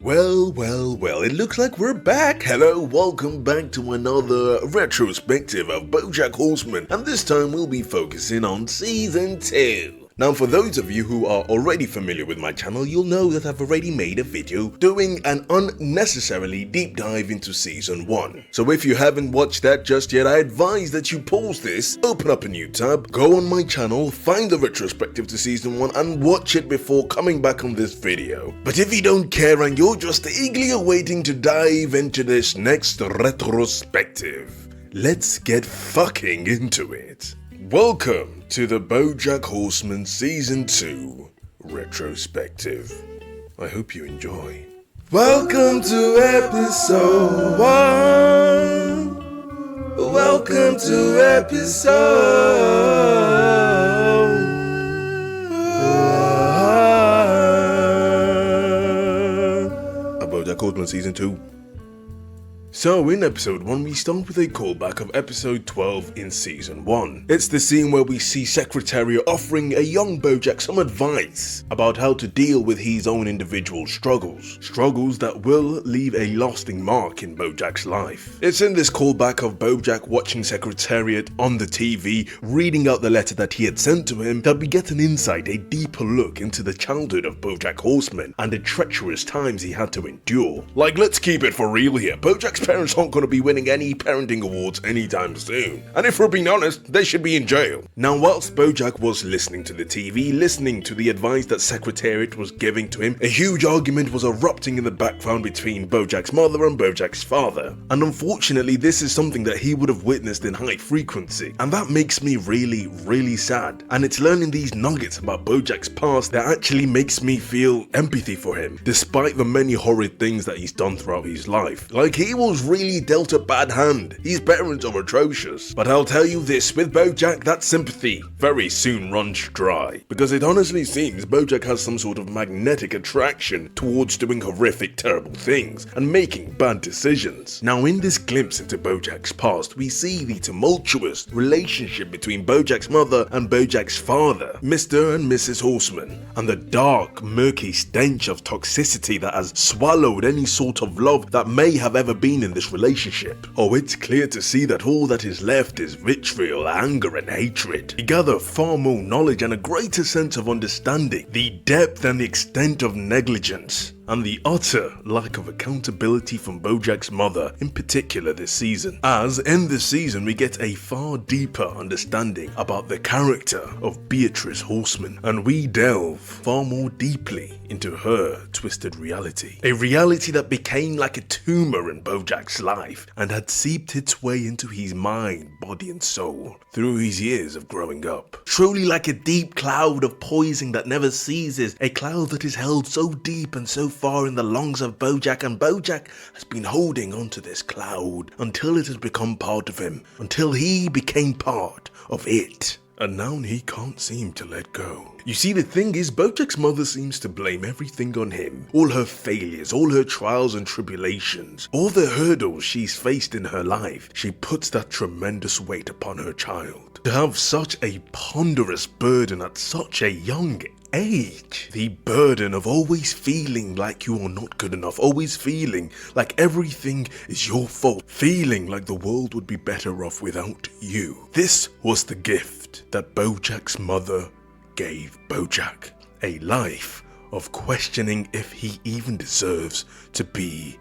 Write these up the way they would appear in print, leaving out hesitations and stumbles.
Well, it looks like we're back. Hello, welcome back to another retrospective of BoJack Horseman, and this time we'll be focusing on Season 2. Now, for those of you who are already familiar with my channel, you'll know that I've already made a video doing an unnecessarily deep dive into Season 1. So if you haven't watched that just yet, I advise that you pause this, open up a new tab, go on my channel, find the retrospective to Season 1 and watch it before coming back on this video. But if you don't care and you're just eagerly awaiting to dive into this next retrospective, let's get fucking into it. Welcome to the BoJack Horseman Season 2 Retrospective. I hope you enjoy. Welcome to episode 1. Welcome to episode BoJack Horseman Season 2. So in episode 1 we start with a callback of episode 12 in season 1. It's the scene where we see Secretariat offering a young BoJack some advice about how to deal with his own individual struggles. Struggles that will leave a lasting mark in BoJack's life. It's in this callback of BoJack watching Secretariat on the TV, reading out the letter that he had sent to him, that we get an insight, a deeper look into the childhood of BoJack Horseman and the treacherous times he had to endure. Like, let's keep it for real here, BoJack's parents aren't going to be winning any parenting awards anytime soon, and if we're being honest, they should be in jail. Now, whilst BoJack was listening to the TV, listening to the advice that Secretariat was giving to him, a huge argument was erupting in the background between BoJack's mother and BoJack's father, and unfortunately this is something that he would have witnessed in high frequency, and that makes me really sad. And it's learning these nuggets about BoJack's past that actually makes me feel empathy for him, despite the many horrid things that he's done throughout his life. Like, he was really dealt a bad hand. His parents are atrocious. But I'll tell you this, with BoJack, that sympathy very soon runs dry, because it honestly seems BoJack has some sort of magnetic attraction towards doing horrific, terrible things and making bad decisions. Now, in this glimpse into BoJack's past, we see the tumultuous relationship between BoJack's mother and BoJack's father, Mr. and Mrs. Horseman, and the dark, murky stench of toxicity that has swallowed any sort of love that may have ever been in this relationship. Oh, it's clear to see that all that is left is vitriol, anger and hatred. We gather far more knowledge and a greater sense of understanding the depth and the extent of negligence and the utter lack of accountability from BoJack's mother in particular this season. As in this season we get a far deeper understanding about the character of Beatrice Horseman, and we delve far more deeply into her twisted reality. A reality that became like a tumor in BoJack's life and had seeped its way into his mind, body and soul through his years of growing up. Truly like a deep cloud of poison that never ceases, a cloud that is held so deep and so far in the lungs of BoJack, and BoJack has been holding onto this cloud until it has become part of him, until he became part of it. And now he can't seem to let go. You see, the thing is, BoJack's mother seems to blame everything on him. All her failures, all her trials and tribulations, all the hurdles she's faced in her life. She puts that tremendous weight upon her child. To have such a ponderous burden at such a young age. The burden of always feeling like you are not good enough, always feeling like everything is your fault, feeling like the world would be better off without you. This was the gift that BoJack's mother gave BoJack. A life of questioning if he even deserves to be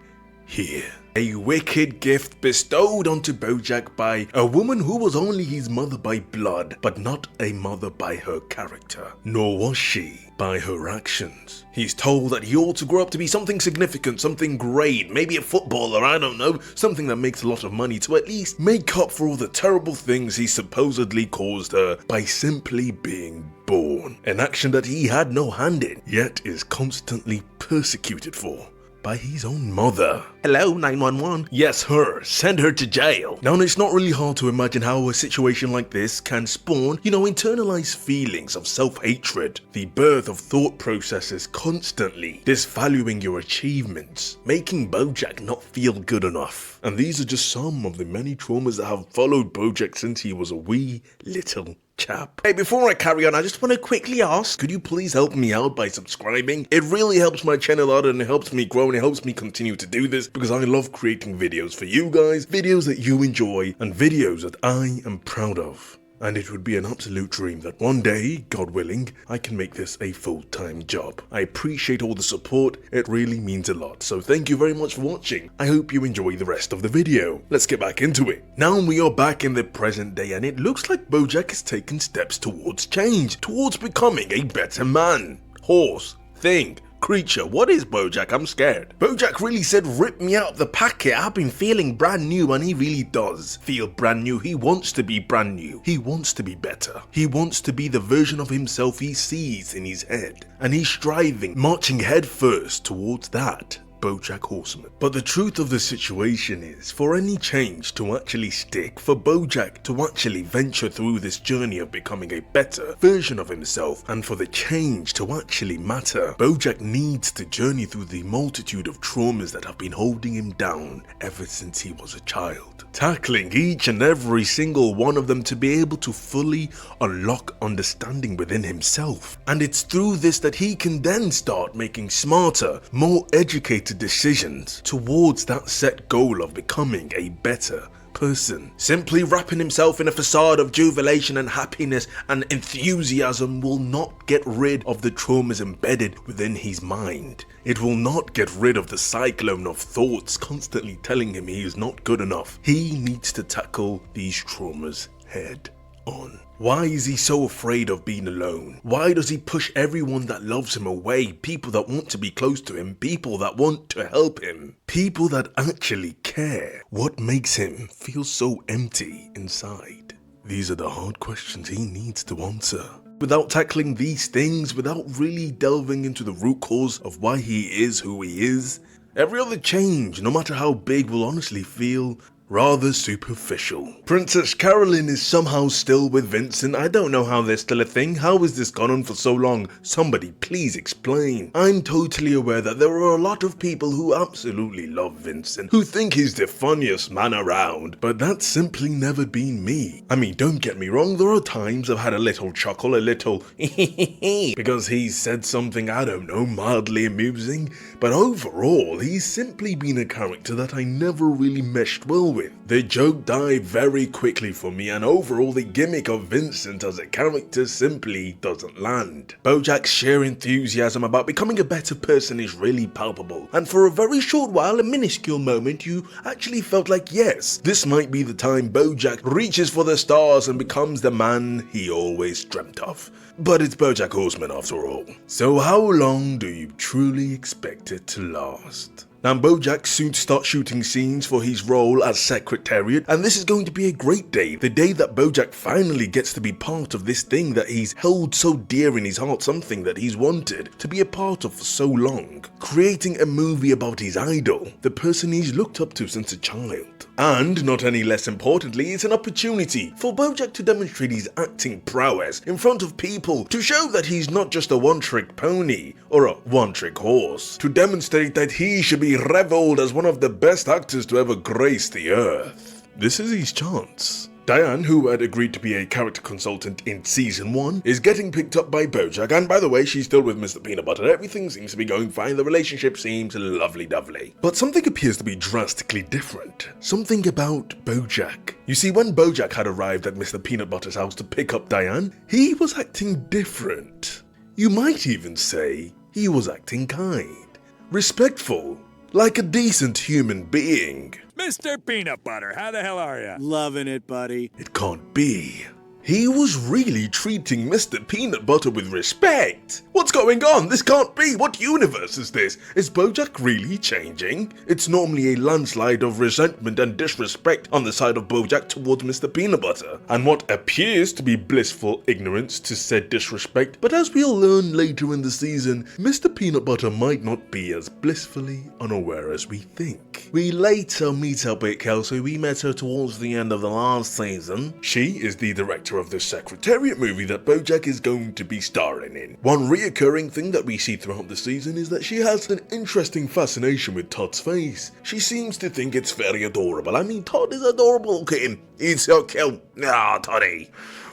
here. A wicked gift bestowed onto BoJack by a woman who was only his mother by blood, but not a mother by her character, nor was she by her actions. He's told that he ought to grow up to be something significant, something great, maybe a footballer, I don't know, something that makes a lot of money to at least make up for all the terrible things he supposedly caused her by simply being born. An action that he had no hand in, yet is constantly persecuted for by his own mother. Hello, 911. Yes, her. Send her to jail. Now, it's not really hard to imagine how a situation like this can spawn, internalized feelings of self-hatred, the birth of thought processes constantly disvaluing your achievements, making BoJack not feel good enough. And these are just some of the many traumas that have followed BoJack since he was a wee little chap. Hey, before I carry on, I just want to quickly ask, could you please help me out by subscribing? It really helps my channel out and it helps me grow and it helps me continue to do this because I love creating videos for you guys, videos that you enjoy and videos that I am proud of. And it would be an absolute dream that one day, God willing, I can make this a full-time job. I appreciate all the support, it really means a lot, so thank you very much for watching. I hope you enjoy the rest of the video. Let's get back into it. Now we are back in the present day and it looks like BoJack has taken steps towards change, towards becoming a better man, horse, thing, creature. What is BoJack? I'm scared. BoJack really said, rip me out of the packet. I've been feeling brand new, and he really does feel brand new. He wants to be brand new. He wants to be better. He wants to be the version of himself he sees in his head. And he's striving, marching head first towards that. BoJack Horseman. But the truth of the situation is, for any change to actually stick, for BoJack to actually venture through this journey of becoming a better version of himself, and for the change to actually matter, BoJack needs to journey through the multitude of traumas that have been holding him down ever since he was a child. Tackling each and every single one of them to be able to fully unlock understanding within himself. And it's through this that he can then start making smarter, more educated decisions towards that set goal of becoming a better person. Simply wrapping himself in a facade of jubilation and happiness and enthusiasm will not get rid of the traumas embedded within his mind. It will not get rid of the cyclone of thoughts constantly telling him he is not good enough. He needs to tackle these traumas head on. Why is he so afraid of being alone? Why does he push everyone that loves him away? People that want to be close to him, people that want to help him, people that actually care. What makes him feel so empty inside? These are the hard questions he needs to answer. Without tackling these things, without really delving into the root cause of why he is who he is, every other change, no matter how big, will honestly feel rather superficial. Princess Carolyn is somehow still with Vincent. I don't know how they're still a thing. How has this gone on for so long? Somebody please explain. I'm totally aware that there are a lot of people who absolutely love Vincent, who think he's the funniest man around, but that's simply never been me. I mean, don't get me wrong, there are times I've had a little chuckle, a little because he's said something, I don't know, mildly amusing, but overall, he's simply been a character that I never really meshed well with. The joke died very quickly for me, and overall the gimmick of Vincent as a character simply doesn't land. BoJack's sheer enthusiasm about becoming a better person is really palpable, and for a very short while, a minuscule moment, you actually felt like yes, this might be the time BoJack reaches for the stars and becomes the man he always dreamt of. But it's BoJack Horseman after all. So how long do you truly expect it to last? Now BoJack soon starts shooting scenes for his role as Secretariat, and this is going to be a great day, the day that BoJack finally gets to be part of this thing that he's held so dear in his heart, something that he's wanted to be a part of for so long, creating a movie about his idol, the person he's looked up to since a child. And, not any less importantly, it's an opportunity for BoJack to demonstrate his acting prowess in front of people, to show that he's not just a one-trick pony or a one-trick horse, to demonstrate that he should be reveled as one of the best actors to ever grace the earth. This is his chance. Diane, who had agreed to be a character consultant in season 1, is getting picked up by BoJack, and by the way, she's still with Mr. Peanut Butter. Everything seems to be going fine, the relationship seems lovely-dovely. But something appears to be drastically different. Something about BoJack. You see, when BoJack had arrived at Mr. Peanut Butter's house to pick up Diane, he was acting different. You might even say he was acting kind, respectful, like a decent human being. Mr. Peanut Butter, how the hell are ya? Loving it, buddy. It can't be. He was really treating Mr. Peanut Butter with respect. What's going on? This can't be. What universe is this? Is BoJack really changing? It's normally a landslide of resentment and disrespect on the side of BoJack towards Mr. Peanut Butter, and what appears to be blissful ignorance to said disrespect. But as we'll learn later in the season, Mr. Peanut Butter might not be as blissfully unaware as we think. We later meet up with Kelsey. We met her towards the end of the last season. She is the director of the Secretariat movie that BoJack is going to be starring in. One reoccurring thing that we see throughout the season is that she has an interesting fascination with Todd's face. She seems to think it's very adorable. I mean, Todd is adorable. Look at him. He's so cute. Ah, Toddy.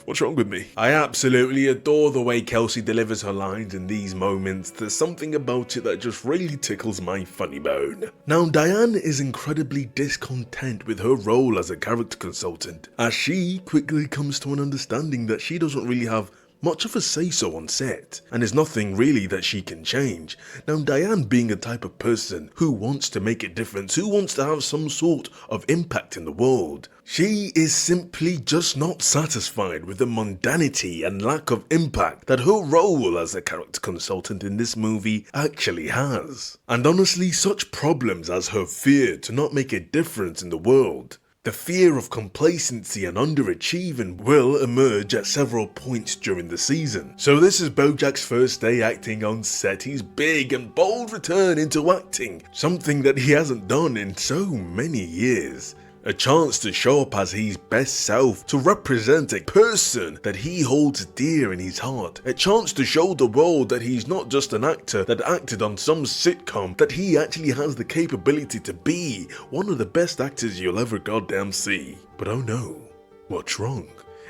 What's wrong with me? I absolutely adore the way Kelsey delivers her lines in these moments. There's something about it that just really tickles my funny bone. Now, Diane is incredibly discontent with her role as a character consultant, as she quickly comes to an understanding that she doesn't really have much of a say-so on set, and there's nothing really that she can change. Now, Diane being a type of person who wants to make a difference, who wants to have some sort of impact in the world, she is simply just not satisfied with the mundanity and lack of impact that her role as a character consultant in this movie actually has. And honestly, such problems as her fear to not make a difference in the world, the fear of complacency and underachieving will emerge at several points during the season. So this is BoJack's first day acting on set. His big and bold return into acting, something that he hasn't done in so many years. A chance to show up as his best self, to represent a person that he holds dear in his heart. A chance to show the world that he's not just an actor that acted on some sitcom, that he actually has the capability to be one of the best actors you'll ever goddamn see. But oh no, what's wrong?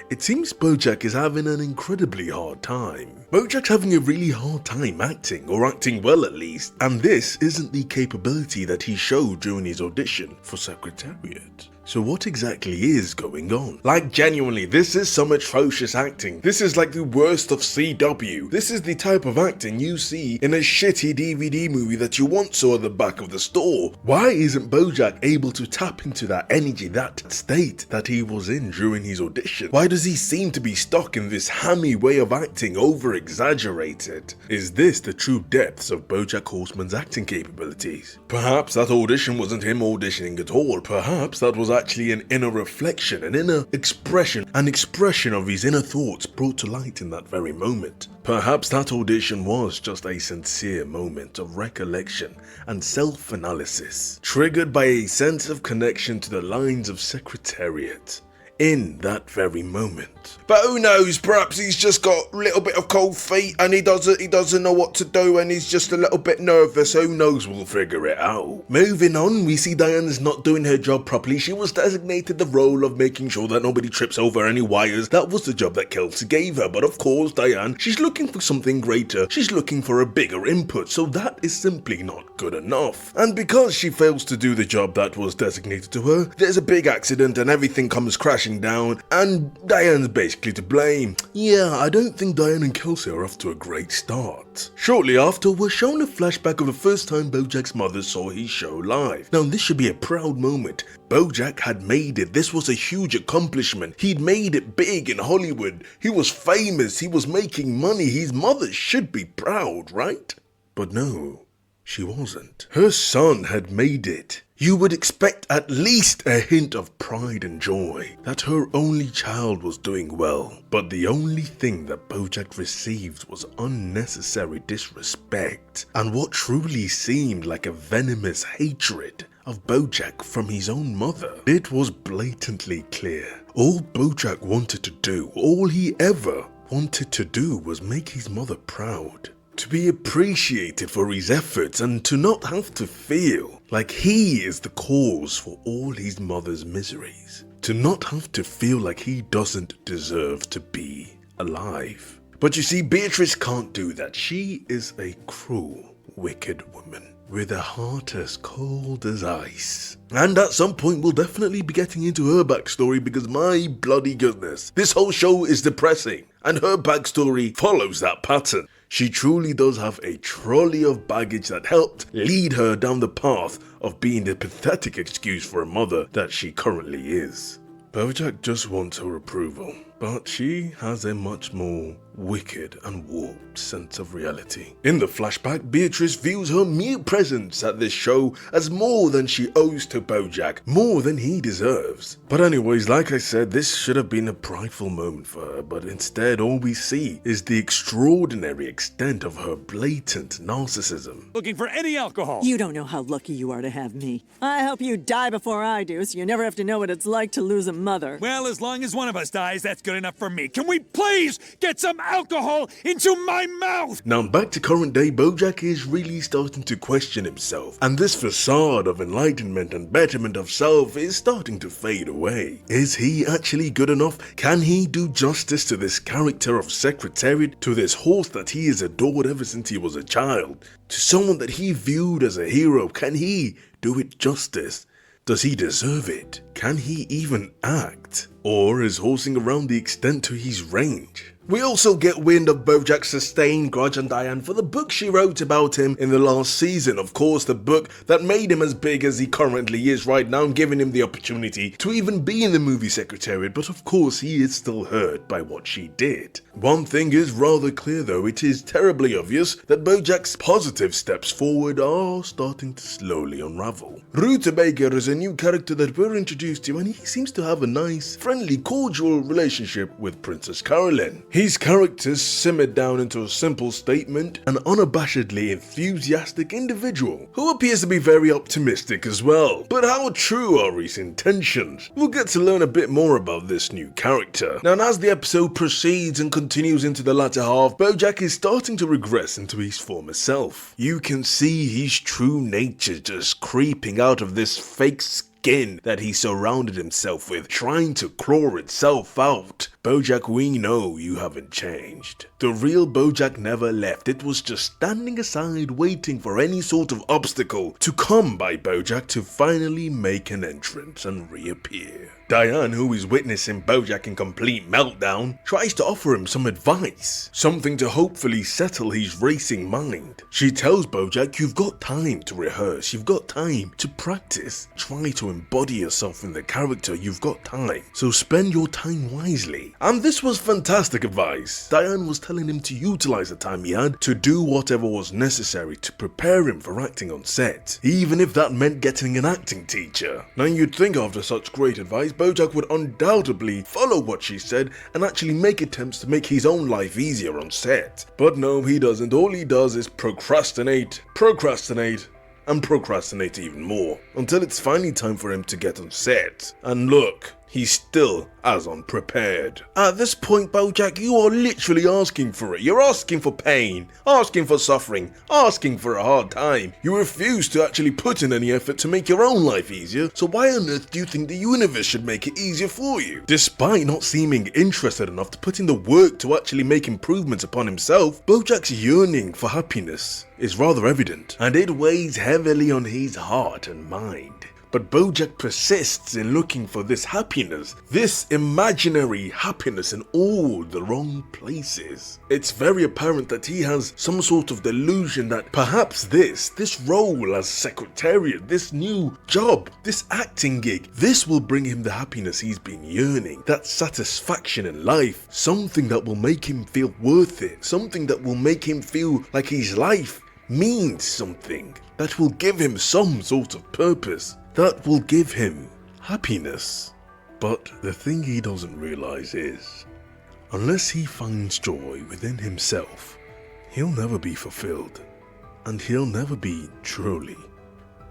It seems BoJack is having an incredibly hard time. BoJack's having a really hard time acting, or acting well at least, and this isn't the capability that he showed during his audition for Secretariat. So what exactly is going on? Like genuinely, this is some atrocious acting. This is like the worst of CW. This is the type of acting you see in a shitty DVD movie that you once saw at the back of the store. Why isn't BoJack able to tap into that energy, that state that he was in during his audition? Why does he seem to be stuck in this hammy way of acting, over-exaggerated? Is this the true depths of BoJack Horseman's acting capabilities? Perhaps that audition wasn't him auditioning at all. Perhaps that was actually an inner reflection, an inner expression, an expression of his inner thoughts brought to light in that very moment. Perhaps that audition was just a sincere moment of recollection and self-analysis, triggered by a sense of connection to the lines of Secretariat in that very moment. But who knows, perhaps he's just got a little bit of cold feet and he doesn't know what to do and he's just a little bit nervous. Who knows, we'll figure it out. Moving on, we see Diane's not doing her job properly. She was designated the role of making sure that nobody trips over any wires. That was the job that Kelsey gave her, but of course Diane, she's looking for something greater. She's looking for a bigger input, so that is simply not good enough. And because she fails to do the job that was designated to her, there's a big accident and everything comes crashing down, and Diane's basically to blame. Yeah, I don't think Diane and Kelsey are off to a great start. Shortly after, we're shown a flashback of the first time BoJack's mother saw his show live. Now this should be a proud moment. BoJack had made it. This was a huge accomplishment. He'd made it big in Hollywood. He was famous. He was making money. His mother should be proud, right? But no, she wasn't. Her son had made it. You would expect at least a hint of pride and joy that her only child was doing well. But the only thing that BoJack received was unnecessary disrespect and what truly seemed like a venomous hatred of BoJack from his own mother. It was blatantly clear. All BoJack wanted to do, all he ever wanted to do, was make his mother proud. To be appreciated for his efforts and to not have to feel like he is the cause for all his mother's miseries. To not have to feel like he doesn't deserve to be alive. But you see, Beatrice can't do that. She is a cruel, wicked woman with a heart as cold as ice. And at some point we'll definitely be getting into her backstory, because my bloody goodness, this whole show is depressing and her backstory follows that pattern. She truly does have a trolley of baggage that helped lead her down the path of being the pathetic excuse for a mother that she currently is. BoJack just wants her approval, but she has a much more wicked and warped sense of reality. In the flashback, Beatrice views her mere presence at this show as more than she owes to BoJack, more than he deserves. But anyways, like I said, this should have been a prideful moment for her, but instead all we see is the extraordinary extent of her blatant narcissism. Looking for any alcohol. You don't know how lucky you are to have me. I hope you die before I do, so you never have to know what it's like to lose a mother. Well, as long as one of us dies, that's good enough for me. Can we please get some alcohol into my mouth! Now back to current day, BoJack is really starting to question himself, and this facade of enlightenment and betterment of self is starting to fade away. Is he actually good enough? Can he do justice to this character of Secretariat, to this horse that he has adored ever since he was a child, to someone that he viewed as a hero? Can he do it justice? Does he deserve it? Can he even act? Or is horsing around the extent to his range? We also get wind of BoJack's sustained grudge on Diane for the book she wrote about him in the last season. Of course, the book that made him as big as he currently is right now, giving him the opportunity to even be in the movie Secretariat, but of course he is still hurt by what she did. One thing is rather clear though, it is terribly obvious that BoJack's positive steps forward are starting to slowly unravel. Rutabaga is a new character that we're introduced to, and he seems to have a nice, friendly, cordial relationship with Princess Carolyn. His character simmered down into a simple statement, an unabashedly enthusiastic individual who appears to be very optimistic as well. But how true are his intentions? We'll get to learn a bit more about this new character. Now, as the episode proceeds and continues into the latter half, BoJack is starting to regress into his former self. You can see his true nature just creeping out of this fake skin that he surrounded himself with, trying to claw itself out. BoJack, we know you haven't changed. The real BoJack never left. It was just standing aside waiting for any sort of obstacle to come by BoJack to finally make an entrance and reappear. Diane, who is witnessing BoJack in complete meltdown, tries to offer him some advice, something to hopefully settle his racing mind. She tells BoJack, you've got time to rehearse, you've got time to practice, try to embody yourself in the character, you've got time, so spend your time wisely. And this was fantastic advice. Diane was telling him to utilize the time he had to do whatever was necessary to prepare him for acting on set, even if that meant getting an acting teacher. Now you'd think after such great advice, BoJack would undoubtedly follow what she said and actually make attempts to make his own life easier on set. But no, he doesn't. All he does is procrastinate, and procrastinate even more, until it's finally time for him to get on set. And look, he's still as unprepared. At this point, BoJack, you are literally asking for it. You're asking for pain, asking for suffering, asking for a hard time. You refuse to actually put in any effort to make your own life easier, so why on earth do you think the universe should make it easier for you? Despite not seeming interested enough to put in the work to actually make improvements upon himself, BoJack's yearning for happiness is rather evident, and it weighs heavily on his heart and mind. But BoJack persists in looking for this happiness, this imaginary happiness in all the wrong places. It's very apparent that he has some sort of delusion that perhaps this role as Secretariat, this new job, this acting gig, this will bring him the happiness he's been yearning, that satisfaction in life, something that will make him feel worth it, something that will make him feel like his life means something, that will give him some sort of purpose, that will give him happiness. But the thing he doesn't realize is, unless he finds joy within himself, he'll never be fulfilled, and he'll never be truly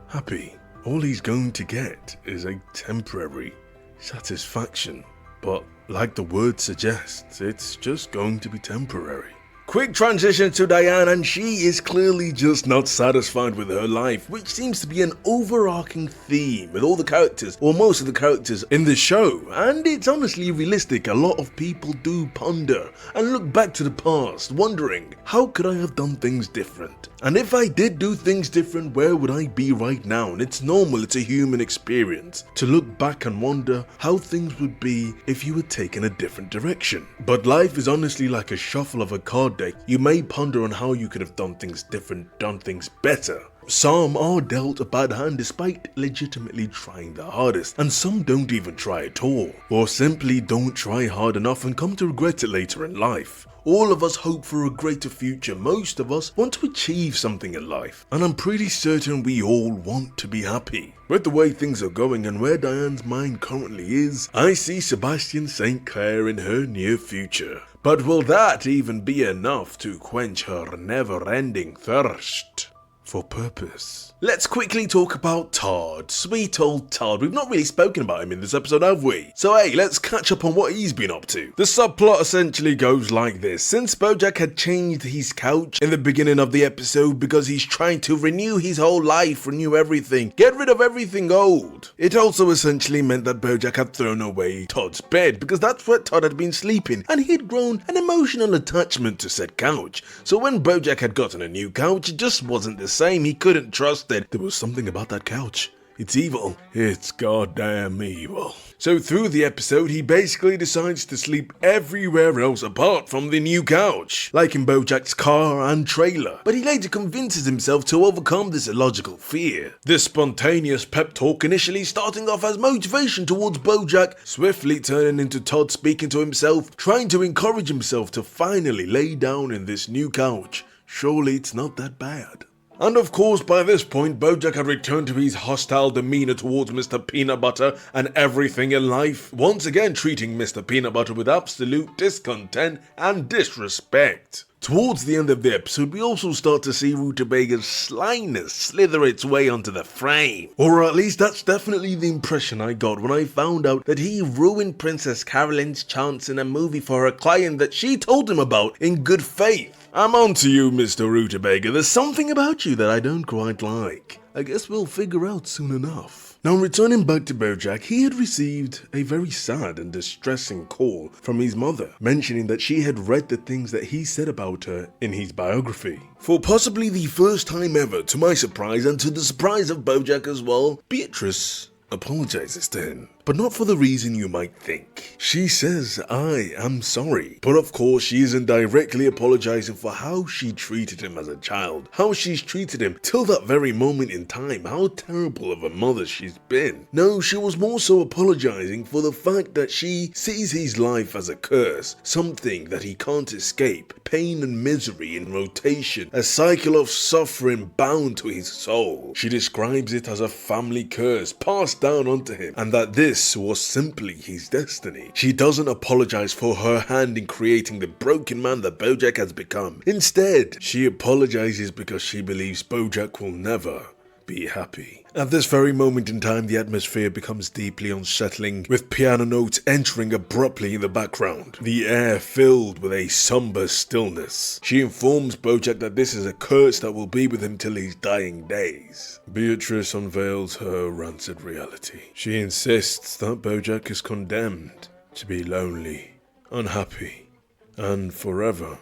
happy. All he's going to get is a temporary satisfaction, but like the word suggests, it's just going to be temporary. Quick transition to Diane, and she is clearly just not satisfied with her life, which seems to be an overarching theme with all the characters, or most of the characters in the show. And it's honestly realistic. A lot of people do ponder and look back to the past, wondering, how could I have done things different? And if I did do things different, where would I be right now? And it's normal, it's a human experience to look back and wonder how things would be if you had taken a different direction. But life is honestly like a shuffle of a card deck. You may ponder on how you could have done things different, done things better. Some are dealt a bad hand despite legitimately trying their hardest, and some don't even try at all, or simply don't try hard enough and come to regret it later in life. All of us hope for a greater future. Most of us want to achieve something in life, and I'm pretty certain we all want to be happy. With the way things are going and where Diane's mind currently is, I see Sebastian St. Clair in her near future. But will that even be enough to quench her never-ending thirst for purpose. Let's quickly talk about Todd. Sweet old Todd. We've not really spoken about him in this episode, have we? So hey, let's catch up on what he's been up to. The subplot essentially goes like this. Since BoJack had changed his couch in the beginning of the episode because he's trying to renew his whole life, renew everything, get rid of everything old, it also essentially meant that BoJack had thrown away Todd's bed because that's where Todd had been sleeping and he'd grown an emotional attachment to said couch. So when BoJack had gotten a new couch, it just wasn't the same. He couldn't trust it. There was something about that couch. It's evil. It's goddamn evil. So through the episode, he basically decides to sleep everywhere else apart from the new couch, like in BoJack's car and trailer. But he later convinces himself to overcome this illogical fear. This spontaneous pep talk initially starting off as motivation towards BoJack, swiftly turning into Todd speaking to himself, trying to encourage himself to finally lay down in this new couch. Surely it's not that bad. And of course, by this point, BoJack had returned to his hostile demeanor towards Mr. Peanut Butter and everything in life, once again treating Mr. Peanut Butter with absolute discontent and disrespect. Towards the end of the episode, we also start to see Rutabaga's slyness slither its way onto the frame. Or at least that's definitely the impression I got when I found out that he ruined Princess Carolyn's chance in a movie for her client that she told him about in good faith. I'm on to you, Mr. Rutabaga. There's something about you that I don't quite like. I guess we'll figure out soon enough. Now, returning back to BoJack, he had received a very sad and distressing call from his mother, mentioning that she had read the things that he said about her in his biography. For possibly the first time ever, to my surprise and to the surprise of BoJack as well, Beatrice apologizes to him, but not for the reason you might think. She says, "I am sorry," but of course she isn't directly apologizing for how she treated him as a child, how she's treated him till that very moment in time, how terrible of a mother she's been. No, she was more so apologizing for the fact that she sees his life as a curse, something that he can't escape, pain and misery in rotation, a cycle of suffering bound to his soul. She describes it as a family curse passed down onto him, and that this was simply his destiny. She doesn't apologize for her hand in creating the broken man that BoJack has become. Instead, she apologizes because she believes BoJack will never be happy. At this very moment in time, the atmosphere becomes deeply unsettling, with piano notes entering abruptly in the background, the air filled with a somber stillness. She informs BoJack that this is a curse that will be with him till his dying days. Beatrice unveils her rancid reality. She insists that BoJack is condemned to be lonely, unhappy, and forever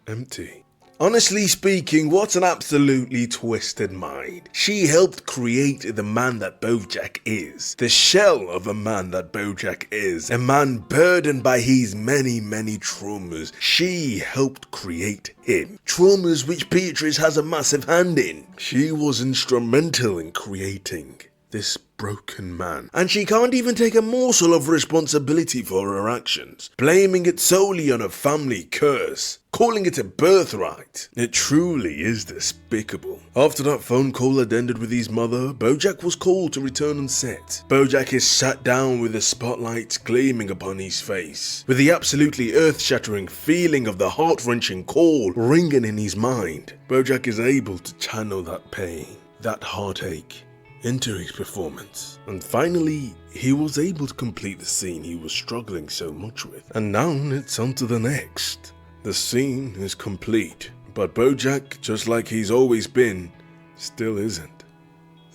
empty. Honestly speaking, what an absolutely twisted mind. She helped create the man that BoJack is. The shell of a man that BoJack is. A man burdened by his many traumas. She helped create him. Traumas which Beatrice has a massive hand in. She was instrumental in creating this broken man, and she can't even take a morsel of responsibility for her actions, blaming it solely on a family curse, calling it a birthright. It truly is despicable. After that phone call had ended with his mother, BoJack was called to return on set. BoJack is sat down with the spotlight gleaming upon his face, with the absolutely earth-shattering feeling of the heart-wrenching call ringing in his mind. BoJack is able to channel that pain, that heartache, into his performance, and finally he was able to complete the scene he was struggling so much with. And now it's on to the next. The scene is complete, but BoJack, just like he's always been, still isn't.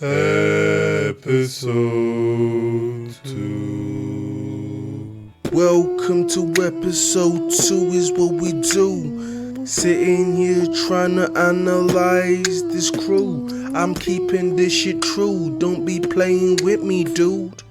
Episode 2. Welcome to episode 2 is what we do. Sitting here trying to analyze this crew. I'm keeping this shit true. Don't be playing with me, dude.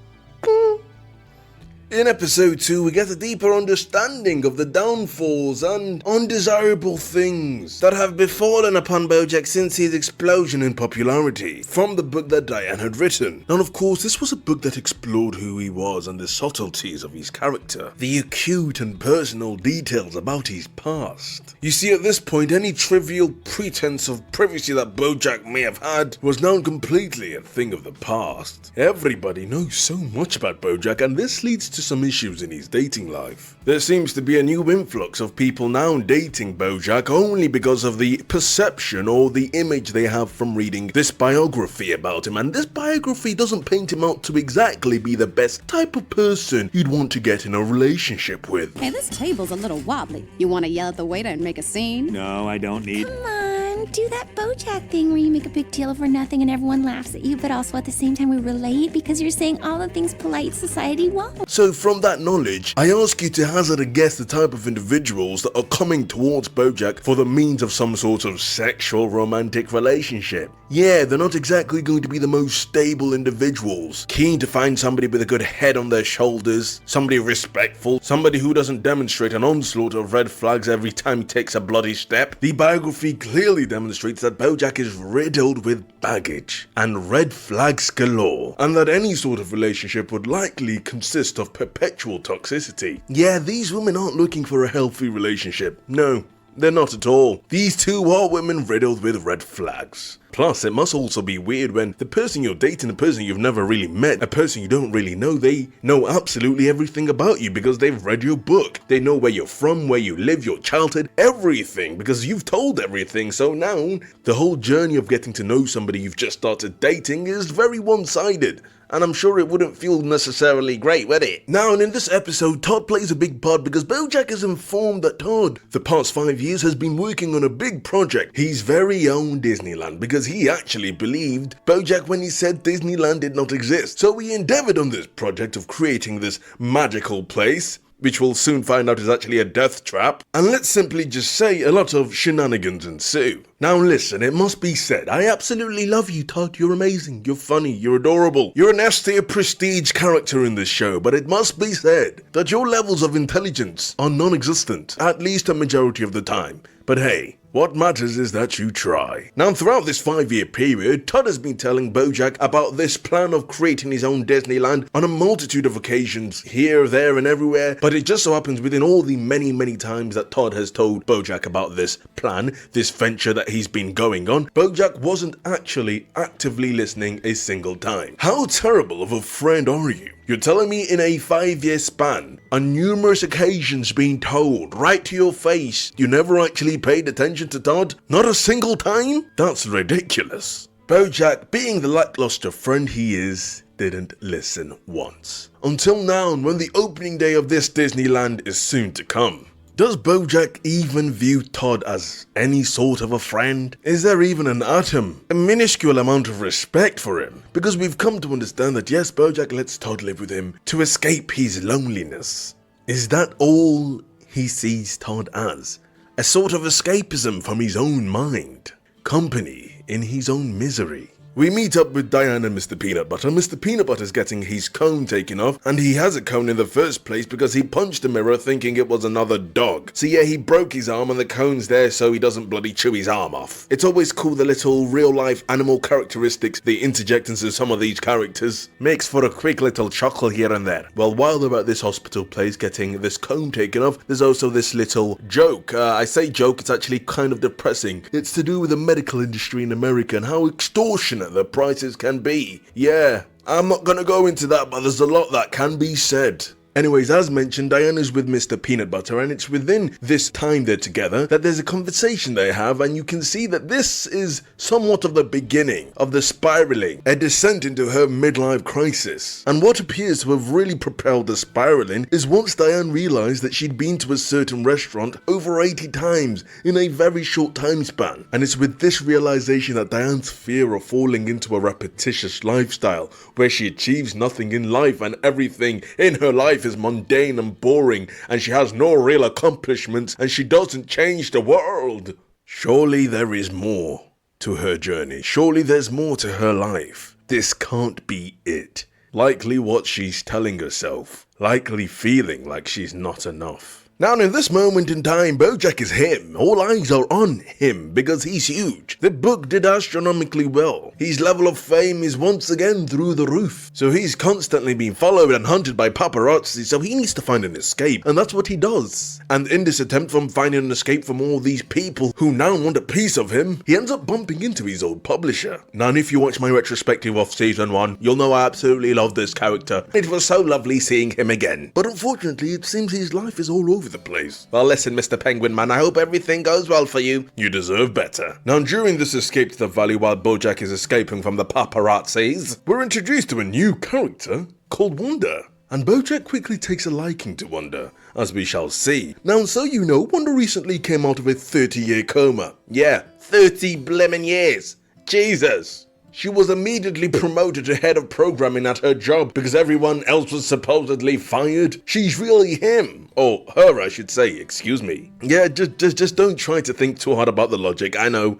In episode 2, we get a deeper understanding of the downfalls and undesirable things that have befallen upon BoJack since his explosion in popularity, from the book that Diane had written. And of course, this was a book that explored who he was and the subtleties of his character, the acute and personal details about his past. You see, at this point, any trivial pretense of privacy that BoJack may have had was now completely a thing of the past. Everybody knows so much about BoJack, and this leads to to some issues in his dating life. There seems to be a new influx of people now dating BoJack only because of the perception or the image they have from reading this biography about him, and this biography doesn't paint him out to exactly be the best type of person you'd want to get in a relationship with. Hey, this table's a little wobbly. You want to yell at the waiter and make a scene? No, I don't need... Come on, do that BoJack thing where you make a big deal over nothing and everyone laughs at you, but also at the same time we relate because you're saying all the things polite society wants. So from that knowledge, I ask you to hazard a guess the type of individuals that are coming towards BoJack for the means of some sort of sexual romantic relationship. Yeah, they're not exactly going to be the most stable individuals, keen to find somebody with a good head on their shoulders, somebody respectful, somebody who doesn't demonstrate an onslaught of red flags every time he takes a bloody step. The biography clearly demonstrates that BoJack is riddled with baggage and red flags galore, and that any sort of relationship would likely consist of perpetual toxicity. Yeah, these women aren't looking for a healthy relationship. No, they're not at all. These two are women riddled with red flags. Plus, it must also be weird when the person you're dating, a person you've never really met, a person you don't really know, they know absolutely everything about you because they've read your book. They know where you're from, where you live, your childhood, everything, because you've told everything. So now, the whole journey of getting to know somebody you've just started dating is very one-sided. And I'm sure it wouldn't feel necessarily great, would it? Now, and in this episode, Todd plays a big part because BoJack is informed that Todd, the past 5 years, has been working on a big project, his very own Disneyland, because he actually believed BoJack when he said Disneyland did not exist. So he endeavored on this project of creating this magical place, which we'll soon find out is actually a death trap, and let's simply just say a lot of shenanigans ensue. Now listen, it must be said, I absolutely love you, Todd. You're amazing, you're funny, you're adorable. You're an S-tier prestige character in this show, but it must be said that your levels of intelligence are non-existent, at least a majority of the time. But hey, what matters is that you try. Now, throughout this 5-year period, Todd has been telling BoJack about this plan of creating his own Disneyland on a multitude of occasions, here, there, and everywhere, but it just so happens within all the many times that Todd has told BoJack about this plan, this venture that he's been going on, BoJack wasn't actually actively listening a single time. How terrible of a friend are you? You're telling me in a 5-year span, on numerous occasions being told, right to your face, you never actually paid attention to Todd? Not a single time? That's ridiculous. BoJack, being the lackluster friend he is, didn't listen once. Until now, when the opening day of this Disneyland is soon to come. Does BoJack even view Todd as any sort of a friend? Is there even an atom, a minuscule amount of respect for him? Because we've come to understand that yes, BoJack lets Todd live with him to escape his loneliness. Is that all he sees Todd as? A sort of escapism from his own mind? Company in his own misery? We meet up with Diane and Mr. Peanut Butter. Mr. Peanut Butter's getting his cone taken off, and he has a cone in the first place because he punched a mirror thinking it was another dog. So yeah, he broke his arm and the cone's there so he doesn't bloody chew his arm off. It's always cool the little real-life animal characteristics they interject into some of these characters. Makes for a quick little chuckle here and there. Well, while they're at this hospital place getting this cone taken off, there's also this little joke. I say joke, it's actually kind of depressing. It's to do with the medical industry in America and how extortionate the prices can be. Yeah, I'm not gonna go into that, but there's a lot that can be said. Anyways, as mentioned, Diana's with Mr. Peanut Butter, and it's within this time they're together that there's a conversation they have, and you can see that this is somewhat of the beginning of the spiraling, a descent into her midlife crisis. And what appears to have really propelled the spiraling is once Diane realized that she'd been to a certain restaurant over 80 times in a very short time span. And it's with this realization that Diane's fear of falling into a repetitious lifestyle where she achieves nothing in life and everything in her life is mundane and boring, and she has no real accomplishments, and she doesn't change the world. Surely there is more to her journey. Surely there's more to her life. This can't be it. Likely what she's telling herself. Likely feeling like she's not enough. Now in this moment in time, BoJack is him. All eyes are on him because he's huge. The book did astronomically well. His level of fame is once again through the roof. So he's constantly being followed and hunted by paparazzi, so he needs to find an escape, and that's what he does. And in this attempt from finding an escape from all these people who now want a piece of him, he ends up bumping into his old publisher. Now if you watch my retrospective of season 1, you'll know I absolutely love this character. It was so lovely seeing him again. But unfortunately, it seems his life is all over the place. Well listen, Mr. Penguin Man, I hope everything goes well for you. You deserve better. Now during this escape to the valley while BoJack is escaping from the paparazzis, we're introduced to a new character called Wanda. And BoJack quickly takes a liking to Wanda, as we shall see. Now so you know, Wanda recently came out of a 30-year coma. Yeah, 30 blimmin' years. Jesus. She was immediately promoted to head of programming at her job because everyone else was supposedly fired. She's really him. Or her, I should say, excuse me. Yeah, just don't try to think too hard about the logic. I know.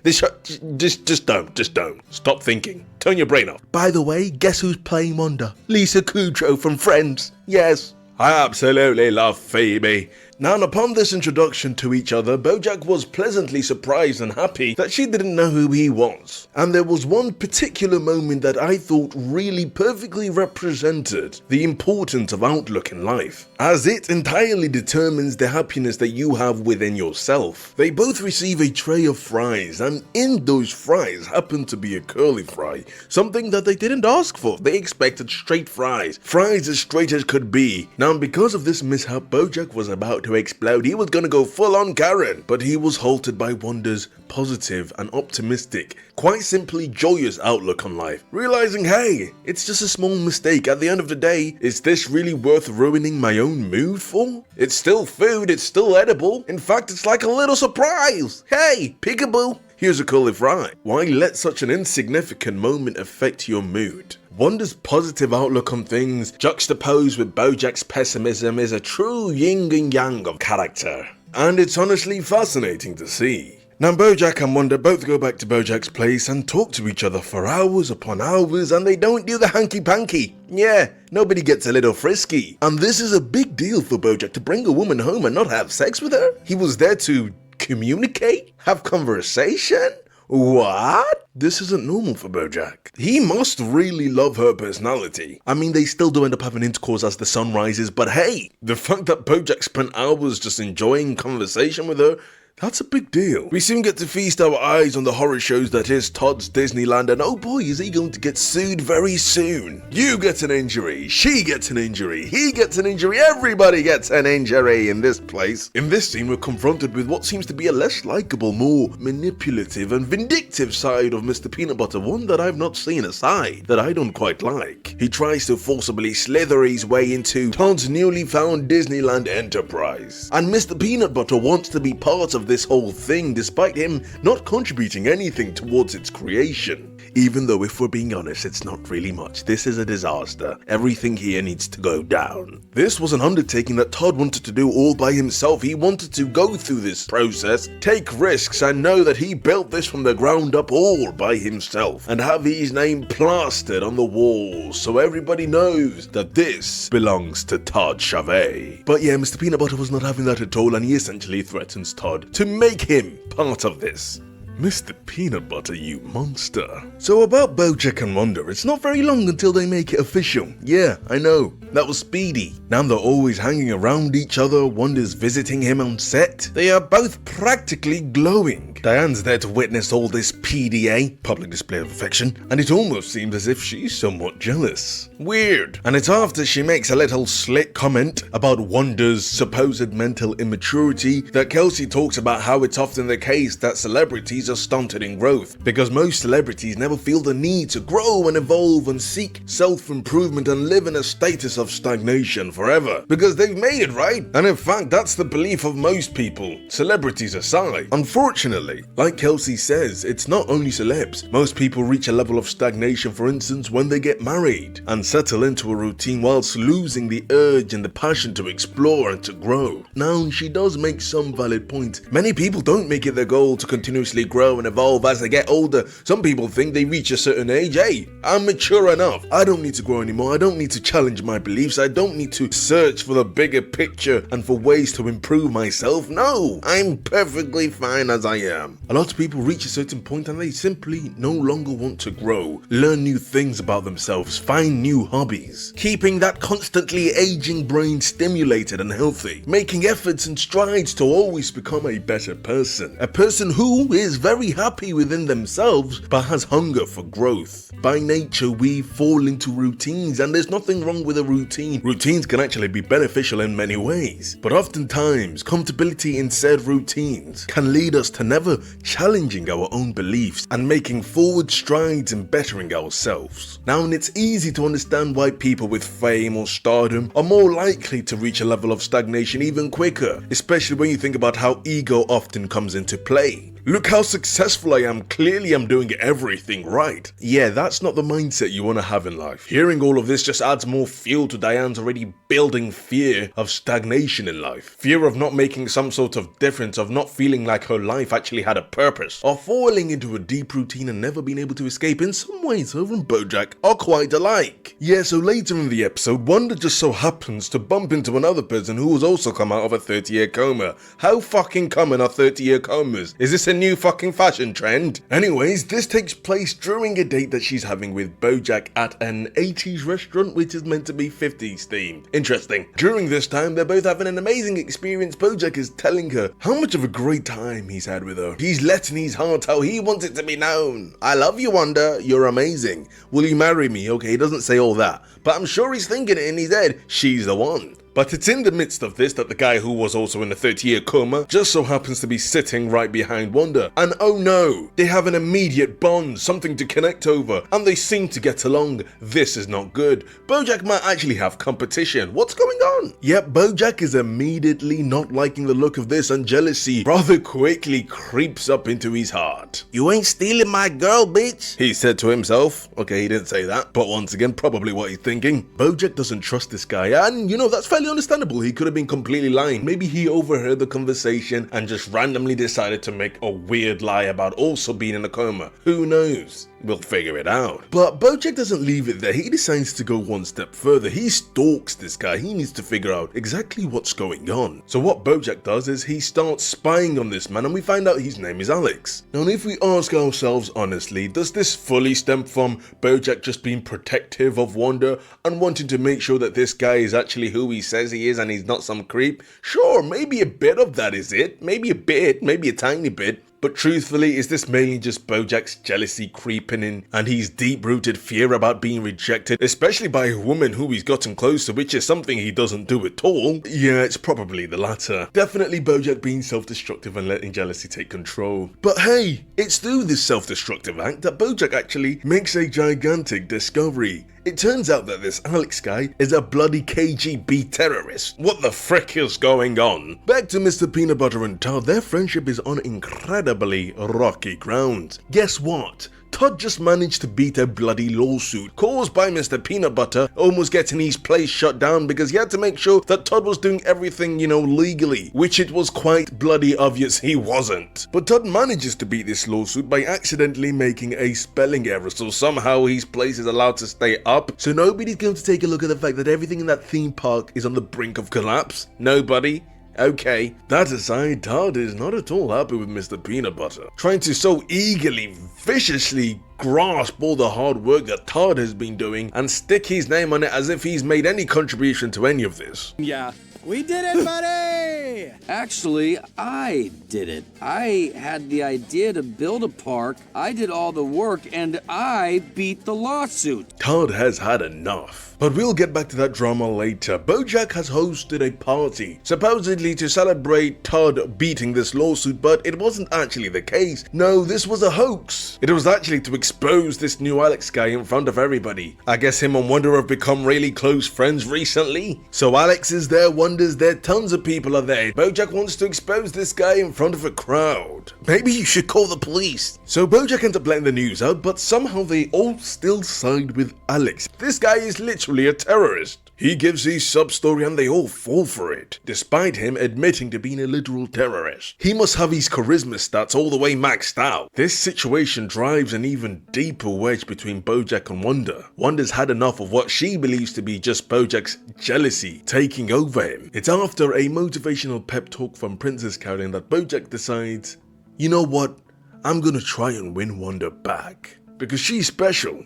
Just don't. Stop thinking. Turn your brain off. By the way, guess who's playing Wanda? Lisa Kudrow from Friends. Yes. I absolutely love Phoebe. Now, upon this introduction to each other, BoJack was pleasantly surprised and happy that she didn't know who he was. And there was one particular moment that I thought really perfectly represented the importance of outlook in life, as it entirely determines the happiness that you have within yourself. They both receive a tray of fries, and in those fries happened to be a curly fry, something that they didn't ask for. They expected straight fries as straight as could be. Now, because of this mishap, BoJack was about to explode. He was gonna go full on Karen, but he was halted by Wanda's positive and optimistic, quite simply joyous outlook on life, realizing, hey, it's just a small mistake. At the end of the day, is this really worth ruining my own mood for? It's still food, it's still edible. In fact, it's like a little surprise. Hey, peekaboo, here's a curly fry. Why let such an insignificant moment affect your mood? Wanda's positive outlook on things, juxtaposed with BoJack's pessimism, is a true yin and yang of character. And it's honestly fascinating to see. Now BoJack and Wanda both go back to BoJack's place and talk to each other for hours upon hours, and they don't do the hanky-panky. Yeah, nobody gets a little frisky. And this is a big deal for BoJack to bring a woman home and not have sex with her. He was there to communicate? Have conversation? What? This isn't normal for BoJack. He must really love her personality. I mean, they still do end up having intercourse as the sun rises, but hey, the fact that BoJack spent hours just enjoying conversation with her, that's a big deal. We soon get to feast our eyes on the horror shows that is Todd's Disneyland, and oh boy, is he going to get sued very soon. You get an injury, she gets an injury, he gets an injury, everybody gets an injury in this place. In this scene, we're confronted with what seems to be a less likable, more manipulative and vindictive side of Mr. Peanut Butter, one that I've not seen, a side that I don't quite like. He tries to forcibly slither his way into Todd's newly found Disneyland enterprise, and Mr. Peanut Butter wants to be part of this whole thing despite him not contributing anything towards its creation. Even though, if we're being honest, it's not really much. This is a disaster. Everything here needs to go down. This was an undertaking that Todd wanted to do all by himself. He wanted to go through this process, take risks, and know that he built this from the ground up all by himself, and have his name plastered on the walls so everybody knows that this belongs to Todd Chavez. But yeah, Mr. Peanut Butter was not having that at all, and he essentially threatens Todd to make him part of this. Mr. Peanut Butter, you monster. So about BoJack and Wanda, it's not very long until they make it official. Yeah, I know, that was speedy. Now they're always hanging around each other, Wanda's visiting him on set. They are both practically glowing. Diane's there to witness all this PDA, public display of affection, and it almost seems as if she's somewhat jealous. Weird. And it's after she makes a little slick comment about Wanda's supposed mental immaturity that Kelsey talks about how it's often the case that celebrities are stunted in growth, because most celebrities never feel the need to grow and evolve and seek self-improvement and live in a status of stagnation forever, because they've made it, right? And in fact, that's the belief of most people, celebrities aside. Unfortunately, like Kelsey says, it's not only celebs. Most people reach a level of stagnation, for instance, when they get married and settle into a routine whilst losing the urge and the passion to explore and to grow. Now, she does make some valid points. Many people don't make it their goal to continuously grow grow and evolve as they get older. Some people think they reach a certain age. Hey, I'm mature enough. I don't need to grow anymore. I don't need to challenge my beliefs. I don't need to search for the bigger picture and for ways to improve myself. No, I'm perfectly fine as I am. A lot of people reach a certain point and they simply no longer want to grow, learn new things about themselves, find new hobbies, keeping that constantly aging brain stimulated and healthy, making efforts and strides to always become a better person, a person who is very happy within themselves but has hunger for growth. By nature, we fall into routines, and there's nothing wrong with a routine. Routines can actually be beneficial in many ways, but oftentimes comfortability in said routines can lead us to never challenging our own beliefs and making forward strides in bettering ourselves. Now, and it's easy to understand why people with fame or stardom are more likely to reach a level of stagnation even quicker, especially when you think about how ego often comes into play. Look how successful I am, clearly I'm doing everything right. Yeah, that's not the mindset you want to have in life. Hearing all of this just adds more fuel to Diane's already building fear of stagnation in life. Fear of not making some sort of difference, of not feeling like her life actually had a purpose, of falling into a deep routine and never being able to escape. In some ways, her and BoJack are quite alike. Yeah, so later in the episode, Wanda just so happens to bump into another person who has also come out of a 30-year coma. How fucking common are 30-year comas? Is this a new fucking fashion trend? Anyways, this takes place during a date that she's having with BoJack at an 80s restaurant, which is meant to be 50s themed. Interesting. During this time, they're both having an amazing experience. BoJack is telling her how much of a great time he's had with her. He's letting his heart out. He wants it to be known. I love you, Wanda. You're amazing. Will you marry me? Okay, he doesn't say all that, but I'm sure he's thinking it in his head. She's the one. But it's in the midst of this that the guy who was also in a 30-year coma just so happens to be sitting right behind Wanda. And oh no, they have an immediate bond, something to connect over, and they seem to get along. This is not good. BoJack might actually have competition. What's going on? Yep, BoJack is immediately not liking the look of this, and jealousy rather quickly creeps up into his heart. You ain't stealing my girl, bitch, he said to himself. Okay, he didn't say that, but once again, probably what he's thinking. BoJack doesn't trust this guy, and you know, that's fairly understandable. He could have been completely lying. Maybe he overheard the conversation and just randomly decided to make a weird lie about also being in a coma. Who knows? We'll figure it out. But BoJack doesn't leave it there. He decides to go one step further. He stalks this guy. He needs to figure out exactly what's going on. So what BoJack does is he starts spying on this man, and we find out his name is Alex. Now, if we ask ourselves honestly, does this fully stem from BoJack just being protective of Wanda and wanting to make sure that this guy is actually who he says he is and he's not some creep? Sure, maybe a bit of that is it. Maybe a bit, maybe a tiny bit. But truthfully, is this mainly just BoJack's jealousy creeping in and his deep-rooted fear about being rejected, especially by a woman who he's gotten close to, which is something he doesn't do at all? Yeah, it's probably the latter. Definitely BoJack being self-destructive and letting jealousy take control. But hey, it's through this self-destructive act that BoJack actually makes a gigantic discovery. It turns out that this Alex guy is a bloody KGB terrorist. What the frick is going on? Back to Mr. Peanut Butter and Todd, their friendship is on incredibly rocky ground. Guess what? Todd just managed to beat a bloody lawsuit caused by Mr. Peanut Butter almost getting his place shut down because he had to make sure that Todd was doing everything, legally, which it was quite bloody obvious he wasn't. But Todd manages to beat this lawsuit by accidentally making a spelling error, so somehow his place is allowed to stay up. So nobody's going to take a look at the fact that everything in that theme park is on the brink of collapse. Nobody. Okay, that aside, Todd is not at all happy with Mr. Peanut Butter, trying to so eagerly, viciously grasp all the hard work that Todd has been doing and stick his name on it as if he's made any contribution to any of this. Yeah, we did it, buddy! Actually, I did it. I had the idea to build a park, I did all the work, and I beat the lawsuit. Todd has had enough. But we'll get back to that drama later. BoJack has hosted a party, supposedly to celebrate Todd beating this lawsuit, but it wasn't actually the case. No, this was a hoax. It was actually to expose this new Alex guy in front of everybody. I guess him and Wanda have become really close friends recently. So Alex is there, Wanda's there, tons of people are there. BoJack wants to expose this guy in front of a crowd. Maybe you should call the police. So BoJack ends up letting the news out, but somehow they all still side with Alex. This guy is literally a terrorist. He gives his sub-story and they all fall for it, despite him admitting to being a literal terrorist. He must have his charisma stats all the way maxed out. This situation drives an even deeper wedge between BoJack and Wanda. Wanda's had enough of what she believes to be just BoJack's jealousy taking over him. It's after a motivational pep talk from Princess Carolyn that BoJack decides, you know what, I'm gonna try and win Wanda back. Because she's special.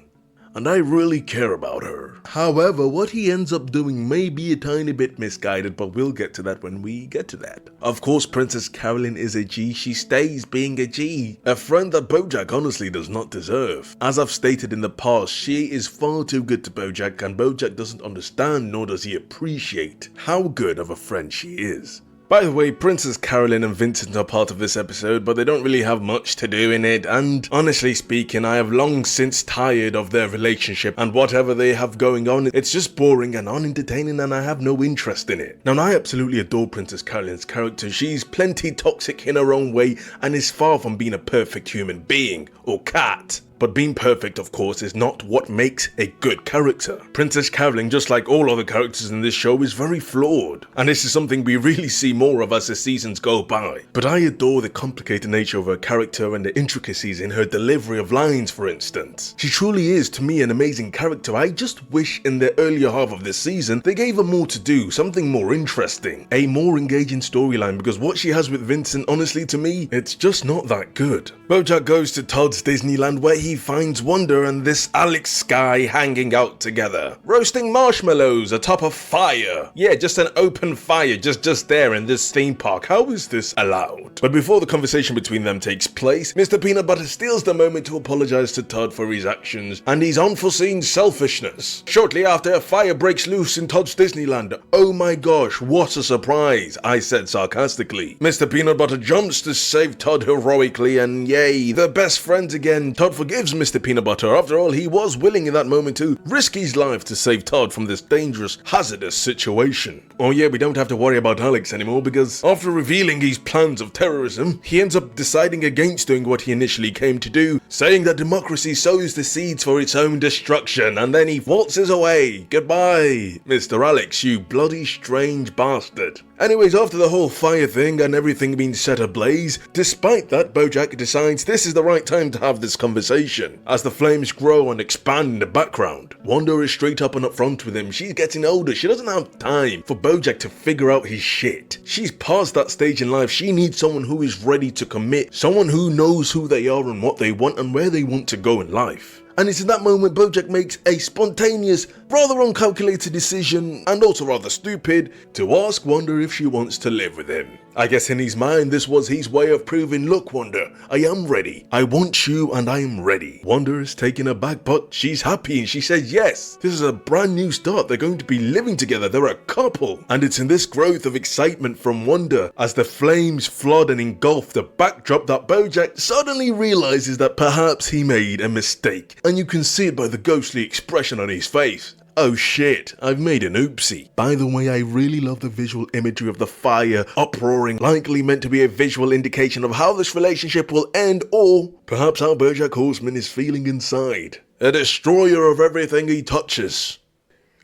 And I really care about her. However, what he ends up doing may be a tiny bit misguided, but we'll get to that when we get to that. Of course, Princess Carolyn is a G. She stays being a G. A friend that BoJack honestly does not deserve. As I've stated in the past, she is far too good to BoJack, and BoJack doesn't understand nor does he appreciate how good of a friend she is. By the way, Princess Carolyn and Vincent are part of this episode, but they don't really have much to do in it, and honestly speaking, I have long since tired of their relationship, and whatever they have going on, it's just boring and unentertaining, and I have no interest in it. Now, I absolutely adore Princess Carolyn's character. She's plenty toxic in her own way, and is far from being a perfect human being, or cat. But being perfect, of course, is not what makes a good character. Princess Carolyn, just like all other characters in this show, is very flawed. And this is something we really see more of as the seasons go by. But I adore the complicated nature of her character and the intricacies in her delivery of lines, for instance. She truly is, to me, an amazing character. I just wish in the earlier half of this season, they gave her more to do, something more interesting, a more engaging storyline, because what she has with Vincent, honestly, to me, it's just not that good. BoJack goes to Todd's Disneyland, where he finds Wanda and this Alex guy hanging out together, roasting marshmallows atop a fire. Yeah, just an open fire, just there in this theme park. How is this allowed? But before the conversation between them takes place, Mr. Peanut Butter steals the moment to apologize to Todd for his actions and his unforeseen selfishness. Shortly after, a fire breaks loose in Todd's Disneyland. Oh my gosh, what a surprise, I said sarcastically. Mr. Peanut Butter jumps to save Todd heroically, and yay, they're best friends again. Todd forgives Mr. Peanut Butter. After all, he was willing in that moment to risk his life to save Todd from this dangerous, hazardous situation. Oh yeah, we don't have to worry about Alex anymore, because after revealing his plans of terrorism, he ends up deciding against doing what he initially came to do, saying that democracy sows the seeds for its own destruction, and then he waltzes away. Goodbye, Mr. Alex, you bloody strange bastard. Anyways, after the whole fire thing and everything being set ablaze, despite that, BoJack decides this is the right time to have this conversation. As the flames grow and expand in the background, Wanda is straight up and up front with him. She's getting older. She doesn't have time for BoJack to figure out his shit. She's past that stage in life. She needs someone who is ready to commit, someone who knows who they are and what they want and where they want to go in life. And it's in that moment BoJack makes a spontaneous, rather uncalculated decision, and also rather stupid, to ask Wanda if she wants to live with him. I guess in his mind this was his way of proving, look Wanda, I am ready. I want you and I am ready. Wanda is taken aback, but she's happy and she says yes. This is a brand new start. They're going to be living together. They're a couple. And it's in this growth of excitement from Wanda as the flames flood and engulf the backdrop that BoJack suddenly realizes that perhaps he made a mistake. And you can see it by the ghostly expression on his face. Oh shit, I've made an oopsie. By the way, I really love the visual imagery of the fire uproaring, likely meant to be a visual indication of how this relationship will end, or perhaps how BoJack Horseman is feeling inside. A destroyer of everything he touches.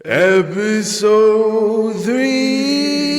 Episode 3.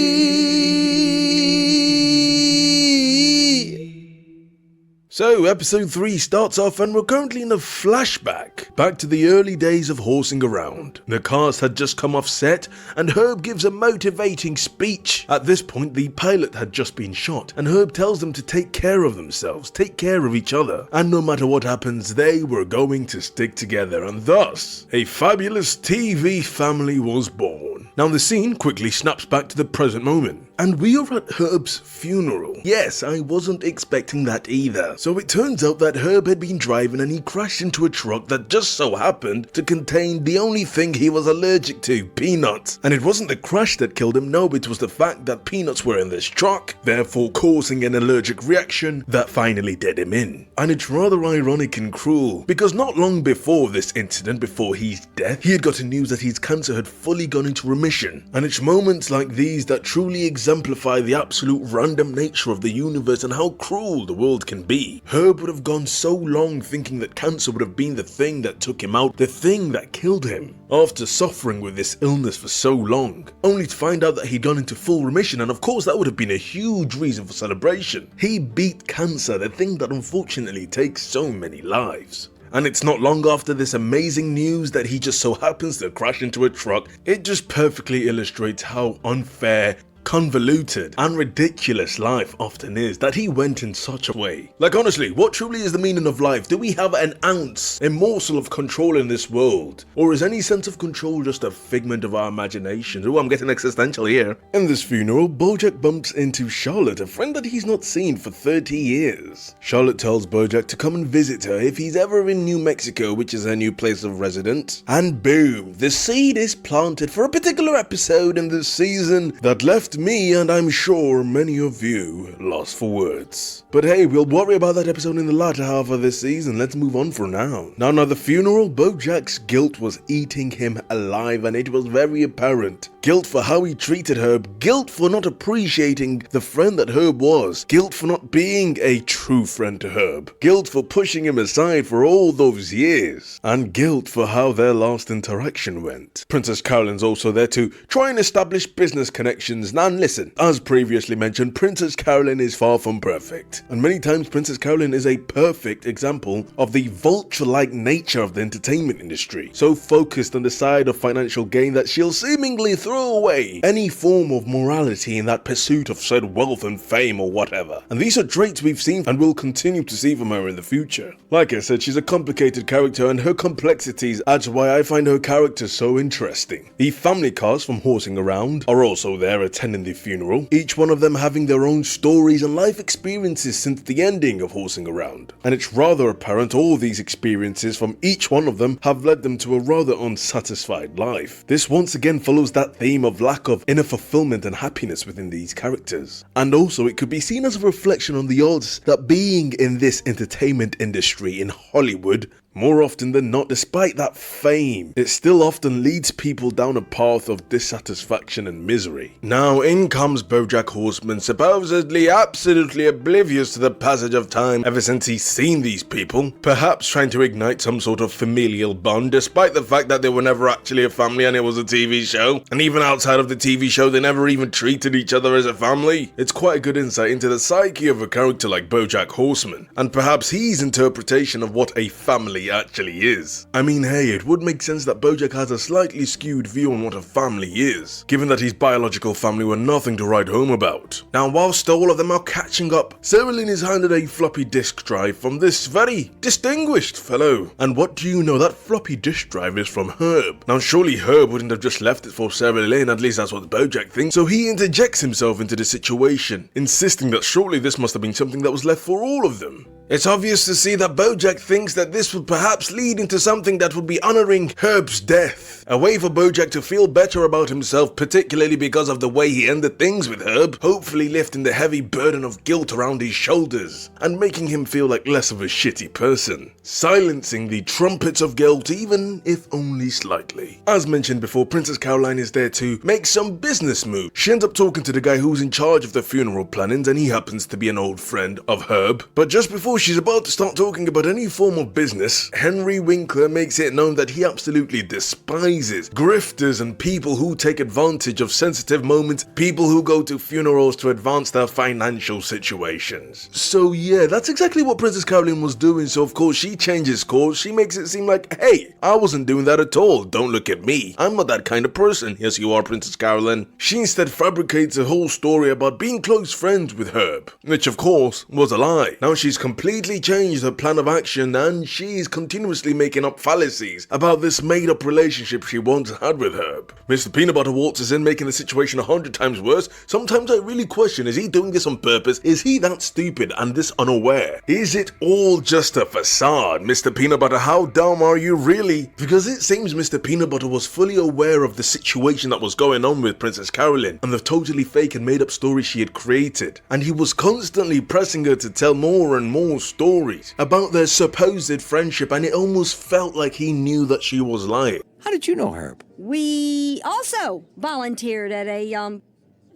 So, episode 3 starts off and we're currently in a flashback, back to the early days of horsing around. The cast had just come off set and Herb gives a motivating speech. At this point, the pilot had just been shot and Herb tells them to take care of themselves, take care of each other, and no matter what happens, they were going to stick together, and thus, a fabulous TV family was born. Now the scene quickly snaps back to the present moment. And we are at Herb's funeral. Yes, I wasn't expecting that either. So it turns out that Herb had been driving and he crashed into a truck that just so happened to contain the only thing he was allergic to, peanuts. And it wasn't the crash that killed him, no, it was the fact that peanuts were in this truck, therefore causing an allergic reaction that finally did him in. And it's rather ironic and cruel, because not long before this incident, before his death, he had gotten news that his cancer had fully gone into remission. And it's moments like these that truly exemplify the absolute random nature of the universe and how cruel the world can be. Herb would have gone so long thinking that cancer would have been the thing that took him out, the thing that killed him. After suffering with this illness for so long, only to find out that he'd gone into full remission, and of course that would have been a huge reason for celebration. He beat cancer, the thing that unfortunately takes so many lives. And it's not long after this amazing news that he just so happens to crash into a truck. It just perfectly illustrates how unfair, convoluted and ridiculous life often is, that he went in such a way. Like honestly, what truly is the meaning of life? Do we have an ounce, a morsel of control in this world? Or is any sense of control just a figment of our imagination? Oh, I'm getting existential here. In this funeral, BoJack bumps into Charlotte, a friend that he's not seen for 30 years. Charlotte tells BoJack to come and visit her if he's ever in New Mexico, which is her new place of residence. And boom, the seed is planted for a particular episode in this season that left me, and I'm sure many of you, lost for words. But hey, we'll worry about that episode in the latter half of this season. Let's move on for now. Now, the funeral, BoJack's guilt was eating him alive, and it was very apparent. Guilt for how he treated Herb, guilt for not appreciating the friend that Herb was, guilt for not being a true friend to Herb, guilt for pushing him aside for all those years, and guilt for how their last interaction went. Princess Carolyn's also there to try and establish business connections. And listen, as previously mentioned, Princess Carolyn is far from perfect, and many times Princess Carolyn is a perfect example of the vulture-like nature of the entertainment industry, so focused on the side of financial gain that she'll seemingly throw away any form of morality in that pursuit of said wealth and fame or whatever. And these are traits we've seen and will continue to see from her in the future. Like I said, she's a complicated character, and her complexities adds why I find her character so interesting. The family cast from Horsing Around are also there attending the funeral, each one of them having their own stories and life experiences since the ending of Horsing Around. And it's rather apparent all these experiences from each one of them have led them to a rather unsatisfied life. This once again follows that theme of lack of inner fulfillment and happiness within these characters. And also it could be seen as a reflection on the odds that being in this entertainment industry in Hollywood, more often than not, despite that fame, it still often leads people down a path of dissatisfaction and misery. Now in comes BoJack Horseman, supposedly absolutely oblivious to the passage of time ever since he's seen these people, perhaps trying to ignite some sort of familial bond, despite the fact that they were never actually a family and it was a TV show. And even outside of the TV show, they never even treated each other as a family. It's quite a good insight into the psyche of a character like BoJack Horseman, and perhaps his interpretation of what a family actually is. I mean, hey, it would make sense that BoJack has a slightly skewed view on what a family is, given that his biological family were nothing to write home about. Now, whilst all of them are catching up, Sarah Lynn is handed a floppy disk drive from this very distinguished fellow. And what do you know, that floppy disk drive is from Herb. Now, surely Herb wouldn't have just left it for Sarah Lynn, at least that's what BoJack thinks, so he interjects himself into the situation, insisting that surely this must have been something that was left for all of them. It's obvious to see that BoJack thinks that this would perhaps lead into something that would be honoring Herb's death. A way for BoJack to feel better about himself, particularly because of the way he ended things with Herb, hopefully lifting the heavy burden of guilt around his shoulders, and making him feel like less of a shitty person. Silencing the trumpets of guilt, even if only slightly. As mentioned before, Princess Caroline is there to make some business moves. She ends up talking to the guy who's in charge of the funeral plannings, and he happens to be an old friend of Herb. But just before she's about to start talking about any form of business, Henry Winkler makes it known that he absolutely despises grifters and people who take advantage of sensitive moments, people who go to funerals to advance their financial situations. So yeah, that's exactly what Princess Caroline was doing, so of course she changes course. She makes it seem like, hey, I wasn't doing that at all, don't look at me, I'm not that kind of person. Yes, you are, Princess Caroline. She instead fabricates a whole story about being close friends with Herb, which of course was a lie. Now she's completely changed her plan of action, and she's continuously making up fallacies about this made-up relationship she once had with Herb. Mr. Peanut Butter waltzes in, making the situation 100 times worse. Sometimes I really question, is he doing this on purpose? Is he that stupid and this unaware? Is it all just a facade? Mr. Peanut Butter, how dumb are you really? Because it seems Mr. Peanut Butter was fully aware of the situation that was going on with Princess Caroline and the totally fake and made-up story she had created, and he was constantly pressing her to tell more and more stories about their supposed friendship, and it almost felt like he knew that she was lying. How did you know Herb? We also volunteered at a,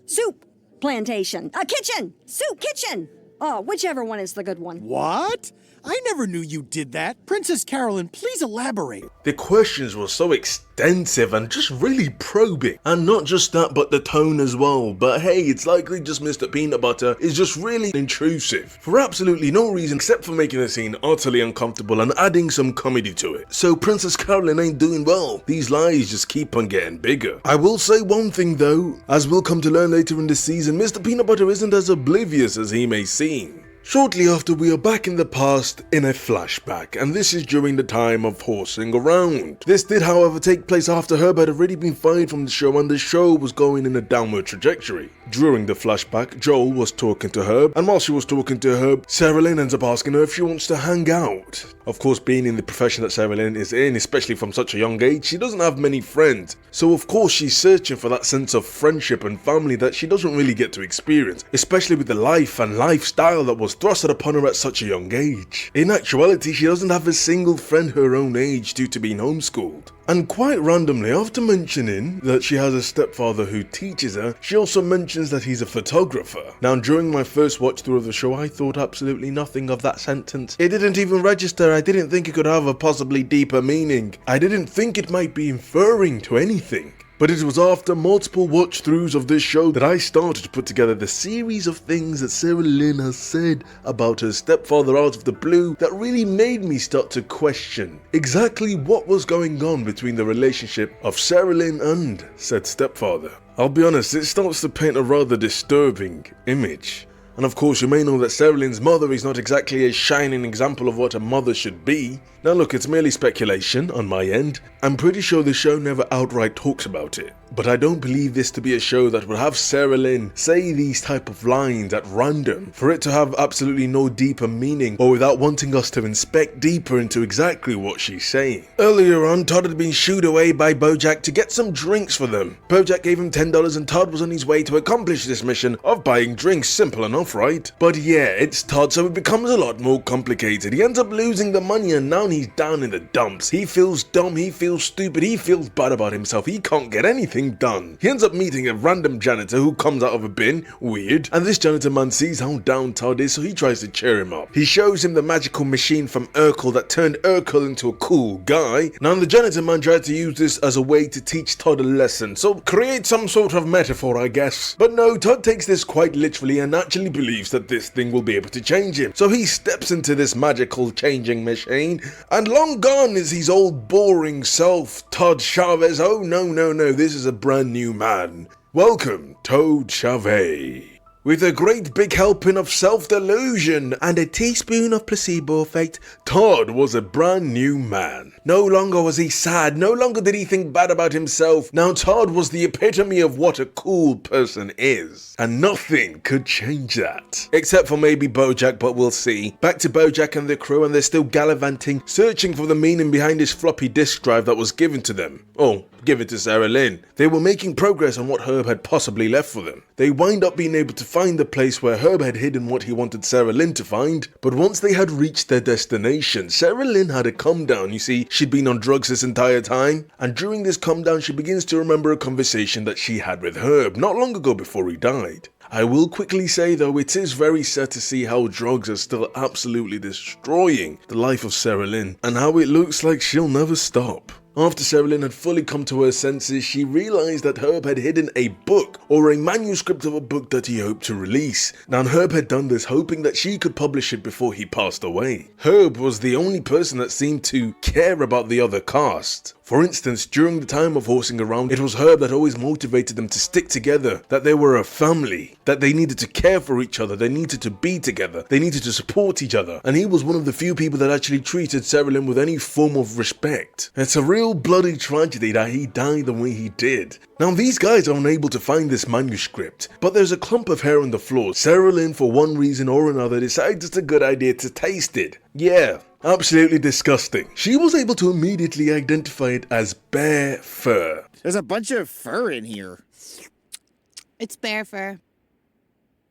soup plantation. A kitchen! Soup kitchen! Oh, whichever one is the good one. What? I never knew you did that. Princess Carolyn, please elaborate. The questions were so extensive and just really probing. And not just that, but the tone as well. But hey, it's likely just Mr. Peanut Butter is just really intrusive. For absolutely no reason except for making the scene utterly uncomfortable and adding some comedy to it. So Princess Carolyn ain't doing well. These lies just keep on getting bigger. I will say one thing though, as we'll come to learn later in the season, Mr. Peanut Butter isn't as oblivious as he may seem. Shortly after, we are back in the past in a flashback, and this is during the time of horsing around. This did, however, take place after Herb had already been fired from the show and the show was going in a downward trajectory. During the flashback, Joel was talking to Herb, and while she was talking to Herb, Sarah Lynn ends up asking her if she wants to hang out. Of course, being in the profession that Sarah Lynn is in, especially from such a young age, she doesn't have many friends. So of course she's searching for that sense of friendship and family that she doesn't really get to experience, especially with the life and lifestyle that was thrusted upon her at such a young age. In actuality, she doesn't have a single friend her own age due to being homeschooled. And quite randomly, after mentioning that she has a stepfather who teaches her, she also mentions that he's a photographer. Now, during my first watch through of the show, I thought absolutely nothing of that sentence. It didn't even register. I didn't think it could have a possibly deeper meaning. I didn't think it might be inferring to anything. But it was after multiple watch-throughs of this show that I started to put together the series of things that Sarah Lynn has said about her stepfather out of the blue that really made me start to question exactly what was going on between the relationship of Sarah Lynn and said stepfather. I'll be honest, it starts to paint a rather disturbing image. And of course, you may know that Sarah Lynn's mother is not exactly a shining example of what a mother should be. Now look, it's merely speculation on my end. I'm pretty sure the show never outright talks about it. But I don't believe this to be a show that would have Sarah Lynn say these type of lines at random for it to have absolutely no deeper meaning or without wanting us to inspect deeper into exactly what she's saying. Earlier on, Todd had been shooed away by BoJack to get some drinks for them. BoJack gave him $10 and Todd was on his way to accomplish this mission of buying drinks. Simple enough, right? But yeah, it's Todd, so it becomes a lot more complicated. He ends up losing the money and now he's down in the dumps. He feels dumb, he feels stupid, he feels bad about himself, he can't get anything done. He ends up meeting a random janitor who comes out of a bin, weird, and this janitor man sees how down Todd is, so he tries to cheer him up. He shows him the magical machine from Urkel that turned Urkel into a cool guy. Now the janitor man tried to use this as a way to teach Todd a lesson, so create some sort of metaphor, I guess. But no, Todd takes this quite literally and actually believes that this thing will be able to change him. So he steps into this magical changing machine, and long gone is his old boring self, Todd Chavez. Oh no, this is a brand new man. Welcome, Toad Chavez. With a great big helping of self-delusion and a teaspoon of placebo effect, Todd was a brand new man. No longer was he sad, no longer did he think bad about himself. Now Todd was the epitome of what a cool person is. And nothing could change that. Except for maybe BoJack, but we'll see. Back to BoJack and the crew, and they're still gallivanting, searching for the meaning behind this floppy disk drive that was given to them. Oh, given to Sarah Lynn. They were making progress on what Herb had possibly left for them. They wind up being able to find the place where Herb had hidden what he wanted Sarah Lynn to find, but once they had reached their destination, Sarah Lynn had a come down. You see, she'd been on drugs this entire time, and during this come down she begins to remember a conversation that she had with Herb not long ago before he died. I will quickly say though, it is very sad to see how drugs are still absolutely destroying the life of Sarah Lynn, and how it looks like she'll never stop. After Sarah Lynn had fully come to her senses, she realized that Herb had hidden a book, or a manuscript of a book that he hoped to release. Now Herb had done this hoping that she could publish it before he passed away. Herb was the only person that seemed to care about the other cast. For instance, during the time of horsing around, it was Herb that always motivated them to stick together, that they were a family, that they needed to care for each other, they needed to be together, they needed to support each other, and he was one of the few people that actually treated Sarah Lynn with any form of respect. It's a real bloody tragedy that he died the way he did. Now these guys are unable to find this manuscript, but there's a clump of hair on the floor. Sarah Lynn, for one reason or another, decides it's a good idea to taste it. Yeah. Absolutely disgusting. She was able to immediately identify it as bear fur. There's a bunch of fur in here. It's bear fur.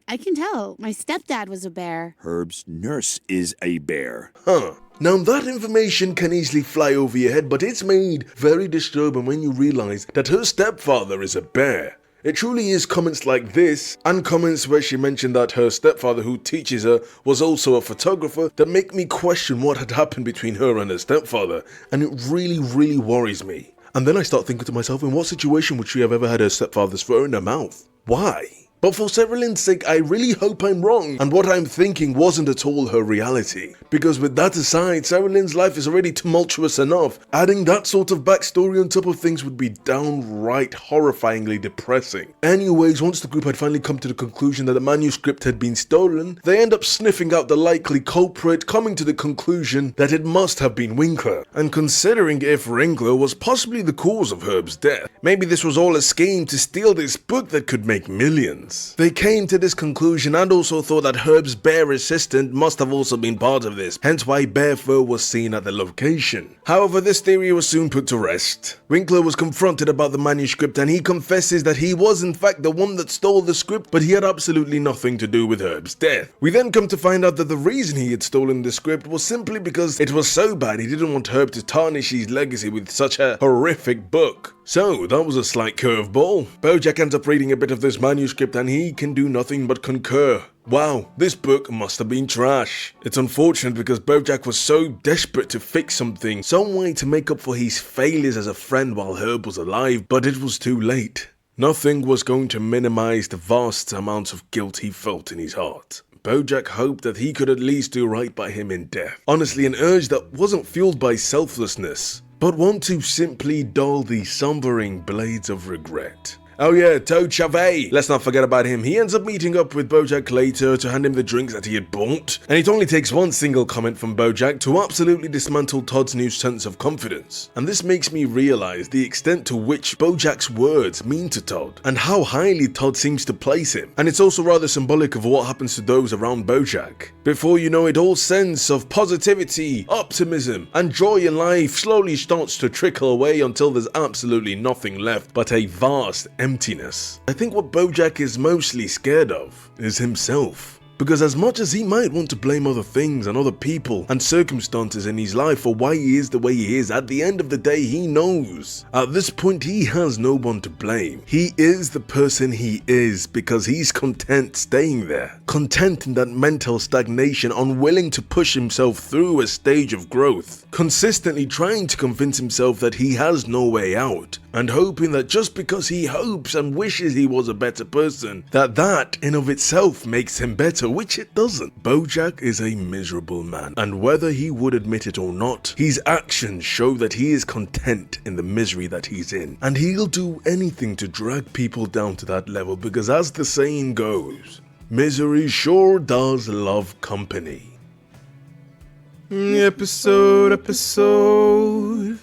I can tell. My stepdad was a bear. Herb's nurse is a bear. Huh. Now that information can easily fly over your head, but it's made very disturbing when you realize that her stepfather is a bear. It truly is comments like this, and comments where she mentioned that her stepfather who teaches her was also a photographer, that make me question what had happened between her and her stepfather, and it really worries me. And then I start thinking to myself, in what situation would she have ever had her stepfather's photo in her mouth? Why? But for Sherilyn's sake, I really hope I'm wrong, and what I'm thinking wasn't at all her reality. Because with that aside, Sherilyn's life is already tumultuous enough. Adding that sort of backstory on top of things would be downright horrifyingly depressing. Anyways, once the group had finally come to the conclusion that the manuscript had been stolen, they end up sniffing out the likely culprit, coming to the conclusion that it must have been Winkler. And considering if Winkler was possibly the cause of Herb's death, maybe this was all a scheme to steal this book that could make millions. They came to this conclusion and also thought that Herb's bear assistant must have also been part of this, hence why bear fur was seen at the location. However, this theory was soon put to rest. Winkler was confronted about the manuscript and he confesses that he was in fact the one that stole the script, but he had absolutely nothing to do with Herb's death. We then come to find out that the reason he had stolen the script was simply because it was so bad he didn't want Herb to tarnish his legacy with such a horrific book. So, that was a slight curveball. BoJack ends up reading a bit of this manuscript and he can do nothing but concur. Wow, this book must have been trash. It's unfortunate because BoJack was so desperate to fix something, some way to make up for his failures as a friend while Herb was alive, but it was too late. Nothing was going to minimize the vast amounts of guilt he felt in his heart. BoJack hoped that he could at least do right by him in death. Honestly, an urge that wasn't fueled by selflessness, but one to simply dull the sombering blades of regret. Oh yeah, Toad Chavez. Let's not forget about him. He ends up meeting up with BoJack later to hand him the drinks that he had bought. And it only takes one single comment from BoJack to absolutely dismantle Todd's new sense of confidence. And this makes me realize the extent to which BoJack's words mean to Todd, and how highly Todd seems to place him. And it's also rather symbolic of what happens to those around BoJack. Before you know it, all sense of positivity, optimism, and joy in life slowly starts to trickle away until there's absolutely nothing left but a vast emptiness. I think what BoJack is mostly scared of is himself. Because as much as he might want to blame other things and other people and circumstances in his life for why he is the way he is, at the end of the day he knows. At this point he has no one to blame. He is the person he is because he's content staying there. Content in that mental stagnation, unwilling to push himself through a stage of growth. Consistently trying to convince himself that he has no way out. And hoping that just because he hopes and wishes he was a better person, that in of itself makes him better, which it doesn't. BoJack is a miserable man, and whether he would admit it or not, his actions show that he is content in the misery that he's in. And he'll do anything to drag people down to that level because, as the saying goes, misery sure does love company. Episode 4.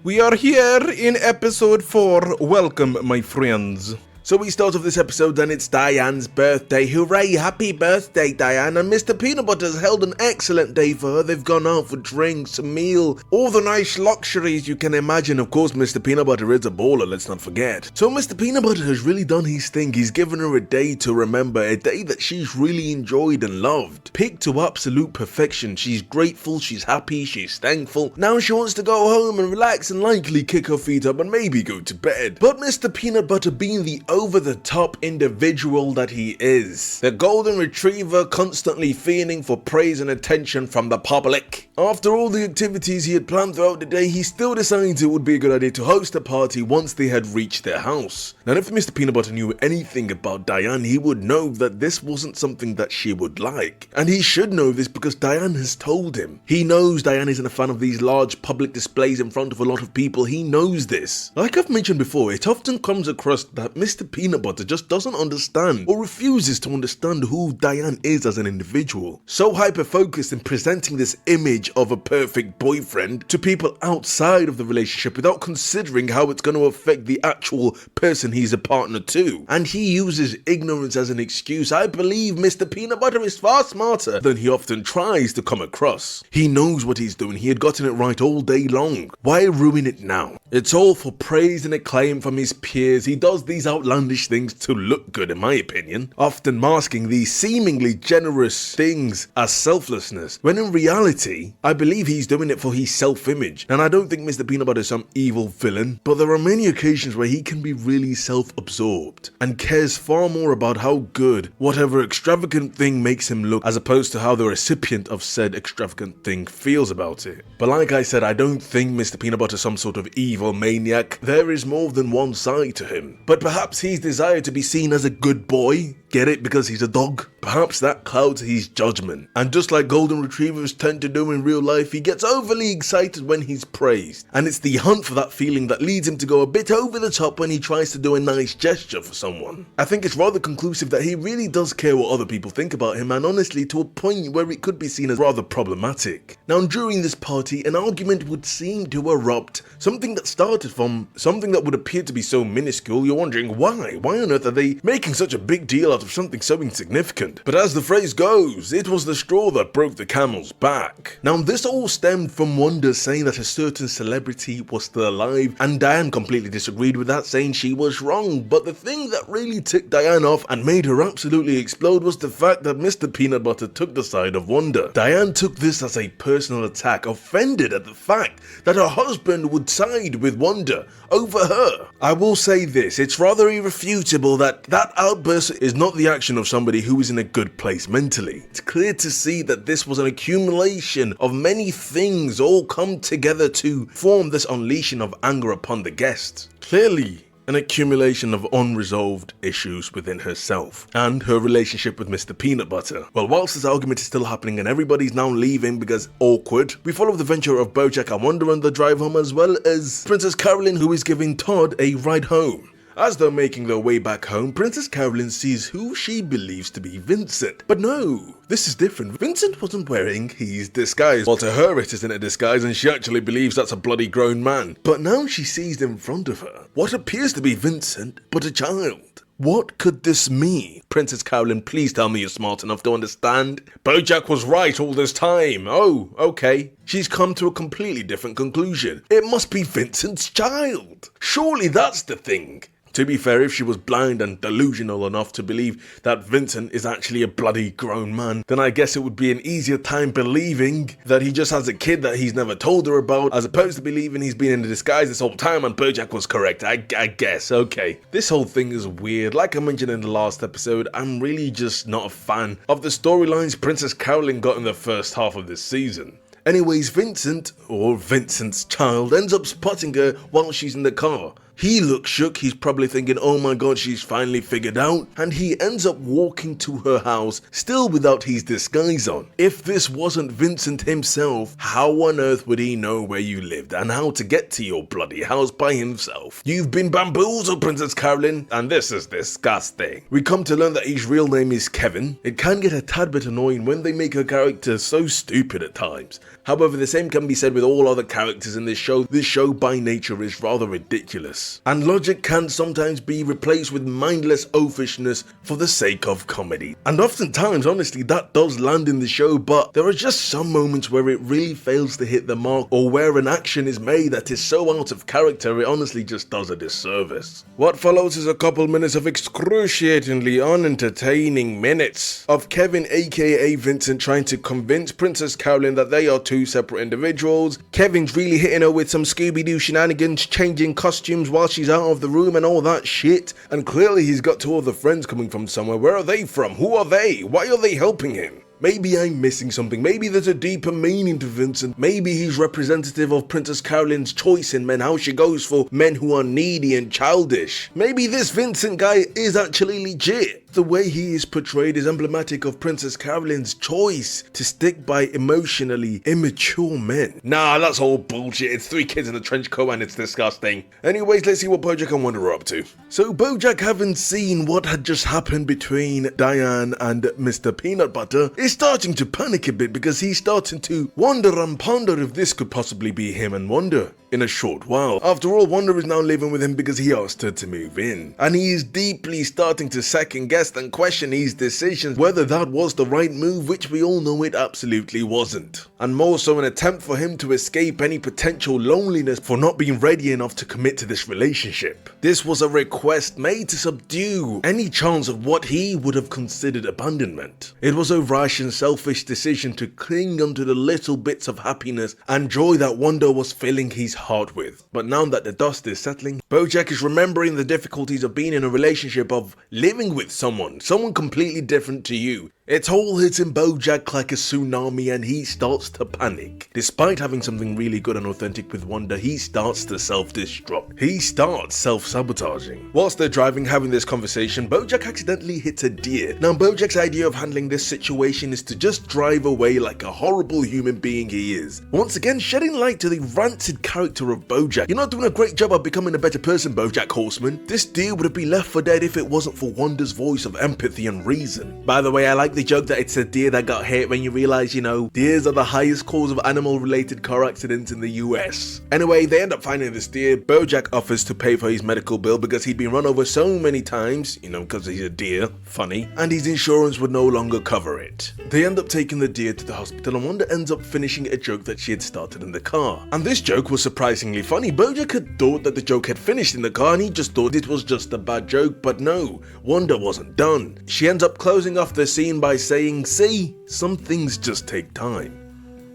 We are here in episode 4. Welcome, my friends. So we start off this episode and it's Diane's birthday. Hooray, happy birthday, Diane. And Mr. Peanut Butter has held an excellent day for her. They've gone out for drinks, a meal, all the nice luxuries you can imagine. Of course, Mr. Peanut Butter is a baller, let's not forget. So Mr. Peanut Butter has really done his thing. He's given her a day to remember, a day that she's really enjoyed and loved. Picked to absolute perfection. She's grateful, she's happy, she's thankful. Now she wants to go home and relax and likely kick her feet up and maybe go to bed. But Mr. Peanut Butter, being the over-the-top individual that he is, the golden retriever constantly fiending for praise and attention from the public. After all the activities he had planned throughout the day, he still decided it would be a good idea to host a party once they had reached their house. Now, if Mr. Peanut Butter knew anything about Diane, he would know that this wasn't something that she would like. And he should know this because Diane has told him. He knows Diane isn't a fan of these large public displays in front of a lot of people. He knows this. Like I've mentioned before, it often comes across that Mr. Peanut Butter just doesn't understand or refuses to understand who Diane is as an individual. So hyper-focused in presenting this image of a perfect boyfriend to people outside of the relationship without considering how it's going to affect the actual person he's a partner to. And he uses ignorance as an excuse. I believe Mr. Peanut Butter is far smarter than he often tries to come across. He knows what he's doing. He had gotten it right all day long. Why ruin it now? It's all for praise and acclaim from his peers. He does these outlandish things to look good, in my opinion, often masking these seemingly generous things as selflessness, when in reality, I believe he's doing it for his self-image. And I don't think Mr. Peanut Butter is some evil villain, but there are many occasions where he can be really self-absorbed and cares far more about how good whatever extravagant thing makes him look, as opposed to how the recipient of said extravagant thing feels about it. But like I said, I don't think Mr. Peanut Butter is some sort of evil maniac. There is more than one side to him. But perhaps his desire to be seen as a good boy, get it, because he's a dog? Perhaps that clouds his judgment. And just like golden retrievers tend to do in real life, he gets overly excited when he's praised. And it's the hunt for that feeling that leads him to go a bit over the top when he tries to do a nice gesture for someone. I think it's rather conclusive that he really does care what other people think about him, and honestly to a point where it could be seen as rather problematic. Now during this party, an argument would seem to erupt, something that started from something that would appear to be so minuscule, you're wondering why? Why on earth are they making such a big deal out of something so insignificant? But as the phrase goes, it was the straw that broke the camel's back. Now this all stemmed from Wanda saying that a certain celebrity was still alive, and Diane completely disagreed with that, saying she was wrong. But the thing that really ticked Diane off and made her absolutely explode was the fact that Mr. Peanut Butter took the side of Wanda. Diane took this as a personal attack, offended at the fact that her husband would side with Wanda over her. I will say this, it's rather irrefutable that that outburst is not the action of somebody who is in a good place mentally. It's clear to see that this was an accumulation of many things all come together to form this unleashing of anger upon the guests. Clearly, an accumulation of unresolved issues within herself and her relationship with Mr. Peanut Butter. Well, whilst this argument is still happening and everybody's now leaving because awkward, we follow the venture of BoJack and Wanda on the drive home, as well as Princess Carolyn, who is giving Todd a ride home. As they're making their way back home, Princess Carolyn sees who she believes to be Vincent. But no, this is different. Vincent wasn't wearing his disguise. Well, to her it isn't a disguise, and she actually believes that's a bloody grown man. But now she sees in front of her what appears to be Vincent, but a child. What could this mean? Princess Carolyn, please tell me you're smart enough to understand. BoJack was right all this time. Oh, okay. She's come to a completely different conclusion. It must be Vincent's child. Surely that's the thing. To be fair, if she was blind and delusional enough to believe that Vincent is actually a bloody grown man, then I guess it would be an easier time believing that he just has a kid that he's never told her about, as opposed to believing he's been in a disguise this whole time and BoJack was correct. I guess, okay. This whole thing is weird. Like I mentioned in the last episode, I'm really just not a fan of the storylines Princess Carolyn got in the first half of this season. Anyways, Vincent, or Vincent's child, ends up spotting her while she's in the car. He looks shook, he's probably thinking, oh my god, she's finally figured out, and he ends up walking to her house, still without his disguise on. If this wasn't Vincent himself, how on earth would he know where you lived and how to get to your bloody house by himself? You've been bamboozled, Princess Carolyn, and this is disgusting. We come to learn that his real name is Kevin. It can get a tad bit annoying when they make her character so stupid at times. However, the same can be said with all other characters in this show. This show by nature is rather ridiculous, and logic can sometimes be replaced with mindless oafishness for the sake of comedy. And oftentimes, honestly, that does land in the show, but there are just some moments where it really fails to hit the mark, or where an action is made that is so out of character it honestly just does a disservice. What follows is a couple minutes of excruciatingly unentertaining minutes of Kevin aka Vincent trying to convince Princess Carolyn that they are two separate individuals. Kevin's really hitting her with some Scooby-Doo shenanigans, changing costumes while she's out of the room and all that shit. And clearly he's got two other friends coming from somewhere. Where are they from? Who are they? Why are they helping him? Maybe I'm missing something. Maybe there's a deeper meaning to Vincent. Maybe he's representative of Princess Carolyn's choice in men, how she goes for men who are needy and childish. Maybe this Vincent guy is actually legit. The way he is portrayed is emblematic of Princess Carolyn's choice to stick by emotionally immature men. Nah, that's all bullshit. It's three kids in a trench coat and it's disgusting. Anyways, let's see what BoJack and Wanda are up to. So BoJack, having seen what had just happened between Diane and Mr. Peanut Butter, is starting to panic a bit because he's starting to wonder and ponder if this could possibly be him and Wanda in a short while. After all, Wanda is now living with him because he asked her to move in, and he is deeply starting to second guess test and question his decisions, whether that was the right move, which we all know it absolutely wasn't. And more so an attempt for him to escape any potential loneliness for not being ready enough to commit to this relationship. This was a request made to subdue any chance of what he would have considered abandonment. It was a rash and selfish decision to cling onto the little bits of happiness and joy that Wanda was filling his heart with. But now that the dust is settling, BoJack is remembering the difficulties of being in a relationship, of living with someone completely different to you. It all hits in BoJack like a tsunami and he starts to panic. Despite having something really good and authentic with Wanda, he starts to self-destruct. He starts self-sabotaging. Whilst they're driving having this conversation, BoJack accidentally hits a deer. Now BoJack's idea of handling this situation is to just drive away like a horrible human being he is. Once again, shedding light to the rancid character of BoJack. You're not doing a great job of becoming a better person, BoJack Horseman. This deer would have been left for dead if it wasn't for Wanda's voice of empathy and reason. By the way, I like the joke that it's a deer that got hit when you realize, deers are the highest cause of animal-related car accidents in the US. Anyway, they end up finding this deer. BoJack offers to pay for his medical bill because he'd been run over so many times, because he's a deer, funny, and his insurance would no longer cover it. They end up taking the deer to the hospital and Wanda ends up finishing a joke that she had started in the car. And this joke was surprisingly funny. BoJack had thought that the joke had finished in the car and he just thought it was just a bad joke, but no, Wanda wasn't done. She ends up closing off the scene by saying, "See, some things just take time."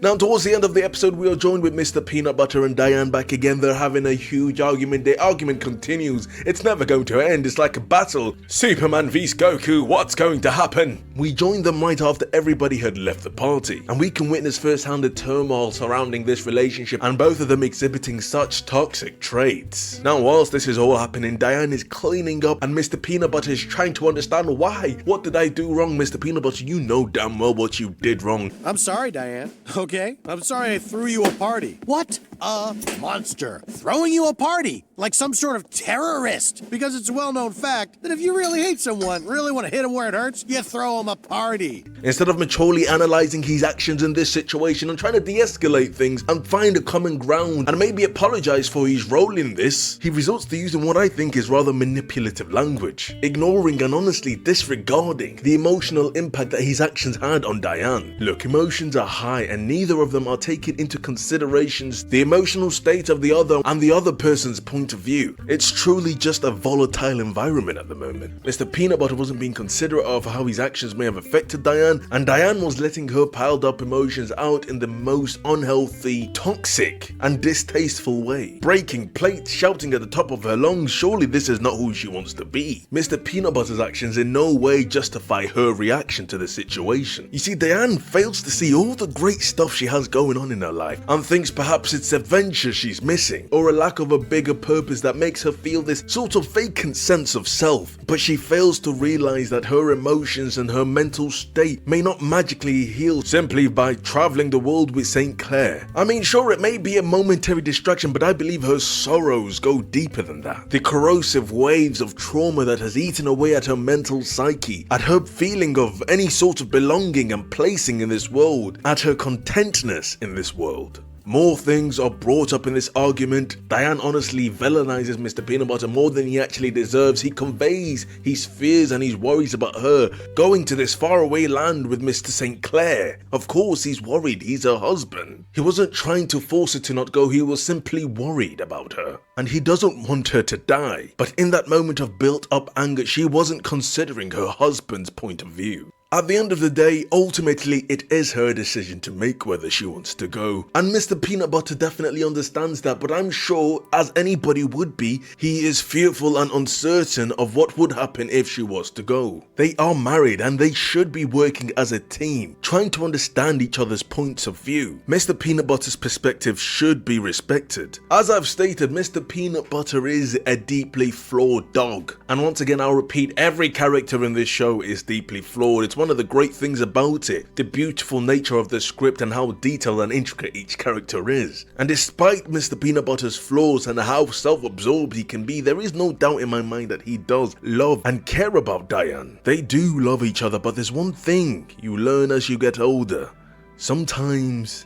Now, towards the end of the episode, we are joined with Mr. Peanut Butter and Diane back again. They're having a huge argument. The argument continues. It's never going to end. It's like a battle. Superman vs. Goku, what's going to happen? We joined them right after everybody had left the party, and we can witness firsthand the turmoil surrounding this relationship and both of them exhibiting such toxic traits. Now, whilst this is all happening, Diane is cleaning up and Mr. Peanut Butter is trying to understand why. What did I do wrong, Mr. Peanut Butter? You know damn well what you did wrong. I'm sorry, Diane. Okay? I'm sorry I threw you a party. What? A monster. Throwing you a party. Like some sort of terrorist. Because it's a well-known fact that if you really hate someone, really want to hit them where it hurts, you throw them a party. Instead of maturely analysing his actions in this situation and trying to de-escalate things and find a common ground and maybe apologise for his role in this, he resorts to using what I think is rather manipulative language, ignoring and honestly disregarding the emotional impact that his actions had on Diane. Look, emotions are high and neither of them are taking into considerations the emotional state of the other and the other person's point of view. It's truly just a volatile environment at the moment. Mr. Peanut Butter wasn't being considerate of how his actions may have affected Diane, and Diane was letting her piled up emotions out in the most unhealthy, toxic, and distasteful way. Breaking plates, shouting at the top of her lungs, surely this is not who she wants to be. Mr. Peanut Butter's actions in no way justify her reaction to the situation. You see, Diane fails to see all the great stuff she has going on in her life and thinks perhaps it's adventure she's missing or a lack of a bigger purpose that makes her feel this sort of vacant sense of self. But she fails to realize that her emotions and her mental state may not magically heal simply by traveling the world with St. Clair. I mean, sure, it may be a momentary distraction, but I believe her sorrows go deeper than that. The corrosive waves of trauma that has eaten away at her mental psyche, at her feeling of any sort of belonging and placing in this world, at her contentness in this world. More things are brought up in this argument. Diane honestly villainizes Mr. Peanut Butter more than he actually deserves. He conveys his fears and his worries about her going to this faraway land with Mr. St. Clair. Of course he's worried, he's her husband. He wasn't trying to force her to not go, he was simply worried about her. And he doesn't want her to die. But in that moment of built up anger, she wasn't considering her husband's point of view. At the end of the day, ultimately it is her decision to make whether she wants to go. And Mr. Peanut Butter definitely understands that, but I'm sure, as anybody would be, he is fearful and uncertain of what would happen if she was to go. They are married and they should be working as a team, trying to understand each other's points of view. Mr. Peanut Butter's perspective should be respected. As I've stated, Mr. Peanut Butter is a deeply flawed dog. And once again, I'll repeat, every character in this show is deeply flawed. It's one of the great things about it, the beautiful nature of the script and how detailed and intricate each character is. And despite Mr. Peanut Butter's flaws and how self-absorbed he can be, there is no doubt in my mind that he does love and care about Diane. They do love each other, but there's one thing you learn as you get older. Sometimes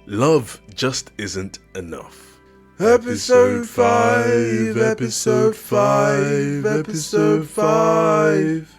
love just isn't enough. Episode 5, Episode 5, Episode 5.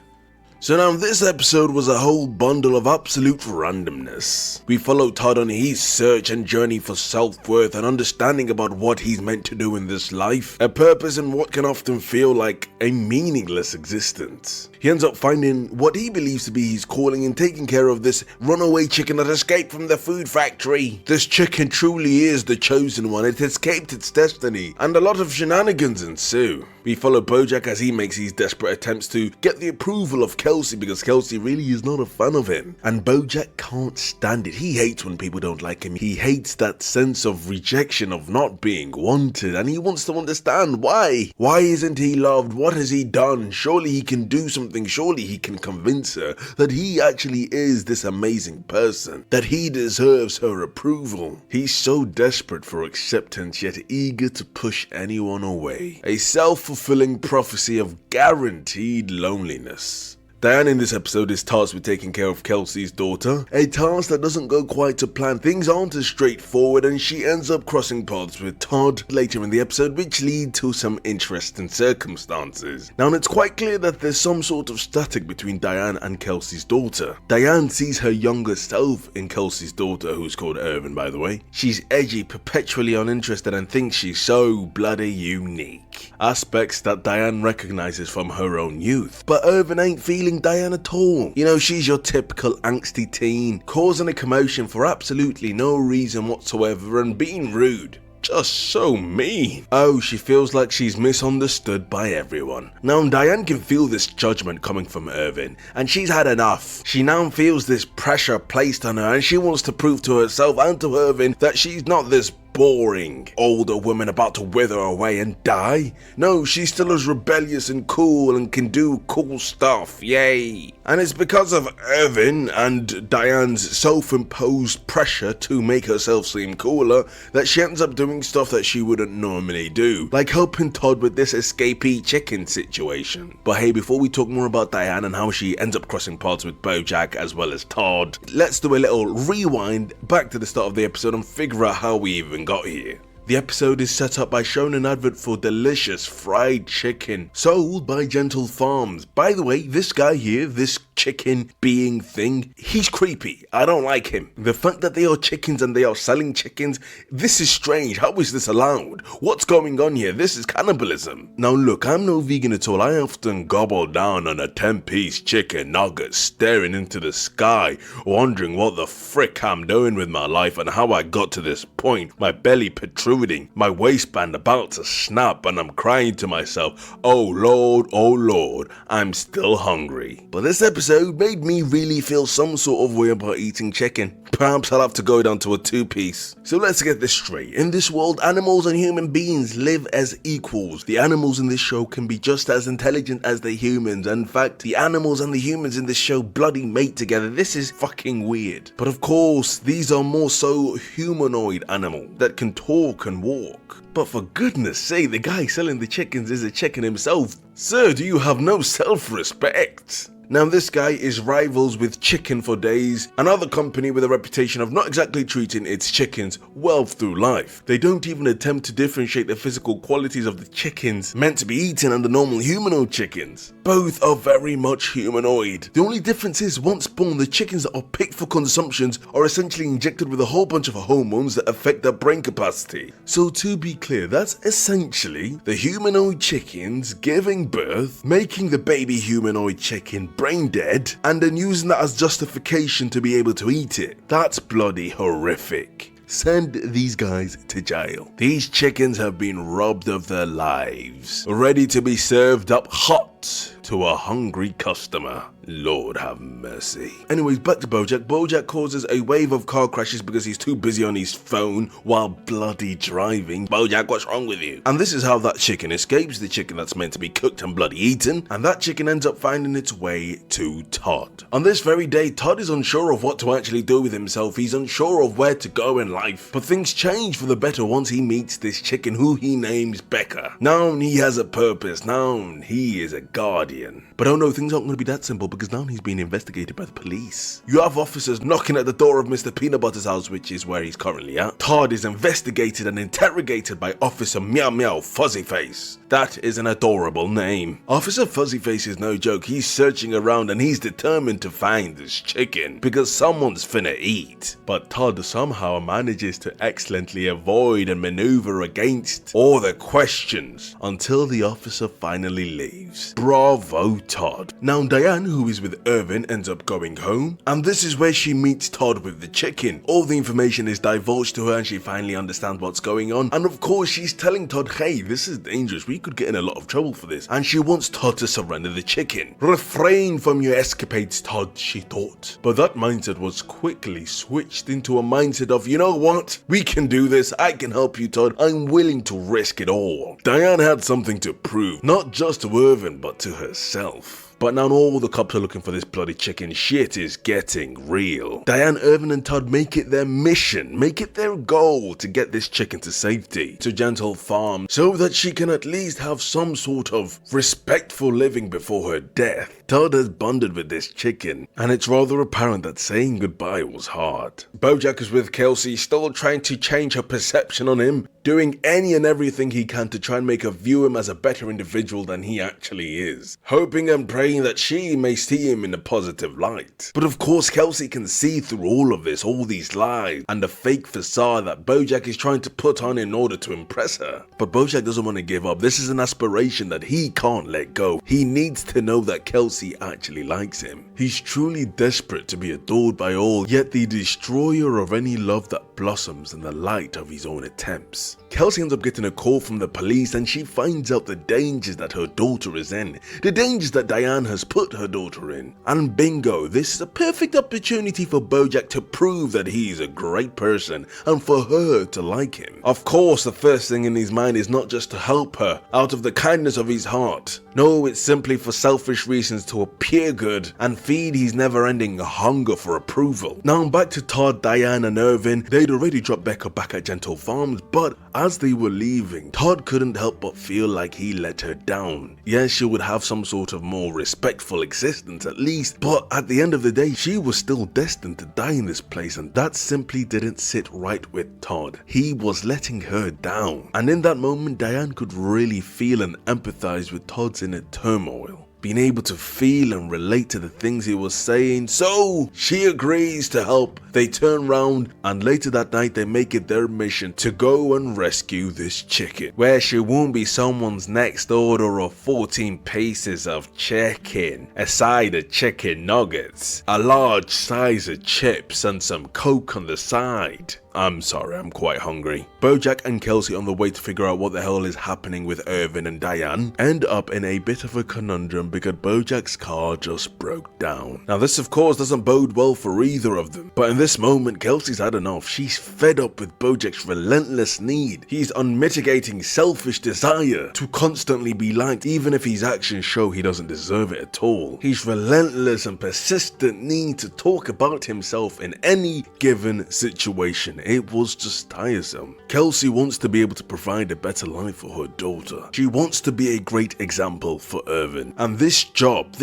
So now this episode was a whole bundle of absolute randomness. We followed Todd on his search and journey for self-worth and understanding about what he's meant to do in this life, a purpose in what can often feel like a meaningless existence. He ends up finding what he believes to be his calling in taking care of this runaway chicken that escaped from the food factory. This chicken truly is the chosen one, it escaped its destiny, and a lot of shenanigans ensue. We follow BoJack as he makes these desperate attempts to get the approval of Kelsey because Kelsey really is not a fan of him. And BoJack can't stand it. He hates when people don't like him. He hates that sense of rejection, of not being wanted, and he wants to understand why. Why isn't he loved? What has he done? Surely he can do something. Surely he can convince her that he actually is this amazing person, that he deserves her approval. He's so desperate for acceptance yet eager to push anyone away. A self-fulfilling prophecy of guaranteed loneliness. Diane in this episode is tasked with taking care of Kelsey's daughter, a task that doesn't go quite to plan. Things aren't as straightforward and she ends up crossing paths with Todd later in the episode, which lead to some interesting circumstances. Now it's quite clear that there's some sort of static between Diane and Kelsey's daughter. Diane sees her younger self in Kelsey's daughter, who's called Irvin by the way. She's edgy, perpetually uninterested, and thinks she's so bloody unique. Aspects that Diane recognizes from her own youth. But Irvin ain't feeling Diane at all. You know, she's your typical angsty teen, causing a commotion for absolutely no reason whatsoever and being rude. Just so mean. Oh, she feels like she's misunderstood by everyone. Now Diane can feel this judgment coming from Irvin, and she's had enough. She now feels this pressure placed on her and she wants to prove to herself and to Irvin that she's not this boring older woman about to wither away and die. No, she's still as rebellious and cool and can do cool stuff, yay. And it's because of Irvin and Diane's self-imposed pressure to make herself seem cooler that she ends up doing stuff that she wouldn't normally do, like helping Todd with this escapee chicken situation. But hey, before we talk more about Diane and how she ends up crossing paths with BoJack as well as Todd, let's do a little rewind back to the start of the episode and figure out how we even got here. The episode is set up by showing an advert for delicious fried chicken sold by Gentle Farms. By the way, this guy here, this chicken being thing, he's creepy. I don't like him. The fact that they are chickens and they are selling chickens, this is strange. How is this allowed? What's going on here? This is cannibalism. Now look, I'm no vegan at all. I often gobble down on a 10-piece chicken nugget, staring into the sky, wondering what the frick I'm doing with my life and how I got to this point. My belly protruding, my waistband about to snap, and I'm crying to myself, oh Lord, I'm still hungry. But this episode made me really feel some sort of way about eating chicken. Perhaps I'll have to go down to a 2-piece. So let's get this straight. In this world, animals and human beings live as equals. The animals in this show can be just as intelligent as the humans. In fact, the animals and the humans in this show bloody mate together. This is fucking weird. But of course, these are more so humanoid animals that can talk and walk. But for goodness sake, the guy selling the chickens is a chicken himself. Sir, do you have no self-respect? Now this guy is rivals with Chicken for Days, another company with a reputation of not exactly treating its chickens well through life. They don't even attempt to differentiate the physical qualities of the chickens meant to be eaten and the normal humanoid chickens. Both are very much humanoid. The only difference is once born, the chickens that are picked for consumptions are essentially injected with a whole bunch of hormones that affect their brain capacity. So to be clear, that's essentially the humanoid chickens giving birth, making the baby humanoid chicken brain dead, and then using that as justification to be able to eat it. That's bloody horrific. Send these guys to jail. These chickens have been robbed of their lives, ready to be served up hot to a hungry customer. Lord have mercy. Anyways, back to BoJack. BoJack causes a wave of car crashes because he's too busy on his phone while bloody driving. BoJack, what's wrong with you? And this is how that chicken escapes, the chicken that's meant to be cooked and bloody eaten, and that chicken ends up finding its way to Todd. On this very day, Todd is unsure of what to actually do with himself. He's unsure of where to go in life, but things change for the better once he meets this chicken who he names Becca. Now he has a purpose. Now he is a guardian. But oh no, things aren't going to be that simple because now he's being investigated by the police. You have officers knocking at the door of Mr. Peanut Butter's house, which is where he's currently at. Todd is investigated and interrogated by Officer Meow Meow Fuzzyface. That is an adorable name. Officer Fuzzyface is no joke. He's searching around and he's determined to find this chicken because someone's finna eat. But Todd somehow manages to excellently avoid and maneuver against all the questions until the officer finally leaves. Bravo, Todd. Now Diane, who is with Irvin, ends up going home, and this is where she meets Todd with the chicken. All the information is divulged to her and she finally understands what's going on, and of course she's telling Todd, hey, this is dangerous, we could get in a lot of trouble for this, and she wants Todd to surrender the chicken. Refrain from your escapades, Todd, she thought. But that mindset was quickly switched into a mindset of, you know what, we can do this, I can help you, Todd, I'm willing to risk it all. Diane had something to prove, not just to Irvin, but to herself. But now all the cops are looking for this bloody chicken. Shit is getting real. Diane, Irvin and Todd make it their mission, make it their goal to get this chicken to safety, to Gentle Farm, so that she can at least have some sort of respectful living before her death. Todd has bonded with this chicken, and it's rather apparent that saying goodbye was hard. BoJack is with Kelsey, still trying to change her perception on him, doing any and everything he can to try and make her view him as a better individual than he actually is, hoping and praying that she may see him in a positive light. But of course Kelsey can see through all of this, all these lies, and the fake facade that BoJack is trying to put on in order to impress her. But BoJack doesn't want to give up. This is an aspiration that he can't let go. He needs to know that Kelsey actually likes him. He's truly desperate to be adored by all, yet the destroyer of any love that blossoms in the light of his own attempts. Kelsey ends up getting a call from the police and she finds out the dangers that her daughter is in, the dangers that Diane has put her daughter in. And bingo, this is a perfect opportunity for BoJack to prove that he's a great person and for her to like him. Of course, the first thing in his mind is not just to help her out of the kindness of his heart. No, it's simply for selfish reasons to appear good and feed his never-ending hunger for approval. Now back to Todd, Diane and Irvin. They'd already dropped Becca back at Gentle Farms, but as they were leaving, Todd couldn't help but feel like he let her down. Yes, she would have some sort of more respectful existence at least, but at the end of the day, she was still destined to die in this place, and that simply didn't sit right with Todd. He was letting her down. And in that moment, Diane could really feel and empathize with Todd's inner turmoil, being able to feel and relate to the things he was saying, so she agrees to help. They turn round and later that night they make it their mission to go and rescue this chicken, where she won't be someone's next order of 14 pieces of chicken, a side of chicken nuggets, a large size of chips and some Coke on the side. I'm sorry, I'm quite hungry. BoJack and Kelsey, on the way to figure out what the hell is happening with Irvin and Diane, end up in a bit of a conundrum because BoJack's car just broke down. Now this of course doesn't bode well for either of them, but in this moment Kelsey's had enough. She's fed up with BoJack's relentless need, his unmitigating selfish desire to constantly be liked even if his actions show he doesn't deserve it at all. His relentless and persistent need to talk about himself in any given situation. It was just tiresome. Kelsey wants to be able to provide a better life for her daughter. She wants to be a great example for Irvin. And this job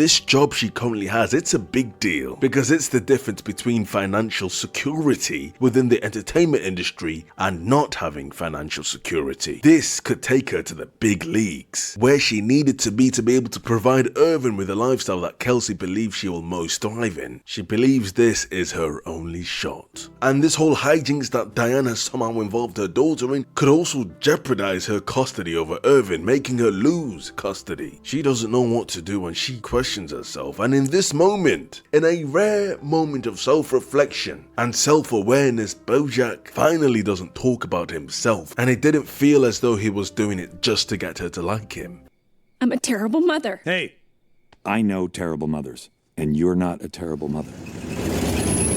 she currently has, it's a big deal because it's the difference between financial security within the entertainment industry and not having financial security. This could take her to the big leagues, where she needed to be able to provide Irvin with a lifestyle that Kelsey believes she will most thrive in. She believes this is her only shot. And this whole hijinks that Diane has somehow involved her daughter in could also jeopardize her custody over Irvin, making her lose custody. She doesn't know what to do and she questions herself, and in this moment, in a rare moment of self-reflection and self-awareness, BoJack finally doesn't talk about himself, and it didn't feel as though he was doing it just to get her to like him. I'm a terrible mother. Hey, I know terrible mothers, and you're not a terrible mother.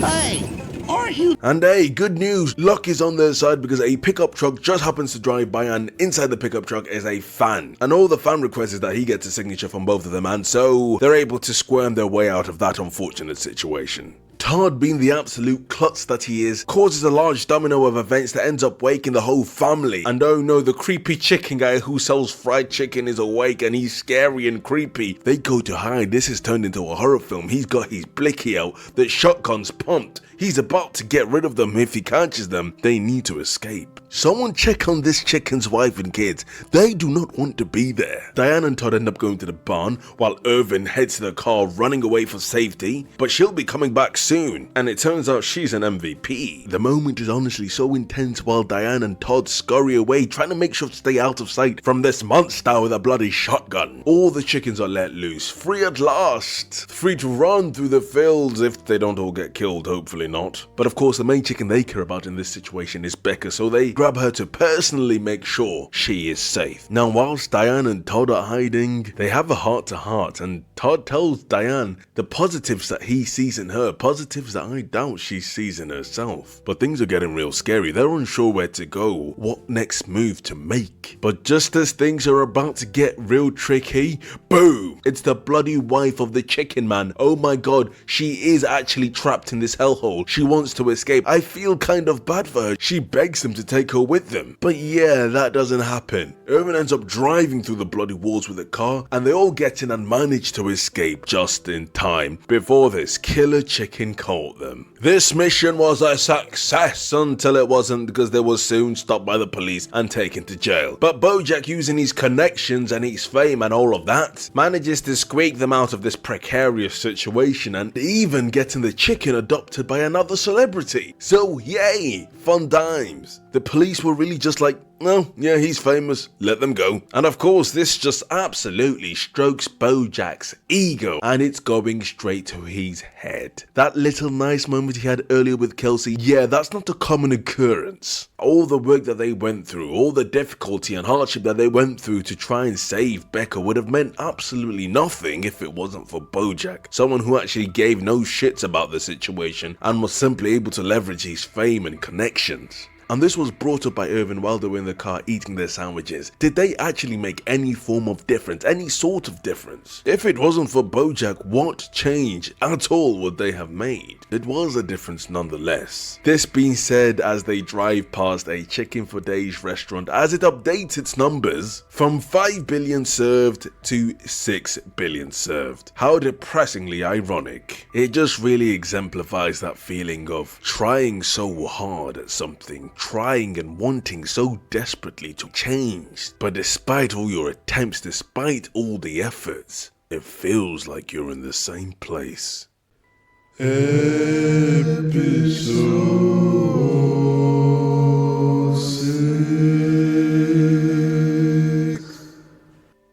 hey! Aren't you? And hey, good news, luck is on their side because a pickup truck just happens to drive by and inside the pickup truck is a fan. And all the fan requests is that he gets a signature from both of them, and so they're able to squirm their way out of that unfortunate situation. Todd, being the absolute klutz that he is, causes a large domino of events that ends up waking the whole family. And oh no, the creepy chicken guy who sells fried chicken is awake and he's scary and creepy. They go to hide. This has turned into a horror film. He's got his blicky out, the shotgun's pumped. He's about to get rid of them. If he catches them, they need to escape. Someone check on this chicken's wife and kids. They do not want to be there. Diane and Todd end up going to the barn while Irvin heads to the car running away for safety, but she'll be coming back soon, and it turns out she's an MVP. The moment is honestly so intense while Diane and Todd scurry away trying to make sure to stay out of sight from this monster with a bloody shotgun. All the chickens are let loose, free at last, free to run through the fields if they don't all get killed, hopefully not. But of course the main chicken they care about in this situation is Becca, so they grab her to personally make sure she is safe. Now whilst Diane and Todd are hiding, they have a heart-to-heart, and Todd tells Diane the positives that he sees in her, positives that I doubt she sees in herself. But things are getting real scary. They're unsure where to go, what next move to make. But just as things are about to get real tricky, boom! It's the bloody wife of the chicken man. Oh my god, she is actually trapped in this hellhole. She wants to escape. I feel kind of bad for her. She begs them to take her with them. But yeah, that doesn't happen. Irvin ends up driving through the bloody walls with a car, and they all get in and manage to escape just in time before this killer chicken caught them. This mission was a success until it wasn't, because they were soon stopped by the police and taken to jail. But BoJack, using his connections and his fame and all of that, manages to squeak them out of this precarious situation and even getting the chicken adopted by another celebrity. So yay, fun times. The police were really just like, no, yeah, he's famous, let them go. And of course, this just absolutely strokes BoJack's ego, and it's going straight to his head. That little nice moment he had earlier with Kelsey, yeah, that's not a common occurrence. All the work that they went through, all the difficulty and hardship that they went through to try and save Becca would have meant absolutely nothing if it wasn't for BoJack, someone who actually gave no shits about the situation and was simply able to leverage his fame and connections. And this was brought up by Irvin while they were in the car eating their sandwiches. Did they actually make any form of difference, any sort of difference? If it wasn't for BoJack, what change at all would they have made? It was a difference nonetheless. This being said, as they drive past a Chicken for Days restaurant as it updates its numbers from 5 billion served to 6 billion served. How depressingly ironic. It just really exemplifies that feeling of trying so hard at something, trying and wanting so desperately to change, but despite all your attempts, despite all the efforts, it feels like you're in the same place. Episode 6.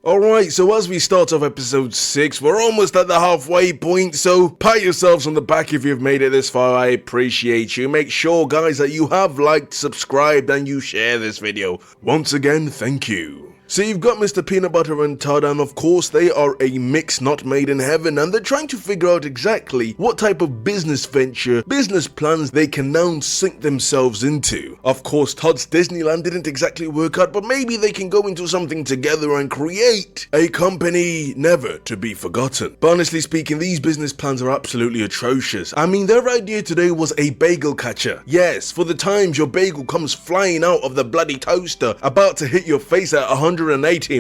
Alright, so as we start off episode 6, we're almost at the halfway point, so pat yourselves on the back if you've made it this far. I appreciate you. Make sure, guys, that you have liked, subscribed, and you share this video. Once again, thank you. So you've got Mr. Peanut Butter and Todd, and of course they are a mix not made in heaven, and they're trying to figure out exactly what type of business venture, business plans they can now sink themselves into. Of course, Todd's Disneyland didn't exactly work out, but maybe they can go into something together and create a company never to be forgotten. But honestly speaking, these business plans are absolutely atrocious. I mean, their idea today was a bagel catcher. Yes, for the times your bagel comes flying out of the bloody toaster, about to hit your face at 180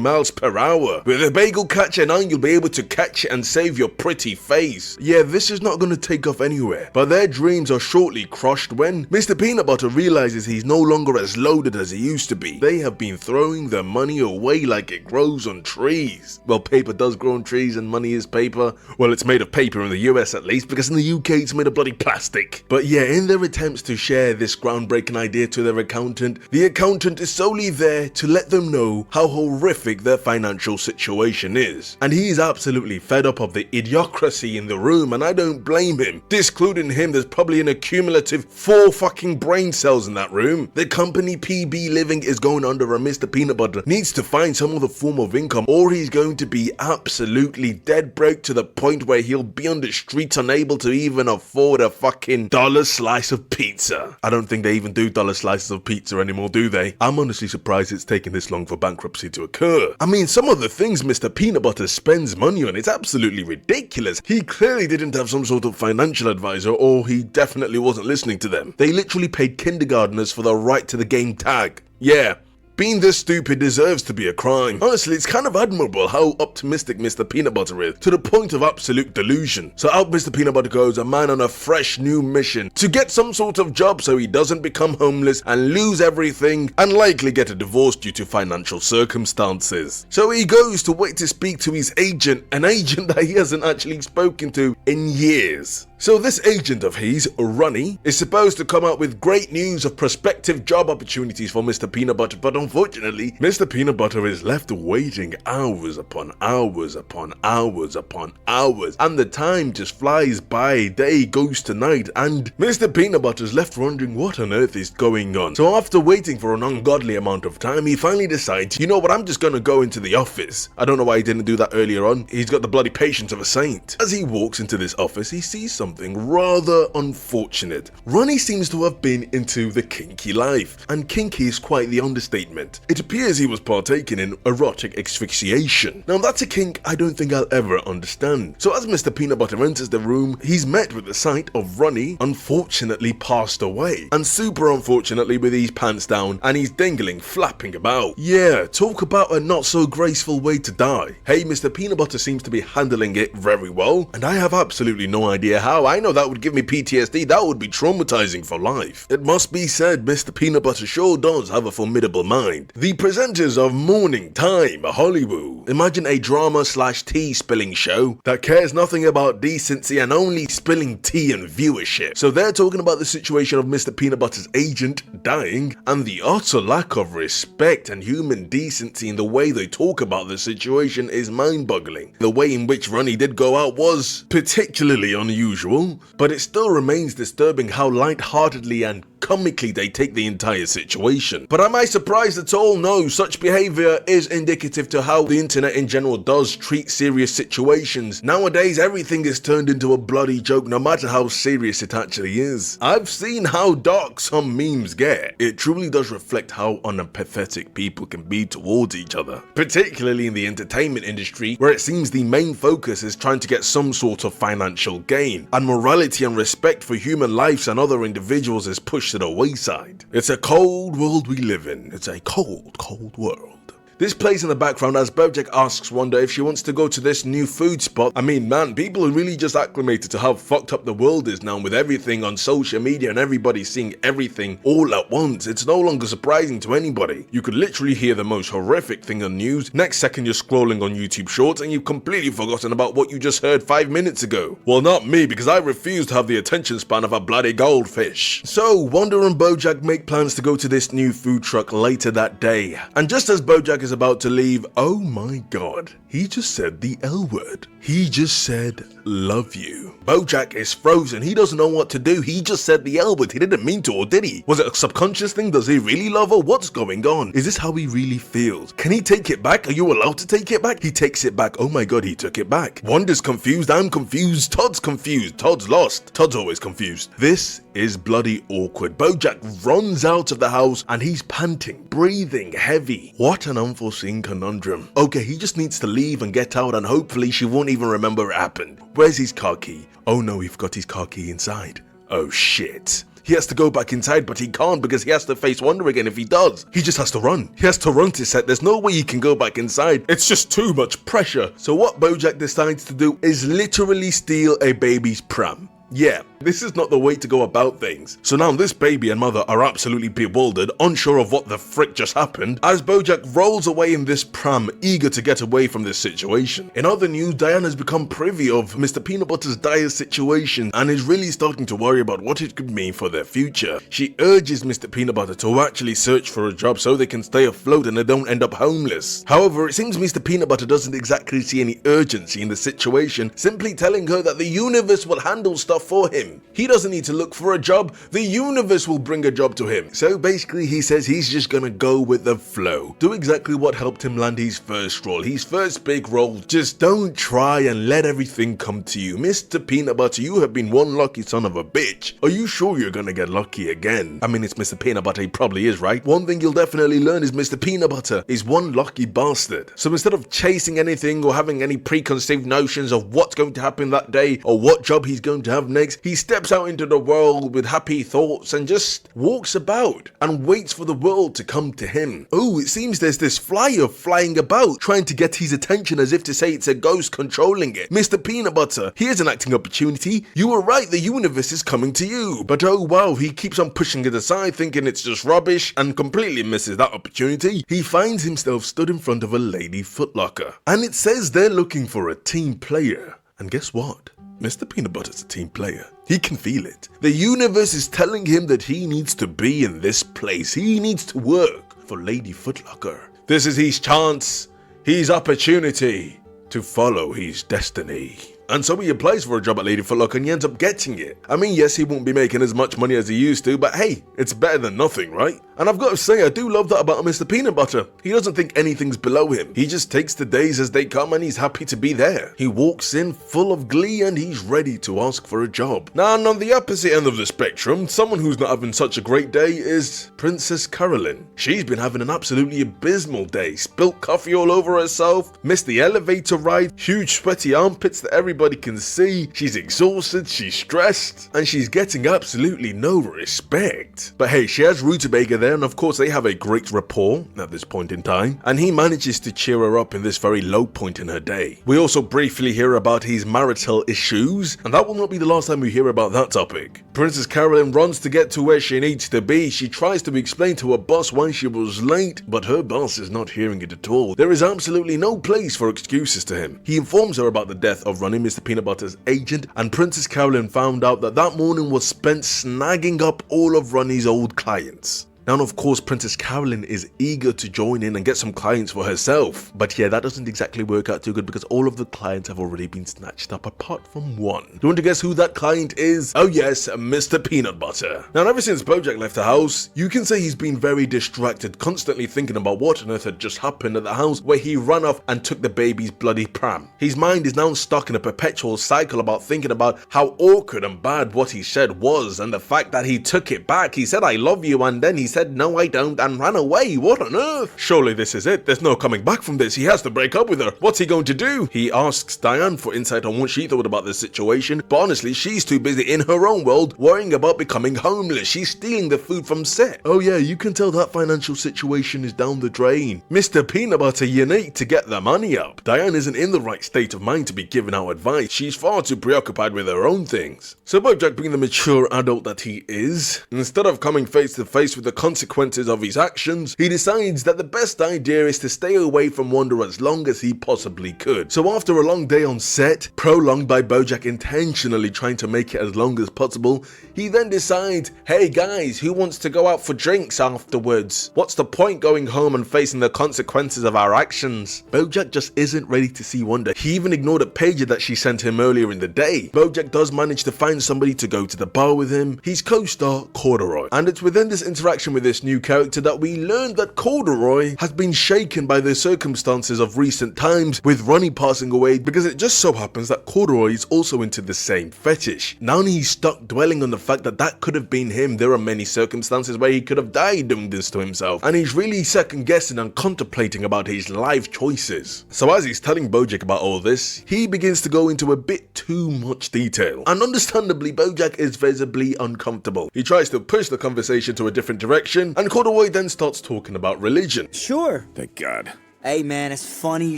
miles per hour. With a bagel catcher now, you'll be able to catch and save your pretty face. Yeah, this is not going to take off anywhere, but their dreams are shortly crushed when Mr. Peanut Butter realizes he's no longer as loaded as he used to be. They have been throwing their money away like it grows on trees. Well, paper does grow on trees and money is paper. Well, it's made of paper in the US at least, because in the UK it's made of bloody plastic. But yeah, in their attempts to share this groundbreaking idea to their accountant, the accountant is solely there to let them know how horrific their financial situation is. And he's absolutely fed up of the idiocracy in the room, and I don't blame him. Discluding him, there's probably an accumulative 4 fucking brain cells in that room. The company PB Living is going under, and Mr. Peanut Butter needs to find some other form of income, or he's going to be absolutely dead broke to the point where he'll be on the streets unable to even afford a fucking dollar slice of pizza. I don't think they even do dollar slices of pizza anymore, do they? I'm honestly surprised it's taken this long for bankruptcy bankruptcy to occur. I mean, some of the things Mr. Peanut Butter spends money on, it's absolutely ridiculous. He clearly didn't have some sort of financial advisor, or he definitely wasn't listening to them. They literally paid kindergartners for the right to the game tag. Yeah. Being this stupid deserves to be a crime. Honestly, it's kind of admirable how optimistic Mr. Peanut Butter is, to the point of absolute delusion. So out Mr. Peanut Butter goes, a man on a fresh new mission to get some sort of job so he doesn't become homeless and lose everything and likely get a divorce due to financial circumstances. So he goes to wait to speak to his agent, an agent that he hasn't actually spoken to in years. So this agent of his, Ronnie, is supposed to come out with great news of prospective job opportunities for Mr. Peanut Butter, but unfortunately, Mr. Peanut Butter is left waiting hours upon hours upon hours upon hours, and the time just flies by, day goes to night, and Mr. Peanut Butter is left wondering what on earth is going on. So after waiting for an ungodly amount of time, he finally decides, you know what, I'm just gonna go into the office. I don't know why he didn't do that earlier on. He's got the bloody patience of a saint. As he walks into this office, he sees something rather unfortunate. Ronnie seems to have been into the kinky life, and kinky is quite the understatement. It appears he was partaking in erotic asphyxiation. Now that's a kink I don't think I'll ever understand. So as Mr. Peanut Butter enters the room, he's met with the sight of Ronnie unfortunately passed away, and super unfortunately with his pants down and he's dangling, flapping about. Yeah, talk about a not so graceful way to die. Hey, Mr. Peanut Butter seems to be handling it very well, and I have absolutely no idea how. I know that would give me PTSD, that would be traumatizing for life. It must be said, Mr. Peanut Butter sure does have a formidable mind. The presenters of Morning Time Hollywood. Imagine a drama / tea spilling show that cares nothing about decency and only spilling tea and viewership. So they're talking about the situation of Mr. Peanut Butter's agent dying, and the utter lack of respect and human decency in the way they talk about the situation is mind-boggling. The way in which Ronnie did go out was particularly unusual, but it still remains disturbing how light-heartedly and comically they take the entire situation. But am I surprised at all? No, such behavior is indicative to how the internet in general does treat serious situations. Nowadays, everything is turned into a bloody joke, no matter how serious it actually is. I've seen how dark some memes get. It truly does reflect how unempathetic people can be towards each other, particularly in the entertainment industry, where it seems the main focus is trying to get some sort of financial gain, and morality and respect for human lives and other individuals is pushed to the wayside. It's a cold world we live in. It's a cold, cold world. This plays in the background as BoJack asks Wanda if she wants to go to this new food spot. I mean, man, people are really just acclimated to how fucked up the world is now with everything on social media and everybody seeing everything all at once. It's no longer surprising to anybody. You could literally hear the most horrific thing on news. Next second you're scrolling on YouTube Shorts and you've completely forgotten about what you just heard 5 minutes ago. Well, not me, because I refuse to have the attention span of a bloody goldfish. So, Wanda and BoJack make plans to go to this new food truck later that day. And just as BoJack is about to leave, oh my god, he just said the L word. He just said, love you. BoJack is frozen. He doesn't know what to do. He just said the L word. He didn't mean to, or did he? Was it a subconscious thing? Does he really love her? What's going on? Is this how he really feels? Can he take it back? Are you allowed to take it back? He takes it back. Oh my god, he took it back. Wanda's confused. I'm confused. Todd's confused. Todd's lost. Todd's always confused. This is bloody awkward. BoJack runs out of the house and he's panting, breathing heavy. What an unforeseen conundrum. Okay, he just needs to leave and get out, and hopefully she won't even remember it happened. Where's his car key? Oh no, he forgot his car key inside. Oh shit. He has to go back inside, but he can't because he has to face Wanda again if he does. He just has to run. He has to run to set. There's no way he can go back inside. It's just too much pressure. So what BoJack decides to do is literally steal a baby's pram. Yeah, this is not the way to go about things. So now this baby and mother are absolutely bewildered, unsure of what the frick just happened, as BoJack rolls away in this pram, eager to get away from this situation. In other news, Diane has become privy of Mr. Peanut Butter's dire situation and is really starting to worry about what it could mean for their future. She urges Mr. Peanut Butter to actually search for a job so they can stay afloat and they don't end up homeless. However, it seems Mr. Peanut Butter doesn't exactly see any urgency in the situation, simply telling her that the universe will handle stuff out for him. He doesn't need to look for a job, the universe will bring a job to him. So basically he says he's just gonna go with the flow. Do exactly what helped him land his first role, his first big role. Just don't try and let everything come to you. Mr. Peanut Butter, you have been one lucky son of a bitch. Are you sure you're gonna get lucky again? I mean, it's Mr. Peanut Butter, he probably is, right? One thing you'll definitely learn is Mr. Peanut Butter is one lucky bastard. So instead of chasing anything or having any preconceived notions of what's going to happen that day or what job he's going to have next, he steps out into the world with happy thoughts and just walks about and waits for the world to come to him. Oh, it seems there's this flyer flying about trying to get his attention as if to say it's a ghost controlling it. Mr. Peanut Butter, here's an acting opportunity. You were right, the universe is coming to you. But oh wow, he keeps on pushing it aside thinking it's just rubbish and completely misses that opportunity. He finds himself stood in front of a lady footlocker and it says they're looking for a team player. And guess what? Mr. Peanut Butter's a team player. He can feel it. The universe is telling him that he needs to be in this place. He needs to work for Lady Footlocker. This is his chance, his opportunity to follow his destiny. And so he applies for a job at Lady Footlocker and he ends up getting it. I mean, yes, he won't be making as much money as he used to, but hey, it's better than nothing, right? And I've got to say, I do love that about Mr. Peanut Butter. He doesn't think anything's below him. He just takes the days as they come and he's happy to be there. He walks in full of glee and he's ready to ask for a job. Now, and on the opposite end of the spectrum, someone who's not having such a great day is Princess Carolyn. She's been having an absolutely abysmal day. Spilt coffee all over herself, missed the elevator ride, huge sweaty armpits that everybody can see. She's exhausted, she's stressed, and she's getting absolutely no respect. But hey, she has Rutabaga there, and of course they have a great rapport at this point in time, and he manages to cheer her up in this very low point in her day. We also briefly hear about his marital issues, and that will not be the last time we hear about that topic. Princess Carolyn runs to get to where she needs to be. She tries to explain to her boss why she was late, but her boss is not hearing it at all. There is absolutely no place for excuses to him. He informs her about the death of Ronnie, Mr. Peanut Butter's agent, and Princess Carolyn found out that that morning was spent snagging up all of Ronnie's old clients. Now, of course, Princess Carolyn is eager to join in and get some clients for herself. But yeah, that doesn't exactly work out too good because all of the clients have already been snatched up apart from one. Do you want to guess who that client is? Oh yes, Mr. Peanut Butter. Now, ever since BoJack left the house, you can say he's been very distracted, constantly thinking about what on earth had just happened at the house where he ran off and took the baby's bloody pram. His mind is now stuck in a perpetual cycle about thinking about how awkward and bad what he said was and the fact that he took it back. He said, "I love you," and then he said, "No, I don't," and ran away. What on earth? Surely this is it. There's no coming back from this. He has to break up with her. What's he going to do? He asks Diane for insight on what she thought about this situation, but honestly, she's too busy in her own world worrying about becoming homeless. She's stealing the food from set. Oh yeah, you can tell that financial situation is down the drain. Mr. Peanut Butter, you need to get the money up. Diane isn't in the right state of mind to be giving out advice. She's far too preoccupied with her own things. So BoJack, being the mature adult that he is, instead of coming face to face with the consequences of his actions, he decides that the best idea is to stay away from Wanda as long as he possibly could. So after a long day on set, prolonged by BoJack intentionally trying to make it as long as possible, he then decides, hey guys, who wants to go out for drinks afterwards? What's the point going home and facing the consequences of our actions? BoJack just isn't ready to see Wanda. He even ignored a pager that she sent him earlier in the day. BoJack does manage to find somebody to go to the bar with him, his co-star Corduroy. And it's within this interaction with this new character that we learned that Corduroy has been shaken by the circumstances of recent times with Ronnie passing away, because it just so happens that Corduroy is also into the same fetish. Now he's stuck dwelling on the fact that that could have been him. There are many circumstances where he could have died doing this to himself, and he's really second guessing and contemplating about his life choices. So as he's telling BoJack about all this, he begins to go into a bit too much detail, and understandably BoJack is visibly uncomfortable. He tries to push the conversation to a different direction, and Corduroy then starts talking about religion. Sure. Thank God. Hey man, it's funny you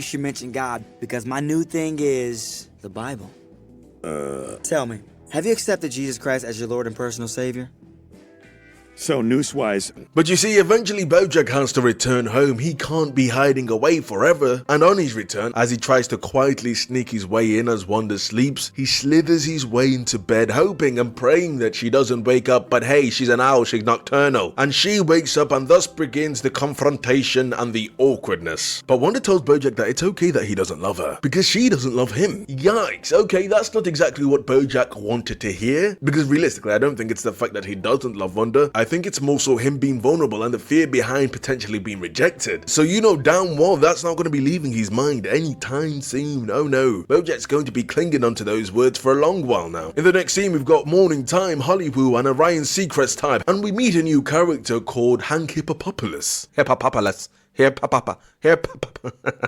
should mention God, because my new thing is the Bible. Tell me, have you accepted Jesus Christ as your Lord and personal Savior? So, noose-wise, But you see, eventually BoJack has to return home. He can't be hiding away forever. And on his return, as he tries to quietly sneak his way in as Wanda sleeps, he slithers his way into bed, hoping and praying that she doesn't wake up. But hey, she's an owl, she's nocturnal. And she wakes up, and thus begins the confrontation and the awkwardness. But Wanda tells BoJack that it's okay that he doesn't love her, because she doesn't love him. Yikes, okay, that's not exactly what BoJack wanted to hear. Because realistically, I don't think it's the fact that he doesn't love Wanda. I think it's more so him being vulnerable and the fear behind potentially being rejected. So you know damn well that's not going to be leaving his mind anytime soon. Oh no, BoJack's going to be clinging onto those words for a long while now. In the next scene, we've got Morning Time, Hollywood, and a Ryan Seacrest type, and we meet a new character called Hank Hippopopoulos.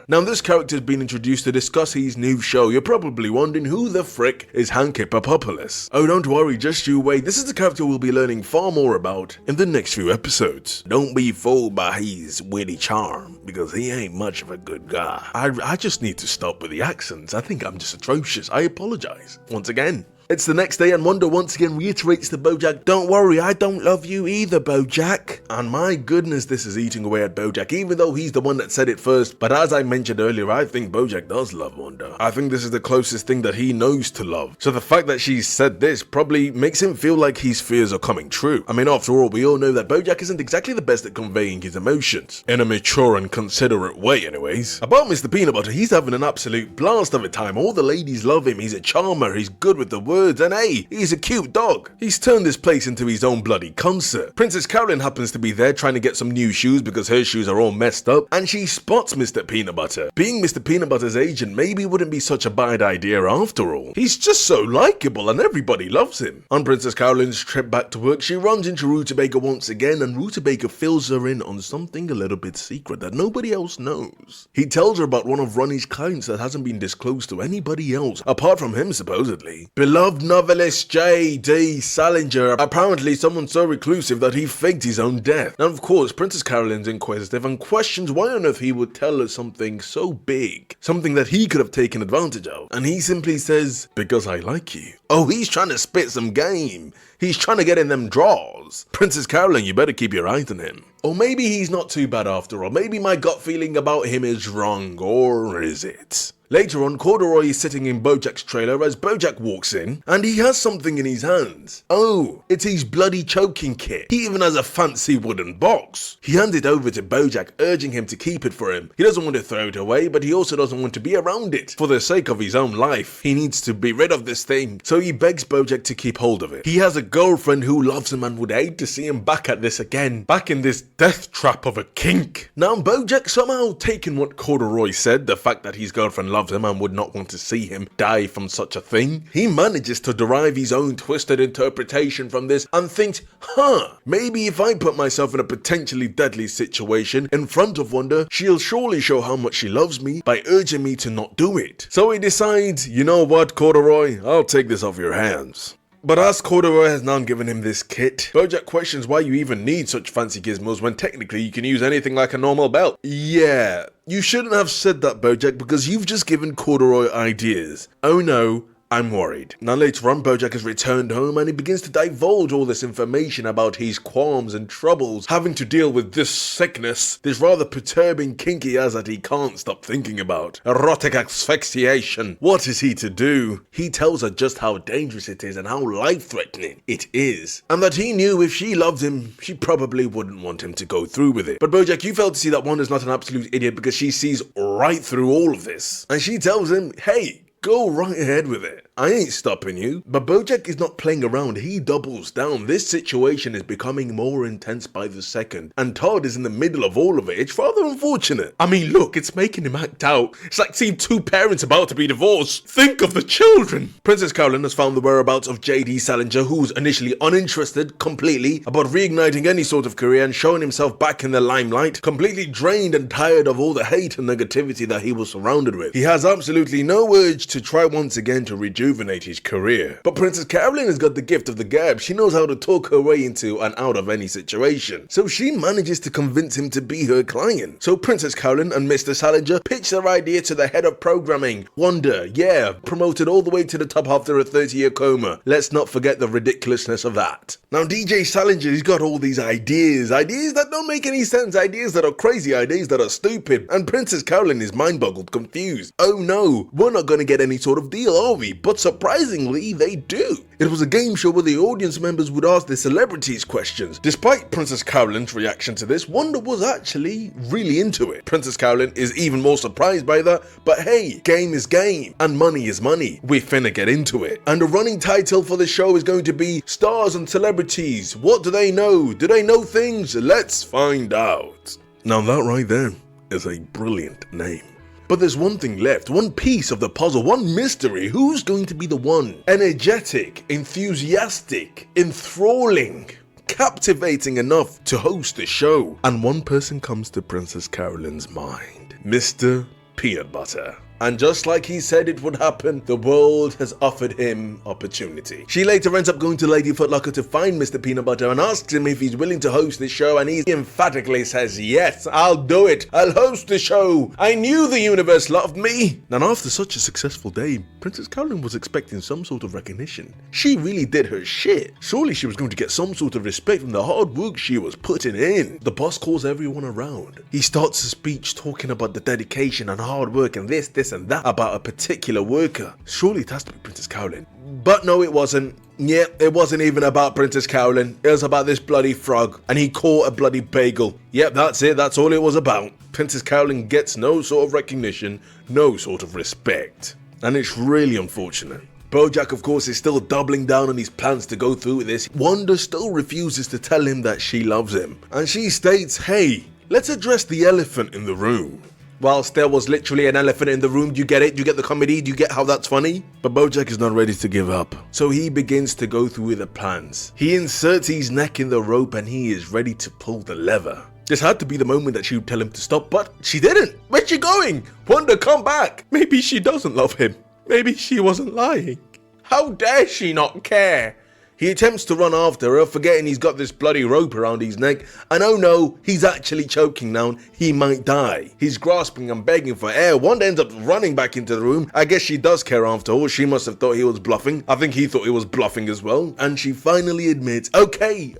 Now this character has been introduced to discuss his new show. You're probably wondering who the frick is Hank Hippopopoulos. Oh, don't worry, just you wait. This is the character we'll be learning far more about in the next few episodes. Don't be fooled by his witty charm, because he ain't much of a good guy. I just need to stop with the accents. I think I'm just atrocious. I apologize once again. It's the next day, and Wanda once again reiterates to BoJack, "Don't worry, I don't love you either, BoJack." And my goodness, this is eating away at BoJack, even though he's the one that said it first. But as I mentioned earlier, I think BoJack does love Wanda. I think this is the closest thing that he knows to love. So the fact that she's said this probably makes him feel like his fears are coming true. I mean, after all, we all know that BoJack isn't exactly the best at conveying his emotions. In a mature and considerate way, anyways. About Mr. Peanut Butter, he's having an absolute blast of a time. All the ladies love him. He's a charmer. He's good with the words, and hey, he's a cute dog. He's turned this place into his own bloody concert. Princess Carolyn happens to be there trying to get some new shoes because her shoes are all messed up, and she spots Mr. Peanut Butter. Being Mr. Peanut Butter's agent maybe wouldn't be such a bad idea after all. He's just so likable and everybody loves him. On Princess Carolyn's trip back to work, she runs into Rutabaga once again, and Rutabaga fills her in on something a little bit secret that nobody else knows. He tells her about one of Ronnie's clients that hasn't been disclosed to anybody else, apart from him supposedly. Beloved novelist J.D. Salinger, apparently someone so reclusive that he faked his own death. Now of course, Princess Carolyn's inquisitive and questions why on earth he would tell her something so big, something that he could have taken advantage of, and he simply says, "Because I like you." Oh, he's trying to spit some game. He's trying to get in them draws. Princess Carolyn, you better keep your eyes on him. Or maybe he's not too bad after all. Maybe my gut feeling about him is wrong, or is it? Later on, Corduroy is sitting in BoJack's trailer as BoJack walks in, and he has something in his hands. Oh, it's his bloody choking kit. He even has a fancy wooden box. He hands it over to BoJack, urging him to keep it for him. He doesn't want to throw it away, but he also doesn't want to be around it. For the sake of his own life, he needs to be rid of this thing, so he begs BoJack to keep hold of it. He has a girlfriend who loves him and would hate to see him back at this again, back in this death trap of a kink. Now BoJack somehow taken what Corduroy said, the fact that his girlfriend loves him and would not want to see him die from such a thing. He manages to derive his own twisted interpretation from this and thinks, maybe if I put myself in a potentially deadly situation in front of Wanda, she'll surely show how much she loves me by urging me to not do it. So he decides, you know what, Corduroy, I'll take this off your hands. But as Corduroy has now given him this kit, BoJack questions why you even need such fancy gizmos when technically you can use anything like a normal belt. Yeah, you shouldn't have said that, BoJack, because you've just given Corduroy ideas. Oh no, I'm worried. Now later on, BoJack has returned home and he begins to divulge all this information about his qualms and troubles having to deal with this sickness, this rather perturbing kink he has that he can't stop thinking about. Erotic asphyxiation. What is he to do? He tells her just how dangerous it is and how life-threatening it is, and that he knew if she loved him, she probably wouldn't want him to go through with it. But BoJack, you fail to see that Wanda's not an absolute idiot because she sees right through all of this, and she tells him, hey, go right ahead with it. I ain't stopping you. But BoJack is not playing around, he doubles down. This situation is becoming more intense by the second, and Todd is in the middle of all of it. It's rather unfortunate. I mean, look, it's making him act out. It's like seeing two parents about to be divorced. Think of the children. Princess Carolyn has found the whereabouts of J.D. Salinger, who's initially uninterested completely about reigniting any sort of career and showing himself back in the limelight, completely drained and tired of all the hate and negativity that he was surrounded with. He has absolutely no urge to try once again to rejuvenate rejuvenate his career. But Princess Carolyn has got the gift of the gab. She knows how to talk her way into and out of any situation. So she manages to convince him to be her client. So Princess Carolyn and Mr. Salinger pitch their idea to the head of programming, Wanda. Yeah, promoted all the way to the top after a 30-year coma. Let's not forget the ridiculousness of that. Now DJ Salinger, he's got all these ideas that don't make any sense, ideas that are crazy, ideas that are stupid, and Princess Carolyn is mind-boggled, confused. Oh no, we're not going to get any sort of deal, are we? But surprisingly, they do. It was a game show where the audience members would ask the celebrities questions. Despite Princess Carolyn's reaction to this, Wanda was actually really into it. Princess Carolyn is even more surprised by that, but hey, game is game, and money is money. We finna get into it. And the running title for the show is going to be Stars and Celebrities. What do they know? Do they know things? Let's find out. Now that right there is a brilliant name. But there's one thing left, one piece of the puzzle, one mystery. Who's going to be the one? Energetic, enthusiastic, enthralling, captivating enough to host the show. And one person comes to Princess Carolyn's mind, Mr. Peanut Butter. And just like he said it would happen, the world has offered him opportunity. She later ends up going to Lady Footlocker to find Mr. Peanut Butter and asks him if he's willing to host the show, and he emphatically says, yes, I'll do it. I'll host the show. I knew the universe loved me. And after such a successful day, Princess Carolyn was expecting some sort of recognition. She really did her shit. Surely she was going to get some sort of respect from the hard work she was putting in. The boss calls everyone around. He starts a speech talking about the dedication and hard work and this and that about a particular worker. Surely it has to be Princess Carolyn. But no, it wasn't. Yeah, it wasn't even about Princess Carolyn. It was about this bloody frog, and he caught a bloody bagel. Yep, that's it. That's all it was about. Princess Carolyn gets no sort of recognition, no sort of respect. And it's really unfortunate. BoJack, of course, is still doubling down on his plans to go through with this. Wanda still refuses to tell him that she loves him. And she states, hey, let's address the elephant in the room. Whilst there was literally an elephant in the room, do you get it? Do you get the comedy? Do you get how that's funny? But BoJack is not ready to give up. So he begins to go through with the plans. He inserts his neck in the rope and he is ready to pull the lever. This had to be the moment that she would tell him to stop, but she didn't. Where's she going? Wanda, come back. Maybe she doesn't love him. Maybe she wasn't lying. How dare she not care? He attempts to run after her, forgetting he's got this bloody rope around his neck, and oh no, he's actually choking now. He might die. He's grasping and begging for air. Wanda ends up running back into the room. I guess she does care after all. She must have thought he was bluffing. I think he thought he was bluffing as well. And she finally admits, okay,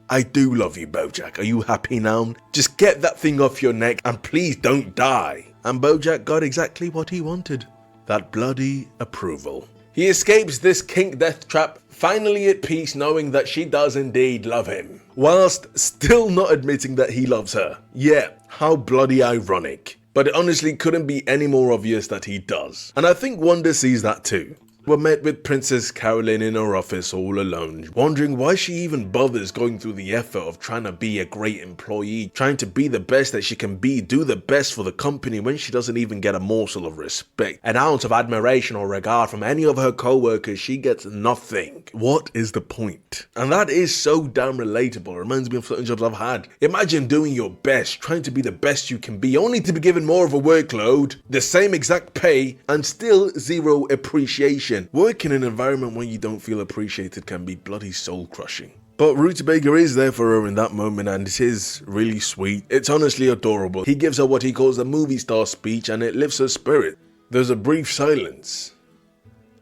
I do love you, BoJack. Are you happy now? Just get that thing off your neck and please don't die. And BoJack got exactly what he wanted. That bloody approval. He escapes this kink death trap, finally at peace knowing that she does indeed love him, whilst still not admitting that he loves her. Yeah, how bloody ironic. But it honestly couldn't be any more obvious that he does. And I think Wanda sees that too. We're met with Princess Carolyn in her office all alone, wondering why she even bothers going through the effort of trying to be a great employee, trying to be the best that she can be, do the best for the company when she doesn't even get a morsel of respect, an ounce of admiration or regard from any of her co-workers. She gets nothing. What is the point? And that is so damn relatable. It reminds me of certain jobs I've had. Imagine doing your best, trying to be the best you can be, only to be given more of a workload, the same exact pay, and still zero appreciation. Working in an environment where you don't feel appreciated can be bloody soul crushing. But Rutabaga is there for her in that moment, and it is really sweet. It's honestly adorable. He gives her what he calls a movie star speech, and it lifts her spirit. There's a brief silence,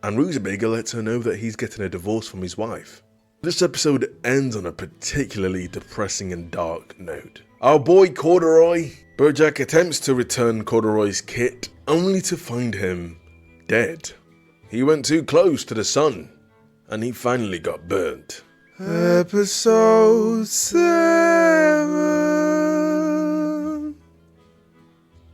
and Rutabaga lets her know that he's getting a divorce from his wife. This episode ends on a particularly depressing and dark note. Our boy Corduroy. BoJack attempts to return Corduroy's kit, only to find him dead. He went too close to the sun, and he finally got burnt. Episode 7.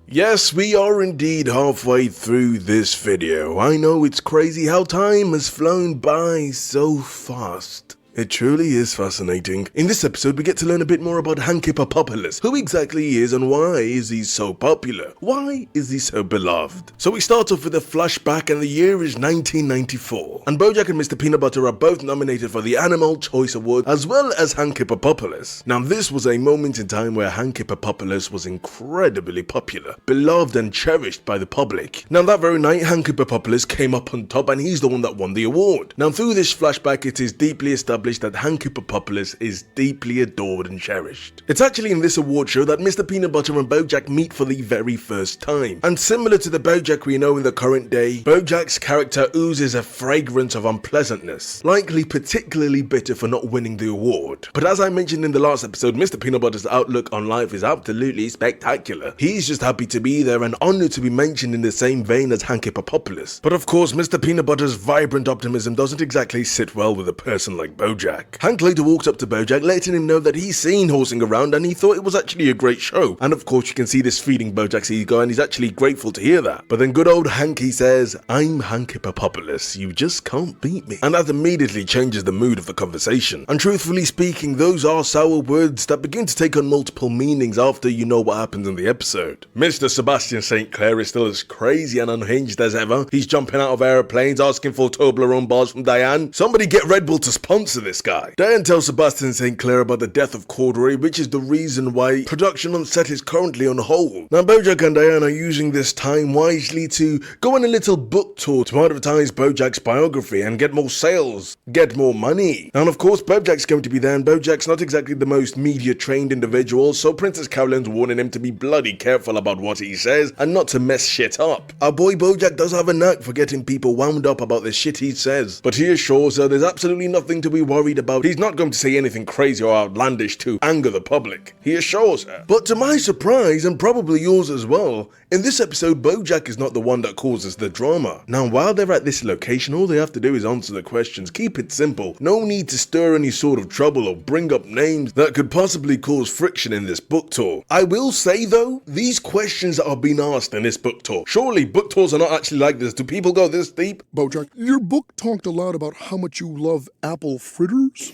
Yes, we are indeed halfway through this video. I know it's crazy how time has flown by so fast. It truly is fascinating. In this episode, we get to learn a bit more about Hank Hippopopoulos, who exactly he is and why is he so popular? Why is he so beloved? So we start off with a flashback and the year is 1994. And BoJack and Mr. Peanut Butter are both nominated for the Animal Choice Award as well as Hank Hippopopoulos. Now this was a moment in time where Hank Hippopopoulos was incredibly popular, beloved and cherished by the public. Now that very night, Hank Hippopopoulos came up on top and he's the one that won the award. Now through this flashback, it is deeply established that Hank Hippopopoulos is deeply adored and cherished. It's actually in this award show that Mr. Peanut Butter and BoJack meet for the very first time. And similar to the BoJack we know in the current day, BoJack's character oozes a fragrance of unpleasantness, likely particularly bitter for not winning the award. But as I mentioned in the last episode, Mr. Peanut Butter's outlook on life is absolutely spectacular. He's just happy to be there and honored to be mentioned in the same vein as Hank Hippopopoulos. But of course, Mr. Peanut Butter's vibrant optimism doesn't exactly sit well with a person like BoJack. Hank later walks up to BoJack, letting him know that he's seen Horsing Around and he thought it was actually a great show. And of course you can see this feeding BoJack's ego and he's actually grateful to hear that. But then good old Hanky says, "I'm Hank Hippopopoulos, you just can't beat me." And that immediately changes the mood of the conversation. And truthfully speaking, those are sour words that begin to take on multiple meanings after you know what happens in the episode. Mr. Sebastian St. Clair is still as crazy and unhinged as ever. He's jumping out of airplanes, asking for Toblerone bars from Diane. Somebody get Red Bull to sponsor this guy. Diane tells Sebastian St. Clair about the death of Corduroy, which is the reason why production on set is currently on hold. Now BoJack and Diane are using this time wisely to go on a little book tour to advertise BoJack's biography and get more sales, get more money. And of course BoJack's going to be there and BoJack's not exactly the most media trained individual, so Princess Caroline's warning him to be bloody careful about what he says and not to mess shit up. Our boy BoJack does have a knack for getting people wound up about the shit he says, but he assures her there's absolutely nothing to be worried about. He's not going to say anything crazy or outlandish to anger the public, he assures her. But to my surprise, and probably yours as well, in this episode BoJack is not the one that causes the drama. Now while they're at this location, all they have to do is answer the questions, keep it simple, no need to stir any sort of trouble or bring up names that could possibly cause friction in this book tour. I will say though, these questions that are being asked in this book tour, surely book tours are not actually like this. Do people go this deep? BoJack, your book talked a lot about how much you love apple fritters.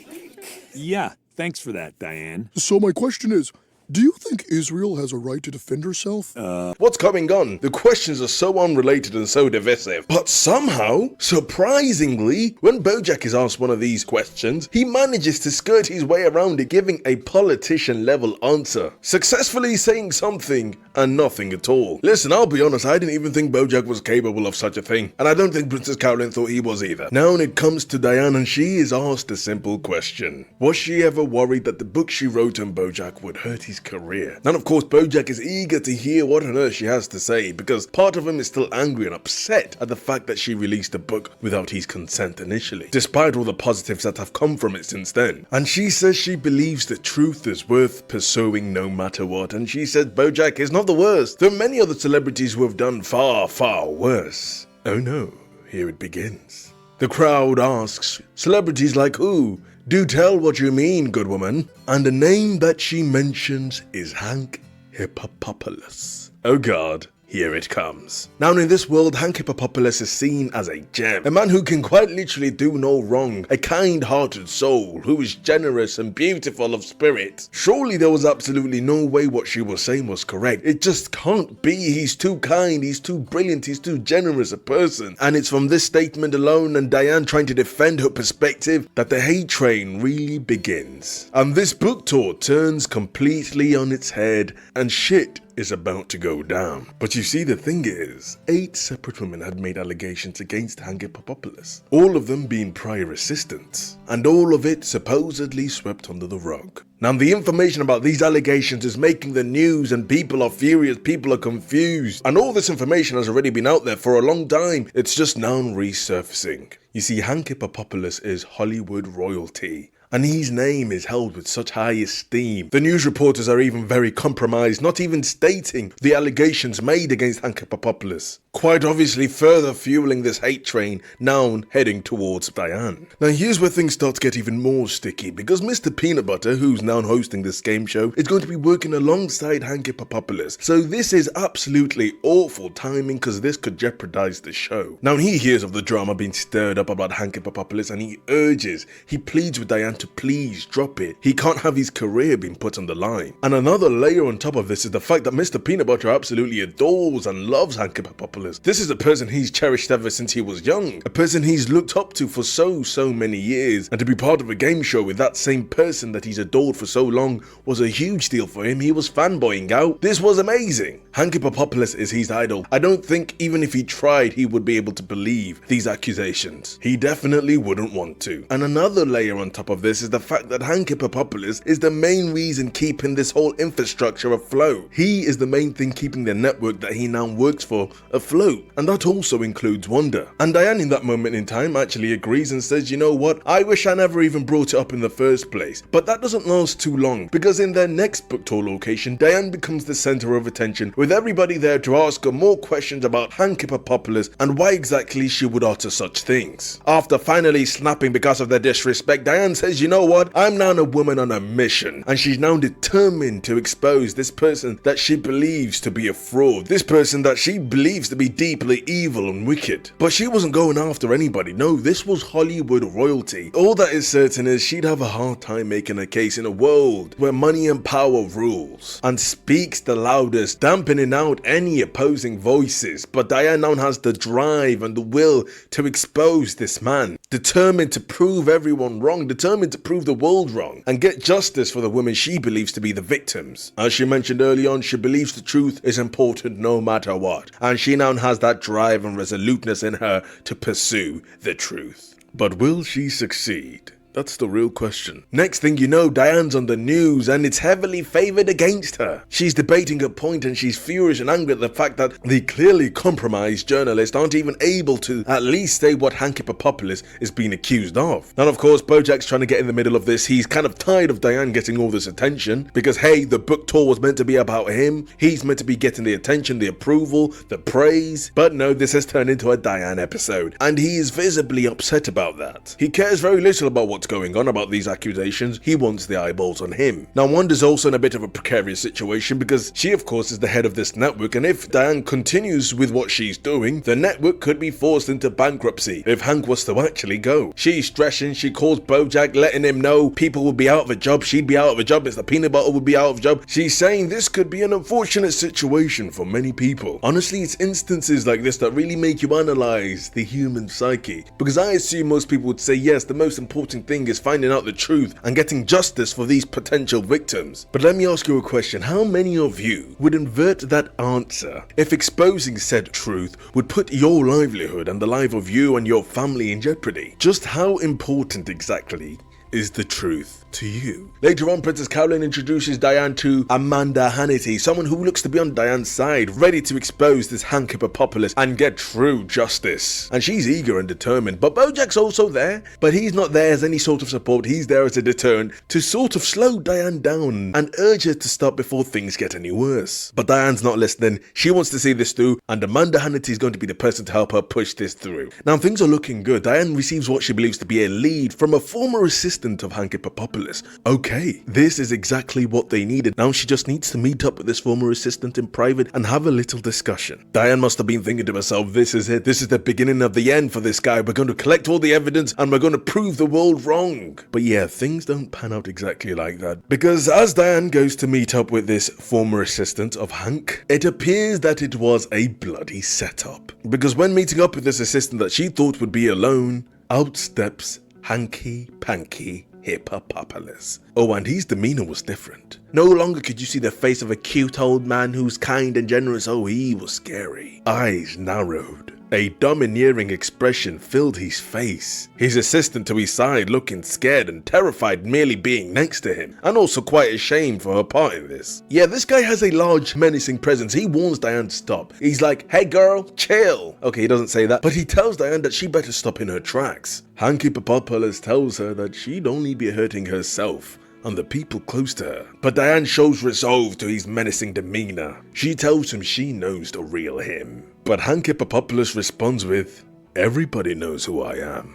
Yeah, thanks for that, Diane. So my question is, do you think Israel has a right to defend herself? What's going on? The questions are so unrelated and so divisive. But somehow, surprisingly, when BoJack is asked one of these questions, he manages to skirt his way around it, giving a politician-level answer, successfully saying something and nothing at all. Listen, I'll be honest, I didn't even think BoJack was capable of such a thing, and I don't think Princess Caroline thought he was either. Now when it comes to Diane, and she is asked a simple question. Was she ever worried that the book she wrote on BoJack would hurt his career? And of course BoJack is eager to hear what on earth she has to say, because part of him is still angry and upset at the fact that she released a book without his consent initially, despite all the positives that have come from it since then. And she says she believes that truth is worth pursuing no matter what, and she says BoJack is not the worst. There are many other celebrities who have done far, far worse. Oh no, here it begins. The crowd asks, celebrities like who? Do tell what you mean, good woman. And the name that she mentions is Hank Hippopopoulos. Oh God, here it comes. Now in this world, Hank Hippopopoulos is seen as a gem, a man who can quite literally do no wrong, a kind-hearted soul who is generous and beautiful of spirit. Surely there was absolutely no way what she was saying was correct. It just can't be. He's too kind, he's too brilliant, he's too generous a person. And it's from this statement alone and Diane trying to defend her perspective that the hate train really begins. And this book tour turns completely on its head and shit is about to go down. But you see, the thing is, 8 separate women had made allegations against Hank Hippopopoulos, all of them being prior assistants, and all of it supposedly swept under the rug. Now the information about these allegations is making the news and people are furious, people are confused, and all this information has already been out there for a long time, it's just now resurfacing. You see, Hank Hippopopoulos is Hollywood royalty, and his name is held with such high esteem. The news reporters are even very compromised, not even stating the allegations made against Hank Hippopopoulos. quite obviously further fueling this hate train now heading towards Diane. Now here's where things start to get even more sticky, because Mr. Peanut Butter, who's now hosting this game show, is going to be working alongside Hanky Papopoulos. So this is absolutely awful timing, because this could jeopardize the show. Now he hears of the drama being stirred up about Hanky Papopoulos, and he pleads with Diane to please drop it. He can't have his career being put on the line. And another layer on top of this is the fact that Mr. Peanut Butter absolutely adores and loves Hanky Papopoulos. This is a person he's cherished ever since he was young, a person he's looked up to for so many years, and to be part of a game show with that same person that he's adored for so long was a huge deal for him. He was fanboying out. This was amazing. Hanky Papopoulos is his idol. I don't think even if he tried he would be able to believe these accusations. He definitely wouldn't want to. And another layer on top of this is the fact that Hanky Papopoulos is the main reason keeping this whole infrastructure afloat. He is the main thing keeping the network that he now works for afloat, and that also includes Wanda. And Diane in that moment in time actually agrees and says, you know what, I wish I never even brought it up in the first place. But that doesn't last too long, because in their next book tour location, Diane becomes the center of attention, with everybody there to ask her more questions about Hanky Papopoulos and why exactly she would utter such things. After finally snapping because of their disrespect, Diane says, you know what, I'm now a woman on a mission, and she's now determined to expose this person that she believes to be a fraud, this person that she believes to be deeply evil and wicked. But she wasn't going after anybody. No, this was Hollywood royalty. All that is certain is she'd have a hard time making a case in a world where money and power rules and speaks the loudest, dampening out any opposing voices. But Diane now has the drive and the will to expose this man, determined to prove everyone wrong, determined to prove the world wrong, and get justice for the women she believes to be the victims. As she mentioned early on, she believes the truth is important no matter what, and she now has that drive and resoluteness in her to pursue the truth. But will she succeed? That's the real question. Next thing you know, Diane's on the news and it's heavily favored against her. She's debating a point and she's furious and angry at the fact that the clearly compromised journalists aren't even able to at least say what Hanky Papopoulos is being accused of. And of course, BoJack's trying to get in the middle of this. He's kind of tired of Diane getting all this attention because, hey, the book tour was meant to be about him. He's meant to be getting the attention, the approval, the praise. But no, this has turned into a Diane episode, and he is visibly upset about that. He cares very little about what's going on about these accusations. He wants the eyeballs on him. Now Wanda's also in a bit of a precarious situation because she of course is the head of this network, and if Diane continues with what she's doing, the network could be forced into bankruptcy if Hank was to actually go. She's stressing, she calls BoJack letting him know people would be out of a job, she'd be out of a job, Mr. Peanut Butter would be out of a job. She's saying this could be an unfortunate situation for many people. Honestly, it's instances like this that really make you analyze the human psyche, because I assume most people would say yes, the most important thing is finding out the truth and getting justice for these potential victims. But let me ask you a question. How many of you would invert that answer if exposing said truth would put your livelihood and the life of you and your family in jeopardy? Just how important exactly is the truth to you? Later on, Princess Caroline introduces Diane to Amanda Hannity, someone who looks to be on Diane's side, ready to expose this Hanky Papopoulos and get true justice. And she's eager and determined, but BoJack's also there, but he's not there as any sort of support. He's there as a deterrent to sort of slow Diane down and urge her to stop before things get any worse. But Diane's not listening. She wants to see this through, and Amanda Hannity is going to be the person to help her push this through. Now things are looking good. Diane receives what she believes to be a lead from a former assistant of Hanky Papopoulos. Okay, this is exactly what they needed. Now she just needs to meet up with this former assistant in private and have a little discussion. Diane must have been thinking to herself, this is it. This is the beginning of the end for this guy. We're going to collect all the evidence and we're going to prove the world wrong. But yeah, things don't pan out exactly like that. Because as Diane goes to meet up with this former assistant of Hank, it appears that it was a bloody setup. Because when meeting up with this assistant that she thought would be alone, out steps Hanky Panky Hippopopoulos. Oh, and his demeanor was different. No longer could you see the face of a cute old man who's kind and generous. Oh, he was scary. Eyes narrowed. A domineering expression filled his face. His assistant to his side looking scared and terrified merely being next to him, and also quite ashamed for her part in this. Yeah, this guy has a large menacing presence. He warns Diane to stop. He's like, hey girl, chill. Okay, he doesn't say that, but he tells Diane that she better stop in her tracks. Hanky Papopoulos tells her that she'd only be hurting herself and the people close to her. But Diane shows resolve to his menacing demeanor. She tells him she knows the real him. But Hank Hippopopoulos responds with, "Everybody knows who I am.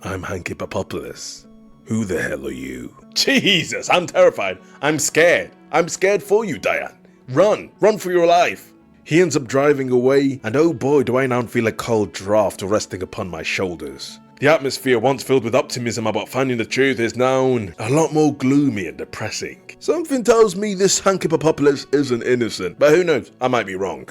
I'm Hank Hippopopoulos. Who the hell are you?" Jesus, I'm terrified. I'm scared. I'm scared for you, Diane. Run. Run for your life. He ends up driving away, and oh boy, do I now feel a cold draft resting upon my shoulders. The atmosphere, once filled with optimism about finding the truth, is now a lot more gloomy and depressing. Something tells me this Hank Hippopopoulos isn't innocent, but who knows, I might be wrong.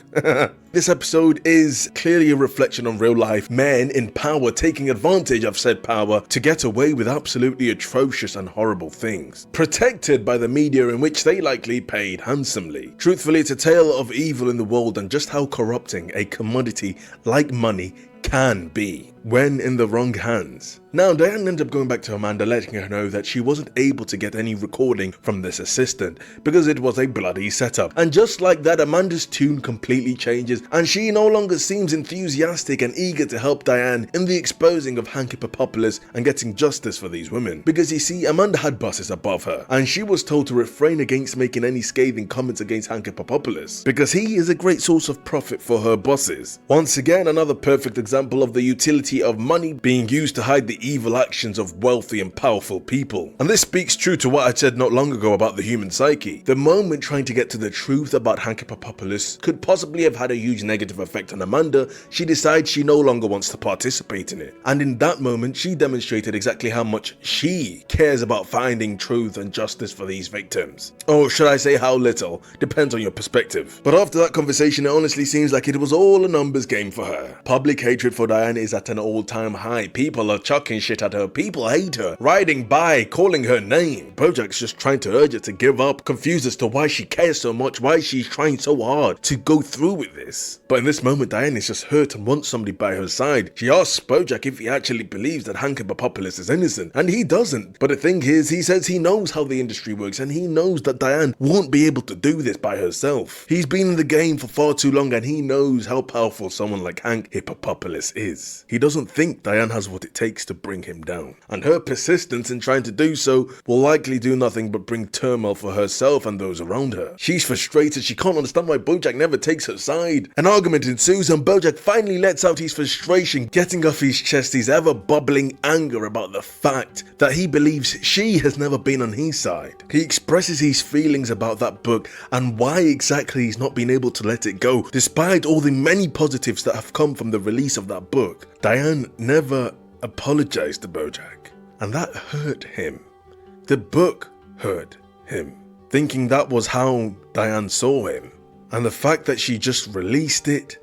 This episode is clearly a reflection on real life men in power taking advantage of said power to get away with absolutely atrocious and horrible things, protected by the media in which they likely paid handsomely. Truthfully, it's a tale of evil in the world and just how corrupting a commodity like money can be when in the wrong hands. Now, Diane ends up going back to Amanda, letting her know that she wasn't able to get any recording from this assistant because it was a bloody setup. And just like that, Amanda's tune completely changes and she no longer seems enthusiastic and eager to help Diane in the exposing of Hank Hippopopoulos and getting justice for these women. Because you see, Amanda had bosses above her and she was told to refrain against making any scathing comments against Hank Hippopopoulos because he is a great source of profit for her bosses. Once again, another perfect example of the utility of money being used to hide the evil actions of wealthy and powerful people. And this speaks true to what I said not long ago about the human psyche. The moment trying to get to the truth about Hank Hippopopoulos could possibly have had a huge negative effect on Amanda, she decides she no longer wants to participate in it. And in that moment, she demonstrated exactly how much she cares about finding truth and justice for these victims. Or should I say how little? Depends on your perspective. But after that conversation, it honestly seems like it was all a numbers game for her. Public hatred for Diane is at an all-time high. People are chucking shit at her. People hate her. Riding by, calling her name. BoJack's just trying to urge her to give up, confused as to why she cares so much, why she's trying so hard to go through with this. But in this moment, Diane is just hurt and wants somebody by her side. She asks BoJack if he actually believes that Hank Hippopopoulos is innocent, and he doesn't. But the thing is, he says he knows how the industry works, and he knows that Diane won't be able to do this by herself. He's been in the game for far too long, and he knows how powerful someone like Hank Hippopopoulos is. He doesn't think Diane has what it takes to bring him down, and her persistence in trying to do so will likely do nothing but bring turmoil for herself and those around her. She's frustrated, she can't understand why BoJack never takes her side. An argument ensues and BoJack finally lets out his frustration, getting off his chest his ever bubbling anger about the fact that he believes she has never been on his side. He expresses his feelings about that book and why exactly he's not been able to let it go, despite all the many positives that have come from the release of that book. Diane never apologized to BoJack, and that hurt him. The book hurt him, thinking that was how Diane saw him. And the fact that she just released it,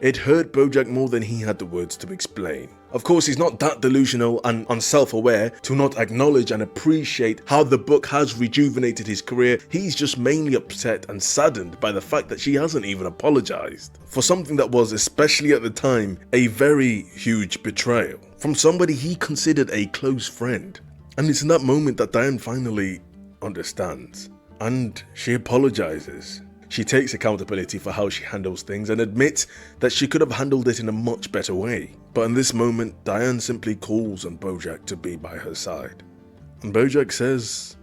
it hurt BoJack more than he had the words to explain. Of course, he's not that delusional and unself-aware to not acknowledge and appreciate how the book has rejuvenated his career. He's just mainly upset and saddened by the fact that she hasn't even apologized for something that was, especially at the time, a very huge betrayal from somebody he considered a close friend. And it's in that moment that Diane finally understands, and she apologizes. She takes accountability for how she handles things and admits that she could have handled it in a much better way. But in this moment, Diane simply calls on BoJack to be by her side. And BoJack says,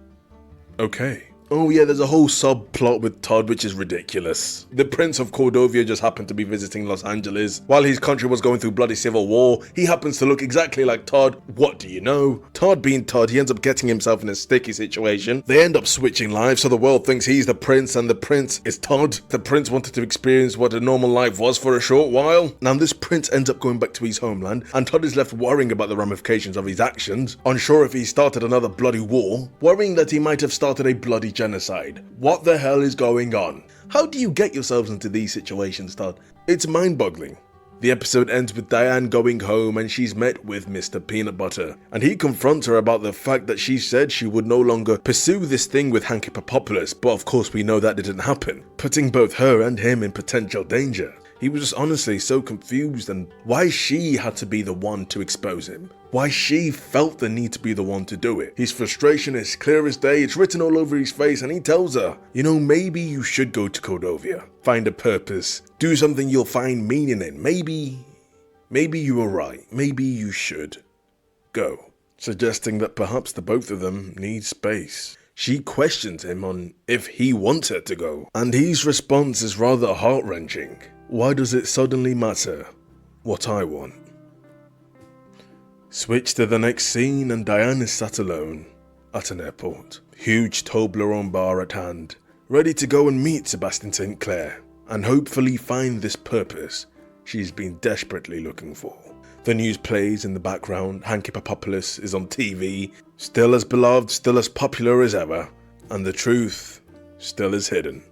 okay. Oh yeah, there's a whole subplot with Todd which is ridiculous. The Prince of Cordovia just happened to be visiting Los Angeles while his country was going through bloody civil war. He happens to look exactly like Todd. What do you know? Todd being Todd, he ends up getting himself in a sticky situation. They end up switching lives, so the world thinks he's the prince and the prince is Todd. The prince wanted to experience what a normal life was for a short while. Now this prince ends up going back to his homeland and Todd is left worrying about the ramifications of his actions, unsure if he started another bloody war, worrying that he might have started a bloody genocide. What the hell is going on? How do you get yourselves into these situations, Todd? It's mind-boggling. The episode ends with Diane going home and she's met with Mr. Peanut Butter. And he confronts her about the fact that she said she would no longer pursue this thing with Hank Hippopopoulos, but of course we know that didn't happen, putting both her and him in potential danger. He was just honestly so confused and why she had to be the one to expose him. Why she felt the need to be the one to do it. His frustration is clear as day, it's written all over his face and he tells her, you know, maybe you should go to Cordovia. Find a purpose. Do something you'll find meaning in. Maybe you were right. Maybe you should go. Suggesting that perhaps the both of them need space. She questions him on if he wants her to go, and his response is rather heart-wrenching. Why does it suddenly matter what I want? Switch to the next scene and Diane is sat alone at an airport. Huge Toblerone bar at hand, ready to go and meet Sebastian St. Clair and hopefully find this purpose she's been desperately looking for. The news plays in the background, Hanky Papopoulos is on TV, still as beloved, still as popular as ever, and the truth still is hidden.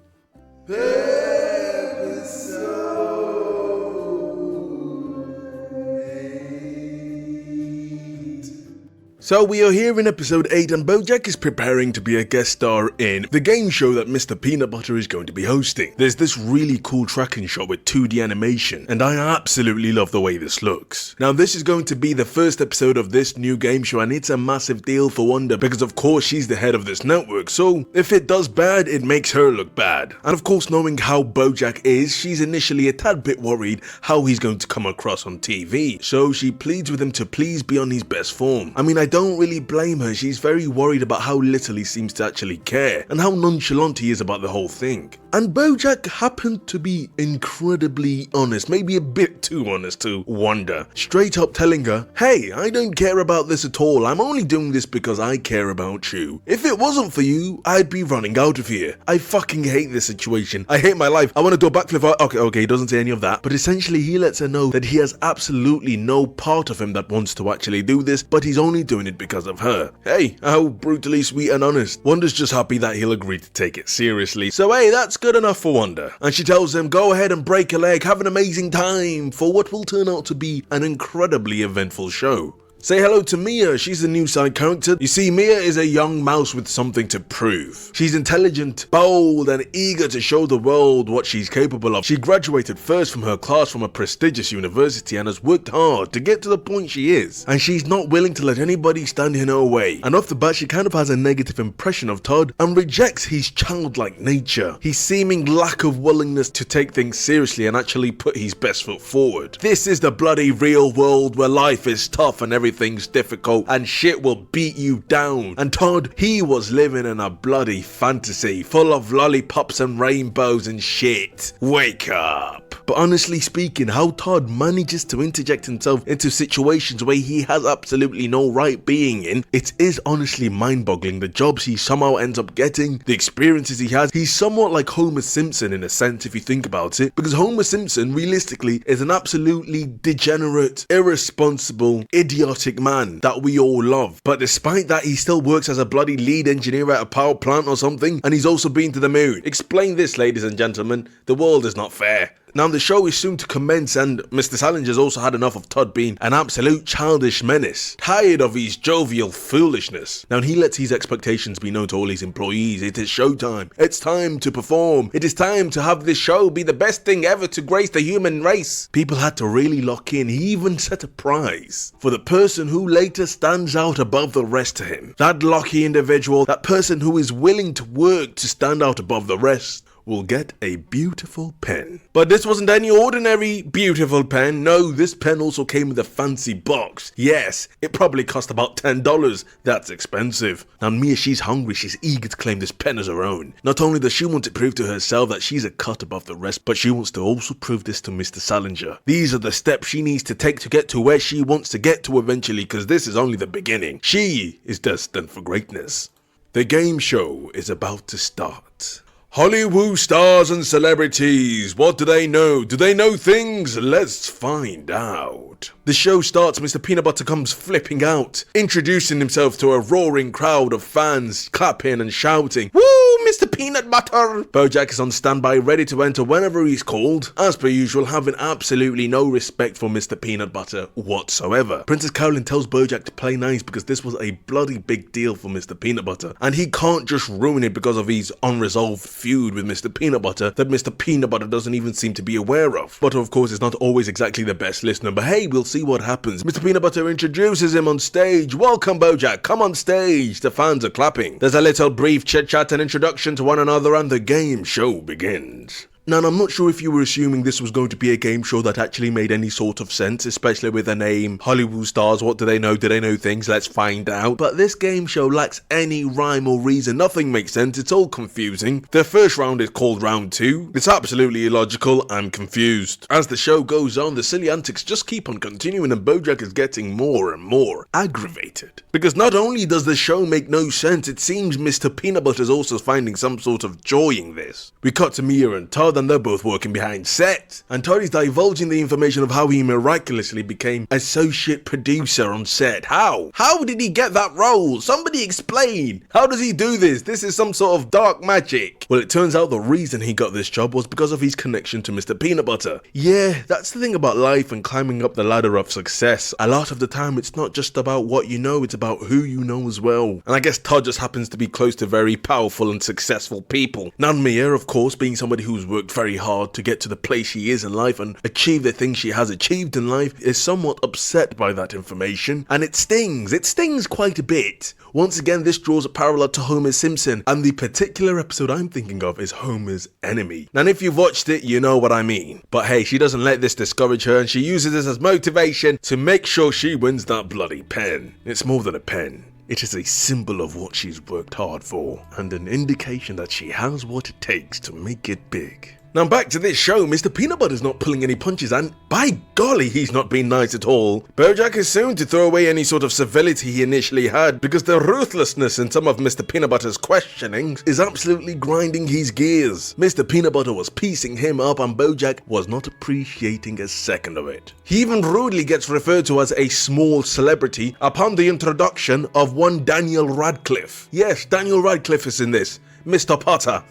So we are here in episode 8 and BoJack is preparing to be a guest star in the game show that Mr. Peanut Butter is going to be hosting. There's this really cool tracking shot with 2D animation and I absolutely love the way this looks. Now this is going to be the first episode of this new game show and it's a massive deal for Wanda because of course she's the head of this network, so if it does bad it makes her look bad. And of course knowing how BoJack is, she's initially a tad bit worried how he's going to come across on TV, so she pleads with him to please be on his best form. I mean, I don't really blame her, she's very worried about how little he seems to actually care and how nonchalant he is about the whole thing. And BoJack happened to be incredibly honest, maybe a bit too honest to Wanda, straight up telling her, hey, I don't care about this at all, I'm only doing this because I care about you. If it wasn't for you, I'd be running out of here. I fucking hate this situation, I hate my life, I want to do a backflip. Okay, he doesn't say any of that, but essentially he lets her know that he has absolutely no part of him that wants to actually do this, but he's only doing it because of her. Hey, how brutally sweet and honest. Wanda's just happy that he'll agree to take it seriously, so hey, that's good enough for Wanda. And she tells him, go ahead and break a leg, have an amazing time for what will turn out to be an incredibly eventful show. Say hello to Mia, she's the new side character. You see, Mia is a young mouse with something to prove. She's intelligent, bold, and eager to show the world what she's capable of. She graduated first from her class from a prestigious university and has worked hard to get to the point she is. And she's not willing to let anybody stand in her way. And off the bat, she kind of has a negative impression of Todd and rejects his childlike nature, his seeming lack of willingness to take things seriously and actually put his best foot forward. This is the bloody real world where life is tough and everything's difficult and shit will beat you down. And Todd, he was living in a bloody fantasy full of lollipops and rainbows and shit. Wake up. But honestly speaking, how Todd manages to interject himself into situations where he has absolutely no right being in, it is honestly mind-boggling. The jobs he somehow ends up getting, the experiences he has. He's somewhat like Homer Simpson in a sense if you think about it, because Homer Simpson realistically is an absolutely degenerate, irresponsible, idiotic man that we all love. But despite that, he still works as a bloody lead engineer at a power plant or something, and he's also been to the moon. Explain this, ladies and gentlemen. The world is not fair. Now the show is soon to commence and Mr. Salinger's also had enough of Todd being an absolute childish menace, tired of his jovial foolishness. Now he lets his expectations be known to all his employees. It is showtime. It's time to perform. It is time to have this show be the best thing ever to grace the human race. People had to really lock in. He even set a prize for the person who later stands out above the rest to him. That lucky individual, that person who is willing to work to stand out above the rest, will get a beautiful pen. But this wasn't any ordinary beautiful pen. No, this pen also came with a fancy box. Yes, it probably cost about $10. That's expensive. Now Mia, she's hungry. She's eager to claim this pen as her own. Not only does she want to prove to herself that she's a cut above the rest, but she wants to also prove this to Mr. Salinger. These are the steps she needs to take to get to where she wants to get to eventually, because this is only the beginning. She is destined for greatness. The game show is about to start. Hollywood stars and celebrities, what do they know? Do they know things? Let's find out. The show starts, Mr. Peanut Butter comes flipping out, introducing himself to a roaring crowd of fans, clapping and shouting, "Woo, Mr. Peanut Butter!" BoJack is on standby, ready to enter whenever he's called, as per usual, having absolutely no respect for Mr. Peanut Butter whatsoever. Princess Carolyn tells BoJack to play nice because this was a bloody big deal for Mr. Peanut Butter, and he can't just ruin it because of his unresolved feud with Mr. Peanut Butter that Mr. Peanut Butter doesn't even seem to be aware of. But of course, it's not always exactly the best listener, but hey, we'll see what happens. Mr. Peanut Butter introduces him on stage. "Welcome, BoJack, come on stage." The fans are clapping. There's a little brief chit-chat and introduction to one another, and the game show begins. Now, I'm not sure if you were assuming this was going to be a game show that actually made any sort of sense, especially with the name Hollywood stars. What do they know? Do they know things? Let's find out. But this game show lacks any rhyme or reason. Nothing makes sense. It's all confusing. The first round is called round 2. It's absolutely illogical. I'm confused. As the show goes on, the silly antics just keep on continuing and BoJack is getting more and more aggravated. Because not only does the show make no sense, it seems Mr. Peanut Butter is also finding some sort of joy in this. We cut to Mia and Todd and they're both working behind set. And Todd is divulging the information of how he miraculously became associate producer on set. How? How did he get that role? Somebody explain. How does he do this? This is some sort of dark magic. Well, it turns out the reason he got this job was because of his connection to Mr. Peanut Butter. Yeah, that's the thing about life and climbing up the ladder of success. A lot of the time, it's not just about what you know, it's about who you know as well. And I guess Todd just happens to be close to very powerful and successful people. Now Mia, of course, being somebody who's worked very hard to get to the place she is in life and achieve the things she has achieved in life, is somewhat upset by that information. And it stings quite a bit. Once again, this draws a parallel to Homer Simpson, and the particular episode I'm thinking of is Homer's Enemy. And if you've watched it, you know what I mean. But hey, she doesn't let this discourage her, and she uses this as motivation to make sure she wins that bloody pen. It's more than a pen. It is a symbol of what she's worked hard for, and an indication that she has what it takes to make it big. Now back to this show, Mr. Peanut Butter's not pulling any punches, and by golly, he's not being nice at all. BoJack is soon to throw away any sort of civility he initially had, because the ruthlessness in some of Mr. Peanut Butter's questioning is absolutely grinding his gears. Mr. Peanut Butter was piecing him up, and BoJack was not appreciating a second of it. He even rudely gets referred to as a small celebrity upon the introduction of one Daniel Radcliffe. Yes, Daniel Radcliffe is in this. Mr. Potter.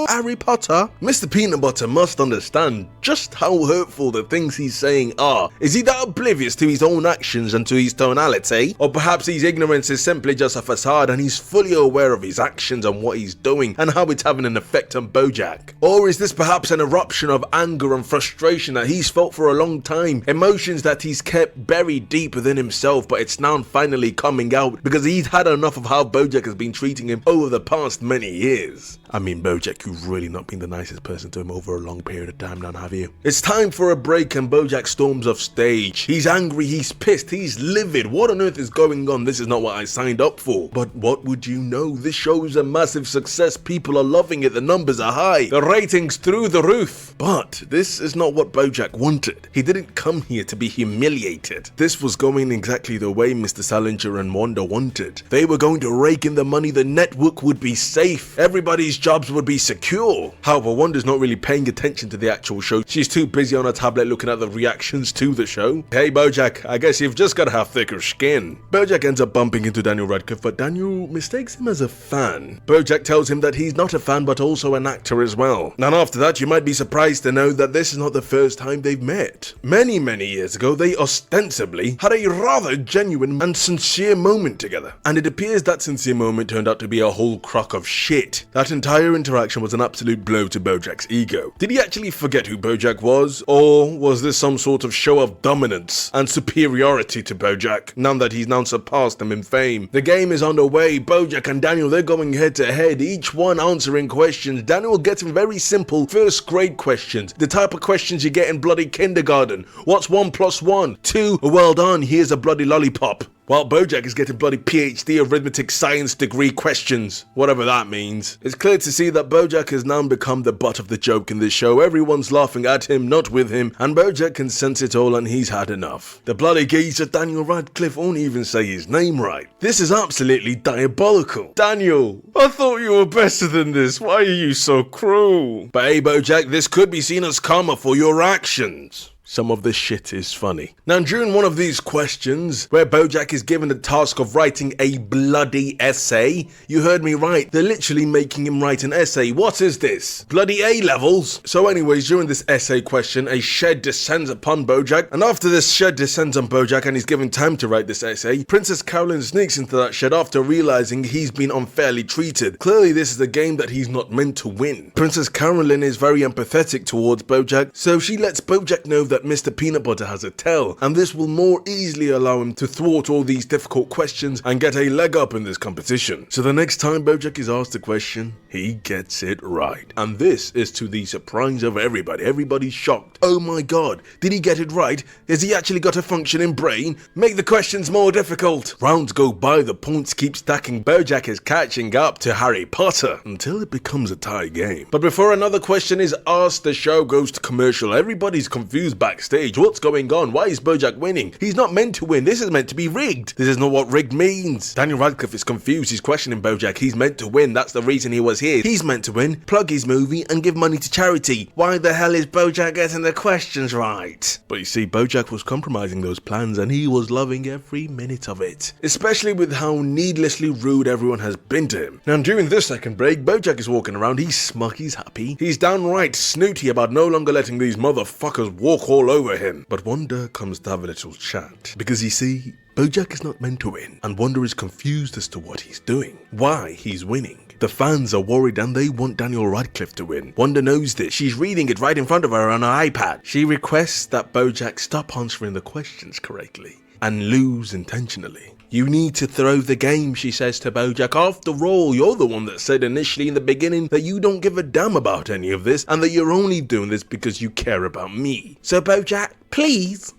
Harry Potter. Mr. Peanut Butter must understand just how hurtful the things he's saying are. Is he that oblivious to his own actions and to his tonality? Or perhaps his ignorance is simply just a facade and he's fully aware of his actions and what he's doing and how it's having an effect on BoJack? Or is this perhaps an eruption of anger and frustration that he's felt for a long time? Emotions that he's kept buried deep within himself, but it's now finally coming out because he's had enough of how BoJack has been treating him over the past many years. I mean, BoJack, you've really not been the nicest person to him over a long period of time now, have you? It's time for a break and BoJack storms off stage. He's angry, he's pissed, he's livid. What on earth is going on? This is not what I signed up for. But what would you know? This show is a massive success. People are loving it. The numbers are high. The ratings through the roof. But this is not what BoJack wanted. He didn't come here to be humiliated. This was going exactly the way Mr. Salinger and Wanda wanted. They were going to rake in the money. The network would be safe. Everybody's jobs would be secure. However, Wanda's not really paying attention to the actual show. She's too busy on her tablet looking at the reactions to the show. Hey BoJack, I guess you've just gotta have thicker skin. BoJack ends up bumping into Daniel Radcliffe, but Daniel mistakes him as a fan. BoJack tells him that he's not a fan but also an actor as well. And after that, you might be surprised to know that this is not the first time they've met. Many years ago, they ostensibly had a rather genuine and sincere moment together. And it appears that sincere moment turned out to be a whole crock of shit. That entire interaction was an absolute blow to BoJack's ego. Did he actually forget who BoJack was? Or was this some sort of show of dominance and superiority to BoJack, now that he's now surpassed him in fame? The game is underway. BoJack and Daniel, they're going head to head, each one answering questions. Daniel gets very simple first grade questions, the type of questions you get in bloody kindergarten. What's 1 + 1? 2, well done, here's a bloody lollipop. While BoJack is getting bloody PhD arithmetic science degree questions, whatever that means. It's clear to see that BoJack has now become the butt of the joke in this show. Everyone's laughing at him, not with him, and BoJack can sense it all and he's had enough. The bloody geezer Daniel Radcliffe won't even say his name right. This is absolutely diabolical. Daniel, I thought you were better than this. Why are you so cruel? But hey BoJack, this could be seen as karma for your actions. Some of this shit is funny. Now, during one of these questions, where BoJack is given the task of writing a bloody essay, you heard me right, they're literally making him write an essay. What is this? Bloody A-levels? So anyways, during this essay question, a shed descends upon BoJack, and after this shed descends on BoJack and he's given time to write this essay, Princess Carolyn sneaks into that shed after realizing he's been unfairly treated. Clearly, this is a game that he's not meant to win. Princess Carolyn is very empathetic towards BoJack, so she lets BoJack know that that Mr. Peanut Butter has a tell, and this will more easily allow him to thwart all these difficult questions and get a leg up in this competition. So the next time BoJack is asked a question, he gets it right. And this is to the surprise of everybody. Everybody's shocked. Oh my god, did he get it right? Has he actually got a functioning brain? Make the questions more difficult. Rounds go by, the points keep stacking. BoJack is catching up to Harry Potter until it becomes a tie game. But before another question is asked, the show goes to commercial. Everybody's confused backstage. What's going on? Why is BoJack winning? He's not meant to win. This is meant to be rigged. This is not what rigged means. Daniel Radcliffe is confused. He's questioning BoJack. He's meant to win. That's the reason he was here. He's meant to win, plug his movie, and give money to charity. Why the hell is BoJack getting the questions right? But you see, BoJack was compromising those plans, and he was loving every minute of it. Especially with how needlessly rude everyone has been to him. Now, during this second break, BoJack is walking around. He's smug, he's happy. He's downright snooty about no longer letting these motherfuckers walk all over him. But Wanda comes to have a little chat. Because you see, BoJack is not meant to win, and Wanda is confused as to what he's doing, why he's winning. The fans are worried and they want Daniel Radcliffe to win. Wanda knows this. She's reading it right in front of her on her iPad. She requests that BoJack stop answering the questions correctly and lose intentionally. You need to throw the game, she says to BoJack. After all, you're the one that said initially in the beginning that you don't give a damn about any of this and that you're only doing this because you care about me. So BoJack, please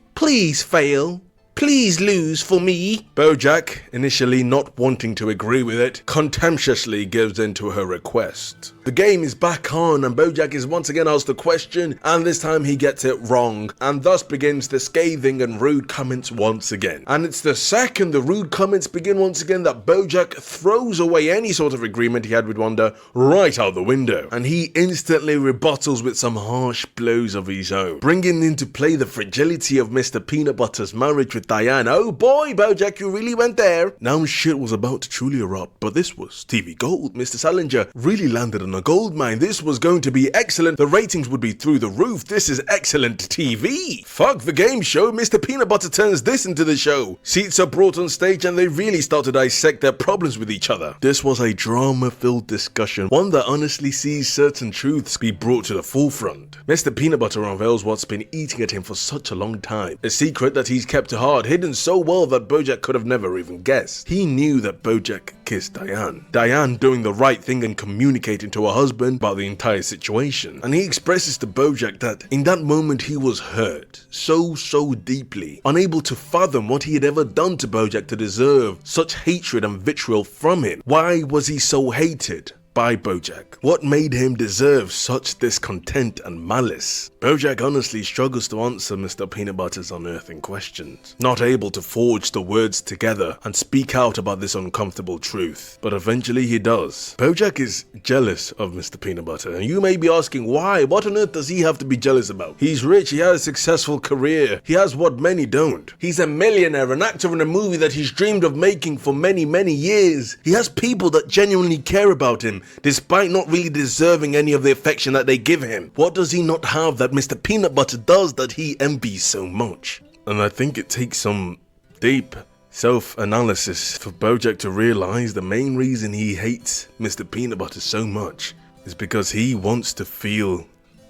fail. Please lose for me. BoJack, initially not wanting to agree with it, contemptuously gives in to her request. The game is back on and BoJack is once again asked a question, and this time he gets it wrong, and thus begins the scathing and rude comments once again. And it's the second the rude comments begin once again that BoJack throws away any sort of agreement he had with Wanda right out the window, and he instantly rebuttals with some harsh blows of his own, bringing into play the fragility of Mr. Peanut Butter's marriage with Diane. Oh boy, BoJack, you really went there. Now shit was about to truly erupt, but this was TV gold. Mr. Salinger really landed on a gold mine. This was going to be excellent. The ratings would be through the roof. This is excellent TV. Fuck the game show. Mr. Peanut Butter turns this into the show. Seats are brought on stage and they really start to dissect their problems with each other. This was a drama-filled discussion, one that honestly sees certain truths be brought to the forefront. Mr. Peanut Butter unveils what's been eating at him for such a long time, a secret that he's kept to heart, hidden so well that BoJack could have never even guessed. He knew that BoJack kissed Diane. Diane doing the right thing and communicating to her husband about the entire situation. And he expresses to BoJack that in that moment he was hurt so deeply, unable to fathom what he had ever done to BoJack to deserve such hatred and vitriol from him. Why was he so hated by BoJack? What made him deserve such discontent and malice? BoJack honestly struggles to answer Mr. Peanut Butter's unearthing questions, not able to forge the words together and speak out about this uncomfortable truth. But eventually he does. BoJack is jealous of Mr. Peanut Butter, and you may be asking why? What on earth does he have to be jealous about? He's rich, he has a successful career, he has what many don't. He's a millionaire, an actor in a movie that he's dreamed of making for many years. He has people that genuinely care about him, despite not really deserving any of the affection that they give him. What does he not have that Mr. Peanut Butter does that he envies so much? And I think it takes some deep self-analysis for BoJack to realize the main reason he hates Mr. Peanut Butter so much is because he wants to feel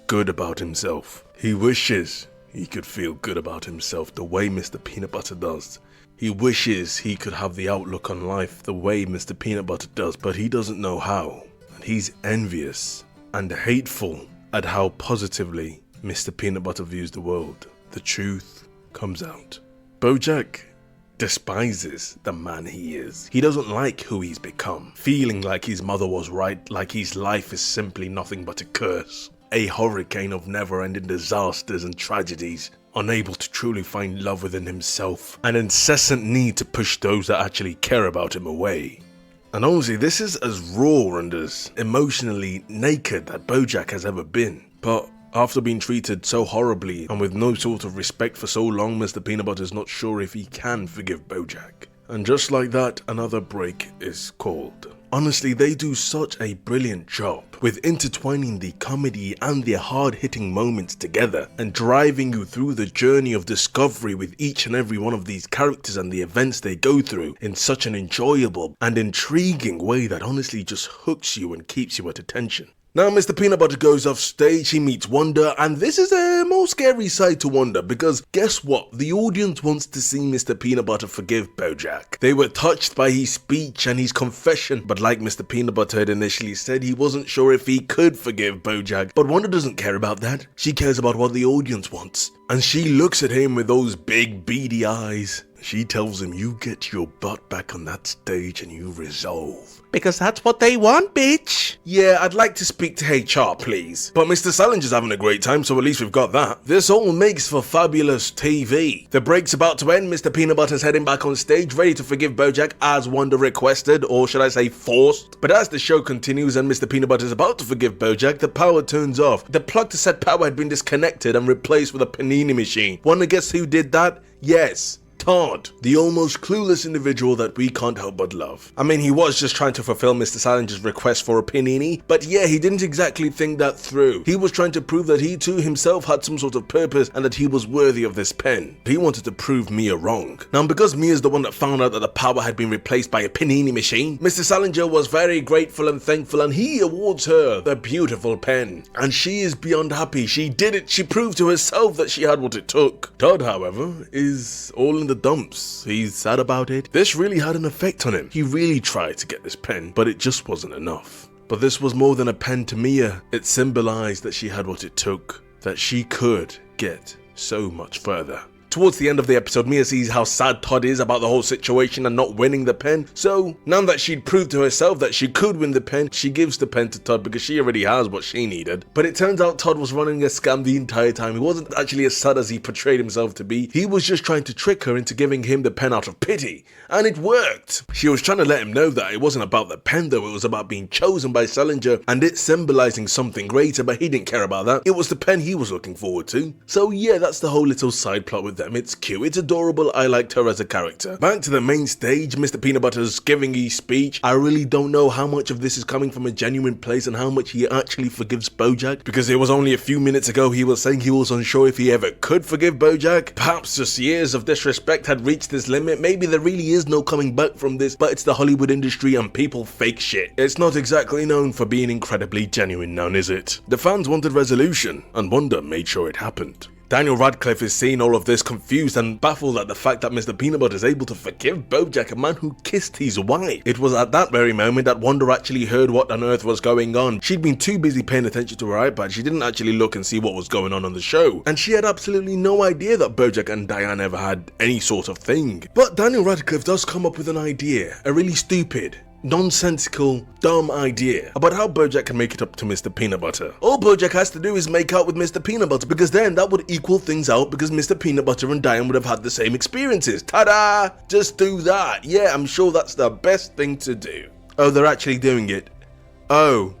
good about himself. He wishes he could feel good about himself the way Mr. Peanut Butter does. He wishes he could have the outlook on life the way Mr. Peanut Butter does, but he doesn't know how. And he's envious and hateful at how positively Mr. Peanut Butter views the world. The truth comes out. BoJack despises the man he is. He doesn't like who he's become, feeling like his mother was right, like his life is simply nothing but a curse, a hurricane of never-ending disasters and tragedies, unable to truly find love within himself, an incessant need to push those that actually care about him away. And honestly, this is as raw and as emotionally naked that BoJack has ever been. But after being treated so horribly and with no sort of respect for so long, Mr. Peanut Butter is not sure if he can forgive BoJack. And just like that, another break is called. Honestly, they do such a brilliant job with intertwining the comedy and the hard-hitting moments together and driving you through the journey of discovery with each and every one of these characters and the events they go through in such an enjoyable and intriguing way that honestly just hooks you and keeps you at attention. Now, Mr. Peanut Butter goes off stage, he meets Wanda, and this is a more scary side to Wanda, because guess what? The audience wants to see Mr. Peanut Butter forgive BoJack. They were touched by his speech and his confession, but like Mr. Peanut Butter had initially said, he wasn't sure if he could forgive BoJack. But Wanda doesn't care about that. She cares about what the audience wants. And she looks at him with those big beady eyes. She tells him, you get your butt back on that stage and you resolve. Because that's what they want, bitch. Yeah, I'd like to speak to HR, please. But Mr. Salinger's having a great time, so at least we've got that. This all makes for fabulous TV. The break's about to end. Mr. Peanut Butter's heading back on stage, ready to forgive BoJack as Wanda requested, or should I say forced. But as the show continues and Mr. Peanut Butter's about to forgive BoJack, the power turns off. The plug to said power had been disconnected and replaced with a panini machine. Wanna guess who did that? Yes. Todd, the almost clueless individual that we can't help but love. I mean, he was just trying to fulfill Mr. Salinger's request for a panini, but yeah, he didn't exactly think that through. He was trying to prove that he too himself had some sort of purpose and that he was worthy of this pen. He wanted to prove Mia wrong. Now, because Mia's the one that found out that the power had been replaced by a panini machine, Mr. Salinger was very grateful and thankful, and he awards her the beautiful pen. And she is beyond happy. She did it. She proved to herself that she had what it took. Todd, however, is all in the dumps. He's sad about it. This really had an effect on him. He really tried to get this pen, but it just wasn't enough. But this was more than a pen to Mia. It symbolized that she had what it took, that she could get so much further. Towards the end of the episode, Mia sees how sad Todd is about the whole situation and not winning the pen. So, now that she'd proved to herself that she could win the pen, she gives the pen to Todd because she already has what she needed. But it turns out Todd was running a scam the entire time. He wasn't actually as sad as he portrayed himself to be. He was just trying to trick her into giving him the pen out of pity. And it worked. She was trying to let him know that it wasn't about the pen though, it was about being chosen by Salinger and it symbolizing something greater, but he didn't care about that. It was the pen he was looking forward to. So yeah, that's the whole little side plot with them. It's cute, it's adorable, I liked her as a character. Back to the main stage, Mr. Peanut Butter's giving his speech. I really don't know how much of this is coming from a genuine place and how much he actually forgives BoJack, because it was only a few minutes ago he was saying he was unsure if he ever could forgive BoJack. Perhaps just years of disrespect had reached this limit. Maybe there really is no coming back from this, but it's the Hollywood industry and people fake shit. It's not exactly known for being incredibly genuine now, is it? The fans wanted resolution, and Wanda made sure it happened. Daniel Radcliffe is seeing all of this confused and baffled at the fact that Mr. Peanut Butter is able to forgive BoJack, a man who kissed his wife. It was at that very moment that Wanda actually heard what on earth was going on. She'd been too busy paying attention to her iPad, she didn't actually look and see what was going on the show. And she had absolutely no idea that BoJack and Diane ever had any sort of thing. But Daniel Radcliffe does come up with an idea, a really stupid, nonsensical, dumb idea about how BoJack can make it up to Mr. Peanut Butter. All BoJack has to do is make out with Mr. Peanut Butter, because then that would equal things out, because Mr. Peanut Butter and Diane would have had the same experiences. Ta-da! Just do that. Yeah, I'm sure that's the best thing to do. Oh, they're actually doing it. Oh.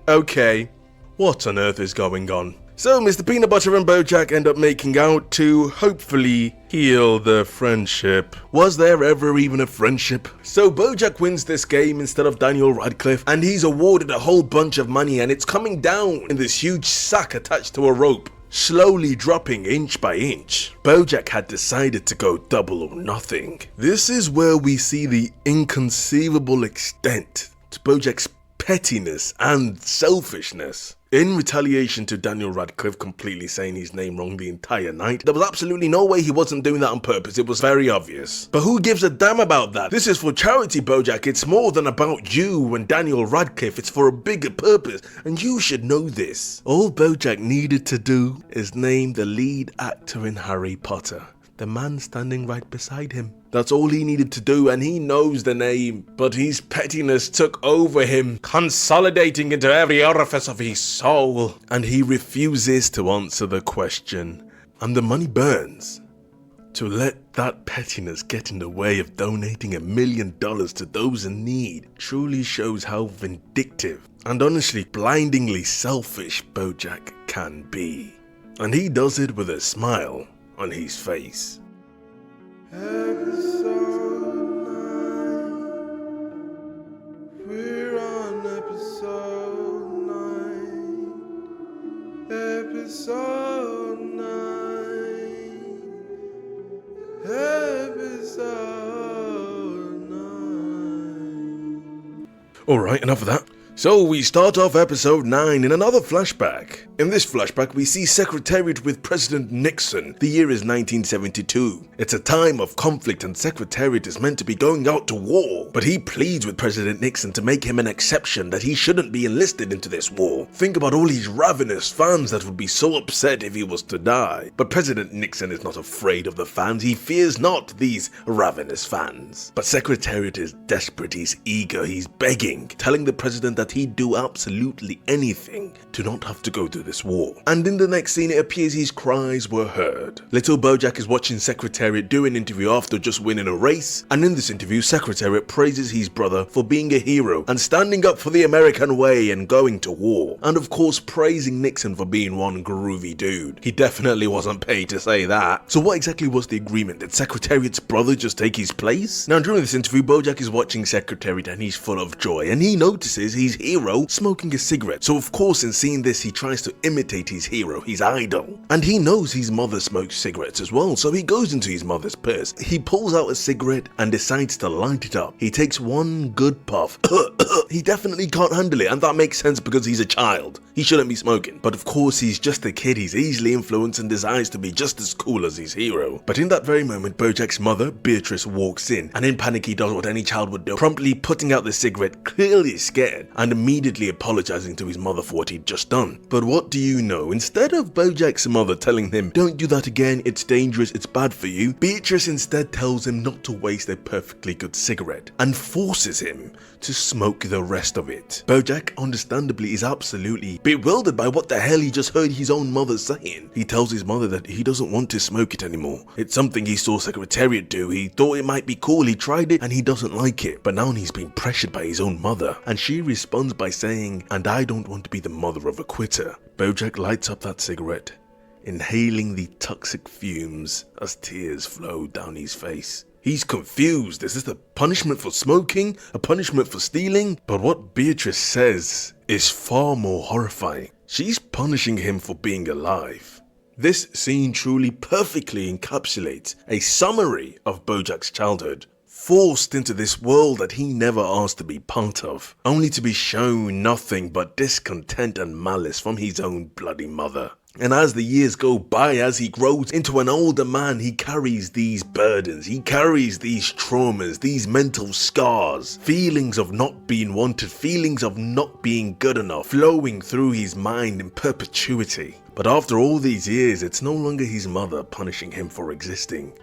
Okay. What on earth is going on? So Mr. Peanut Butter and BoJack end up making out to hopefully heal the friendship. Was there ever even a friendship? So BoJack wins this game instead of Daniel Radcliffe, and he's awarded a whole bunch of money, and it's coming down in this huge sack attached to a rope, slowly dropping inch by inch. BoJack had decided to go double or nothing. This is where we see the inconceivable extent to BoJack's pettiness and selfishness. In retaliation to Daniel Radcliffe completely saying his name wrong the entire night, there was absolutely no way he wasn't doing that on purpose. It was very obvious. But who gives a damn about that? This is for charity, BoJack. It's more than about you and Daniel Radcliffe. It's for a bigger purpose, and you should know this. All BoJack needed to do is name the lead actor in Harry Potter, the man standing right beside him. That's all he needed to do, and he knows the name. But his pettiness took over him, consolidating into every orifice of his soul, and he refuses to answer the question. And the money burns. To let that pettiness get in the way of donating $1 million to those in need truly shows how vindictive and honestly blindingly selfish BoJack can be. And he does it with a smile on his face. Episode 9. We're on episode 9. Episode 9. Episode 9. Alright, enough of that. So we start off episode 9 in another flashback. In this flashback we see Secretariat with President Nixon. The year is 1972. It's a time of conflict and Secretariat is meant to be going out to war. But he pleads with President Nixon to make him an exception, that he shouldn't be enlisted into this war. Think about all these ravenous fans that would be so upset if he was to die. But President Nixon is not afraid of the fans. He fears not these ravenous fans. But Secretariat is desperate, he's eager, he's begging, telling the president that he'd do absolutely anything to not have to go to this war. And in the next scene it appears his cries were heard. Little BoJack is watching Secretariat do an interview after just winning a race, and in this interview Secretariat praises his brother for being a hero and standing up for the American way and going to war, and of course praising Nixon for being one groovy dude. He definitely wasn't paid to say that. So what exactly was the agreement? Did Secretariat's brother just take his place? Now during this interview BoJack is watching Secretariat and he's full of joy, and he notices his hero smoking a cigarette. So of course in seeing this he tries to imitate his hero, his idol. And he knows his mother smokes cigarettes as well, so he goes into his mother's purse. He pulls out a cigarette and decides to light it up. He takes one good puff. He definitely can't handle it, and that makes sense because he's a child. He shouldn't be smoking. But of course he's just a kid, he's easily influenced and desires to be just as cool as his hero. But in that very moment BoJack's mother, Beatrice, walks in, and in panic he does what any child would do, promptly putting out the cigarette, clearly scared, and immediately apologizing to his mother for what he'd just done. But what do you know? Instead of BoJack's mother telling him, "Don't do that again, it's dangerous, it's bad for you," Beatrice instead tells him not to waste a perfectly good cigarette, and forces him to smoke the rest of it. BoJack, understandably, is absolutely bewildered by what the hell he just heard his own mother saying. He tells his mother that he doesn't want to smoke it anymore. It's something he saw Secretariat do, he thought it might be cool, he tried it and he doesn't like it. But now he's being pressured by his own mother, and she responds by saying, "And I don't want to be the mother of a quitter." BoJack lights up that cigarette, inhaling the toxic fumes as tears flow down his face. He's confused. Is this a punishment for smoking? A punishment for stealing? But what Beatrice says is far more horrifying. She's punishing him for being alive. This scene truly perfectly encapsulates a summary of BoJack's childhood. Forced into this world that he never asked to be part of, only to be shown nothing but discontent and malice from his own bloody mother. And as the years go by, as he grows into an older man, he carries these burdens, he carries these traumas, these mental scars, feelings of not being wanted, feelings of not being good enough, flowing through his mind in perpetuity. But after all these years, it's no longer his mother punishing him for existing.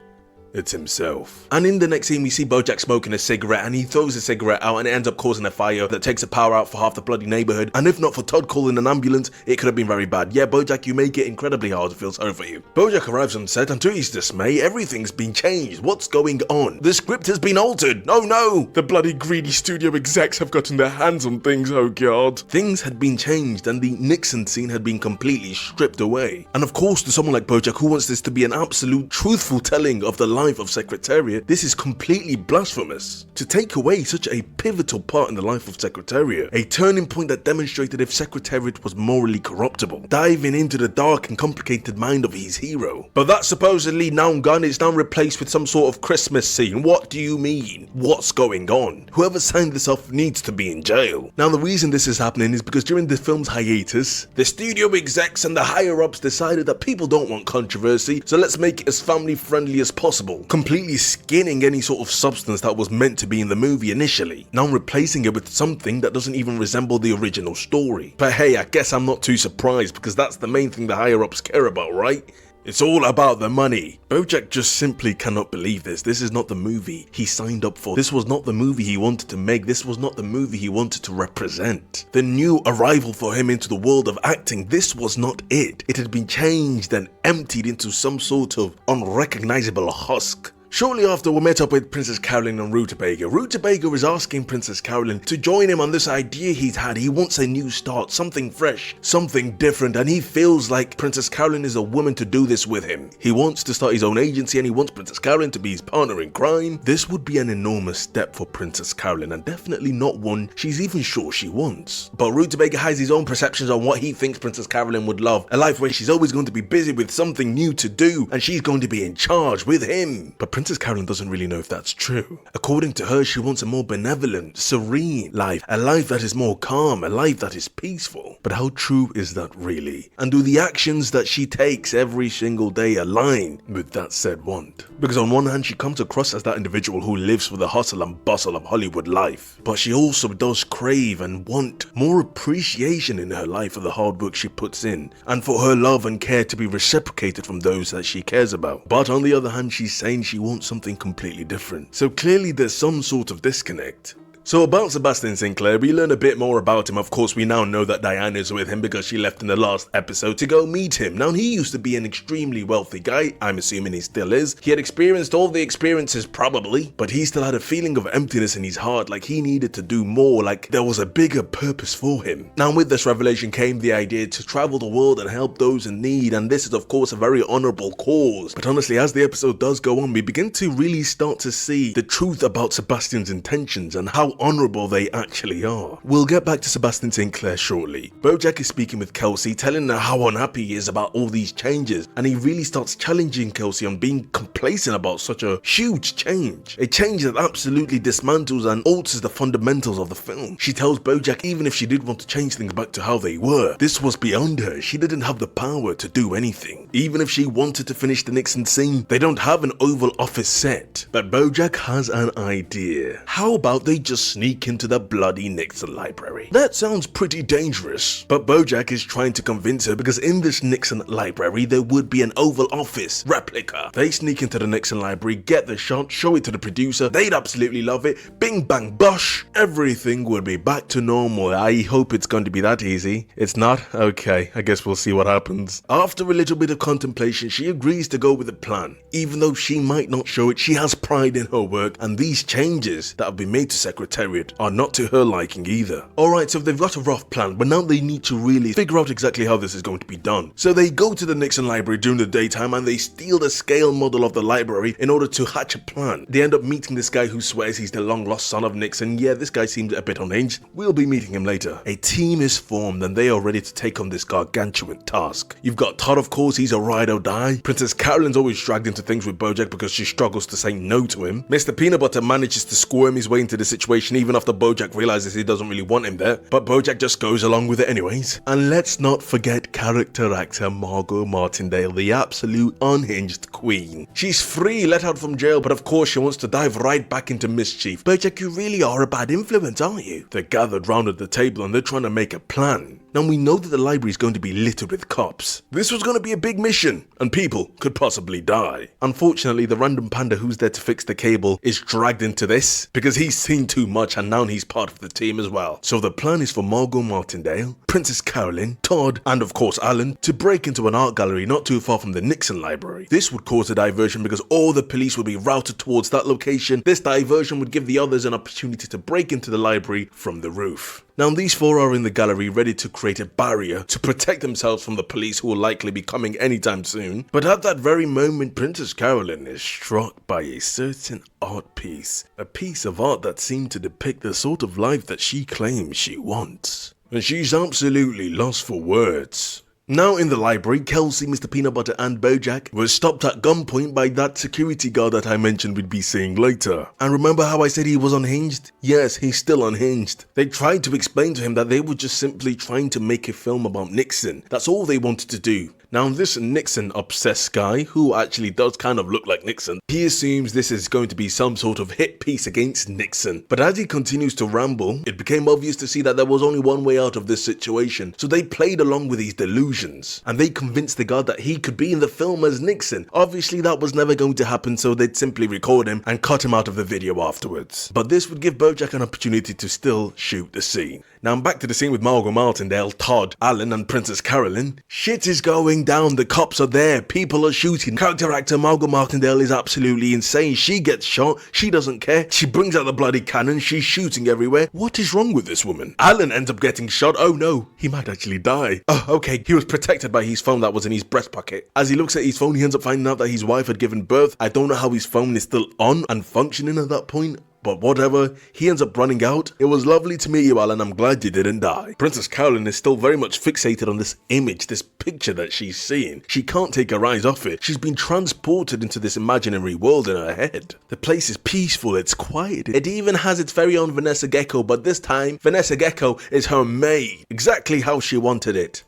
It's himself. And in the next scene we see BoJack smoking a cigarette, and he throws the cigarette out and it ends up causing a fire that takes the power out for half the bloody neighborhood. And if not for Todd calling an ambulance, it could have been very bad. Yeah, BoJack, you make it incredibly hard to feel sorry for you. BoJack arrives on set, and to his dismay, everything's been changed. What's going on? The script has been altered. Oh no! The bloody greedy studio execs have gotten their hands on things, oh god. Things had been changed and the Nixon scene had been completely stripped away. And of course, to someone like BoJack who wants this to be an absolute truthful telling of the life of Secretariat, this is completely blasphemous. To take away such a pivotal part in the life of Secretariat, a turning point that demonstrated if Secretariat was morally corruptible, diving into the dark and complicated mind of his hero. But that's supposedly now gone, it's now replaced with some sort of Christmas scene. What do you mean? What's going on? Whoever signed this off needs to be in jail. Now the reason this is happening is because during the film's hiatus, the studio execs and the higher ups decided that people don't want controversy, so let's make it as family friendly as possible, completely skinning any sort of substance that was meant to be in the movie initially, now replacing it with something that doesn't even resemble the original story. But hey, I guess I'm not too surprised because that's the main thing the higher ups care about, right? It's all about the money. BoJack just simply cannot believe this. This is not the movie he signed up for. This was not the movie he wanted to make. This was not the movie he wanted to represent. The new arrival for him into the world of acting, this was not it. It had been changed and emptied into some sort of unrecognizable husk. Shortly after, we met up with Princess Carolyn and Rutabaga. Rutabaga is asking Princess Carolyn to join him on this idea he's had. He wants a new start, something fresh, something different, and he feels like Princess Carolyn is a woman to do this with him. He wants to start his own agency and he wants Princess Carolyn to be his partner in crime. This would be an enormous step for Princess Carolyn and definitely not one she's even sure she wants. But Rutabaga has his own perceptions on what he thinks Princess Carolyn would love. A life where she's always going to be busy with something new to do and she's going to be in charge with him. But Princess Carolyn doesn't really know if that's true. According to her, she wants a more benevolent, serene life, a life that is more calm, a life that is peaceful. But how true is that really? And do the actions that she takes every single day align with that said want? Because on one hand, she comes across as that individual who lives for the hustle and bustle of Hollywood life, but she also does crave and want more appreciation in her life for the hard work she puts in, and for her love and care to be reciprocated from those that she cares about. But on the other hand, she's saying she wants something completely different. So clearly there's some sort of disconnect. So about Sebastian Sinclair, we learn a bit more about him. Of course, we now know that Diane is with him because she left in the last episode to go meet him. Now, he used to be an extremely wealthy guy. I'm assuming he still is. He had experienced all the experiences probably, but he still had a feeling of emptiness in his heart, like he needed to do more, like there was a bigger purpose for him. Now, with this revelation came the idea to travel the world and help those in need, and this is of course a very honorable cause. But honestly, as the episode does go on, we begin to really start to see the truth about Sebastian's intentions and how honorable they actually are. We'll get back to Sebastian Sinclair shortly. BoJack is speaking with Kelsey, telling her how unhappy he is about all these changes, and he really starts challenging Kelsey on being complacent about such a huge change. A change that absolutely dismantles and alters the fundamentals of the film. She tells BoJack even if she did want to change things back to how they were, this was beyond her. She didn't have the power to do anything. Even if she wanted to finish the Nixon scene, they don't have an Oval Office set. But BoJack has an idea. How about they just sneak into the bloody Nixon library? That sounds pretty dangerous, but BoJack is trying to convince her because in this Nixon library there would be an Oval Office replica. They sneak into the Nixon library, get the shot, show it to the producer, they'd absolutely love it, bing bang bosh, everything would be back to normal. I hope it's going to be that easy. It's not? Okay, I guess we'll see what happens. After a little bit of contemplation, she agrees to go with the plan. Even though she might not show it, she has pride in her work, and these changes that have been made to Secretariat are not to her liking either. Alright, so they've got a rough plan, but now they need to really figure out exactly how this is going to be done. So they go to the Nixon library during the daytime and they steal the scale model of the library in order to hatch a plan. They end up meeting this guy who swears he's the long lost son of Nixon. Yeah, this guy seems a bit unhinged. We'll be meeting him later. A team is formed and they are ready to take on this gargantuan task. You've got Todd, of course, he's a ride or die. Princess Carolyn's always dragged into things with BoJack because she struggles to say no to him. Mr. Peanut Butter manages to squirm his way into the situation even after BoJack realizes he doesn't really want him there, but BoJack just goes along with it anyways. And let's not forget character actor Margot Martindale, the absolute unhinged queen. She's free, let out from jail, but of course she wants to dive right back into mischief. BoJack, you really are a bad influence, aren't you? They're gathered round at the table and they're trying to make a plan. Now we know that the library is going to be littered with cops. This was going to be a big mission, and people could possibly die. Unfortunately, the random panda who's there to fix the cable is dragged into this because he's seen too much and now he's part of the team as well. So the plan is for Margot Martindale, Princess Carolyn, Todd, and of course Alan to break into an art gallery not too far from the Nixon library. This would cause a diversion because all the police would be routed towards that location. This diversion would give the others an opportunity to break into the library from the roof. Now these four are in the gallery ready to create a barrier to protect themselves from the police who will likely be coming anytime soon. But at that very moment, Princess Carolyn is struck by a certain art piece. A piece of art that seemed to depict the sort of life that she claims she wants. And she's absolutely lost for words. Now in the library, Kelsey, Mr. Peanut Butter and BoJack were stopped at gunpoint by that security guard that I mentioned we'd be seeing later. And remember how I said he was unhinged? Yes, he's still unhinged. They tried to explain to him that they were just simply trying to make a film about Nixon. That's all they wanted to do. Now this Nixon-obsessed guy, who actually does kind of look like Nixon, he assumes this is going to be some sort of hit piece against Nixon. But as he continues to ramble, it became obvious to see that there was only one way out of this situation. So they played along with his delusions, and they convinced the guard that he could be in the film as Nixon. Obviously that was never going to happen, so they'd simply record him and cut him out of the video afterwards. But this would give BoJack an opportunity to still shoot the scene. Now I'm back to the scene with Margot Martindale, Todd, Alan and Princess Carolyn. Shit is going down, the cops are there, people are shooting. Character actor Margot Martindale is absolutely insane. She gets shot, she doesn't care. She brings out the bloody cannon, she's shooting everywhere. What is wrong with this woman? Alan ends up getting shot. Oh no, he might actually die. Oh, okay, he was protected by his phone that was in his breast pocket. As he looks at his phone, he ends up finding out that his wife had given birth. I don't know how his phone is still on and functioning at that point. But whatever, he ends up running out. It was lovely to meet you, Alan. I'm glad you didn't die. Princess Carolyn is still very much fixated on this image, this picture that she's seeing. She can't take her eyes off it. She's been transported into this imaginary world in her head. The place is peaceful, it's quiet. It even has its very own Vanessa Gecko, but this time, Vanessa Gecko is her maid. Exactly how she wanted it.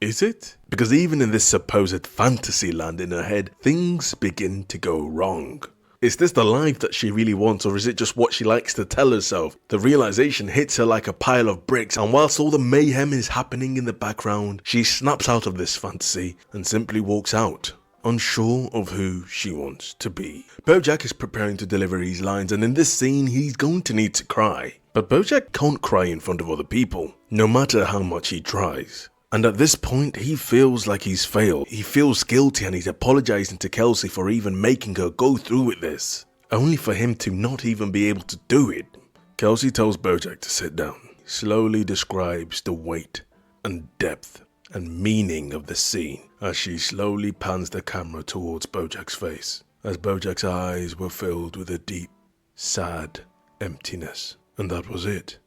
Is it? Because even in this supposed fantasy land in her head, things begin to go wrong. Is this the life that she really wants, or is it just what she likes to tell herself? The realization hits her like a pile of bricks, and whilst all the mayhem is happening in the background, she snaps out of this fantasy and simply walks out, unsure of who she wants to be. BoJack is preparing to deliver his lines, and in this scene, he's going to need to cry. But BoJack can't cry in front of other people, no matter how much he tries. And at this point, he feels like he's failed. He feels guilty and he's apologizing to Kelsey for even making her go through with this, only for him to not even be able to do it. Kelsey tells BoJack to sit down. He slowly describes the weight and depth and meaning of the scene as she slowly pans the camera towards BoJack's face, as BoJack's eyes were filled with a deep, sad emptiness. And that was it.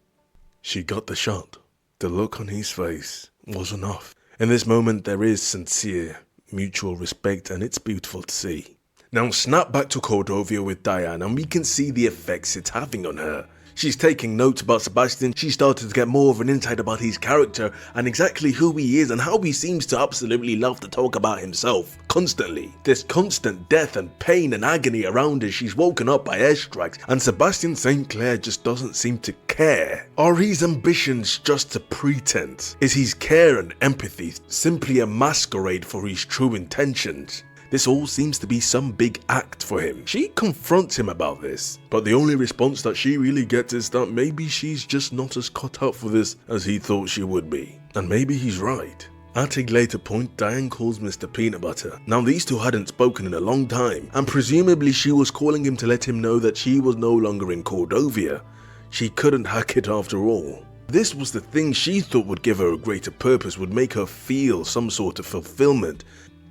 She got the shot. The look on his face was enough. In this moment, there is sincere, mutual respect, and it's beautiful to see. Now snap back to Cordovia with Diane, and we can see the effects it's having on her. She's taking notes about Sebastian. She started to get more of an insight about his character and exactly who he is and how he seems to absolutely love to talk about himself constantly. This constant death and pain and agony around her. She's woken up by airstrikes, and Sebastian St. Clair just doesn't seem to care. Are his ambitions just a pretense? Is his care and empathy simply a masquerade for his true intentions? This all seems to be some big act for him. She confronts him about this, but the only response that she really gets is that maybe she's just not as cut out for this as he thought she would be. And maybe he's right. At a later point, Diane calls Mr. Peanut Butter. Now these two hadn't spoken in a long time, and presumably she was calling him to let him know that she was no longer in Cordovia. She couldn't hack it after all. This was the thing she thought would give her a greater purpose, would make her feel some sort of fulfillment.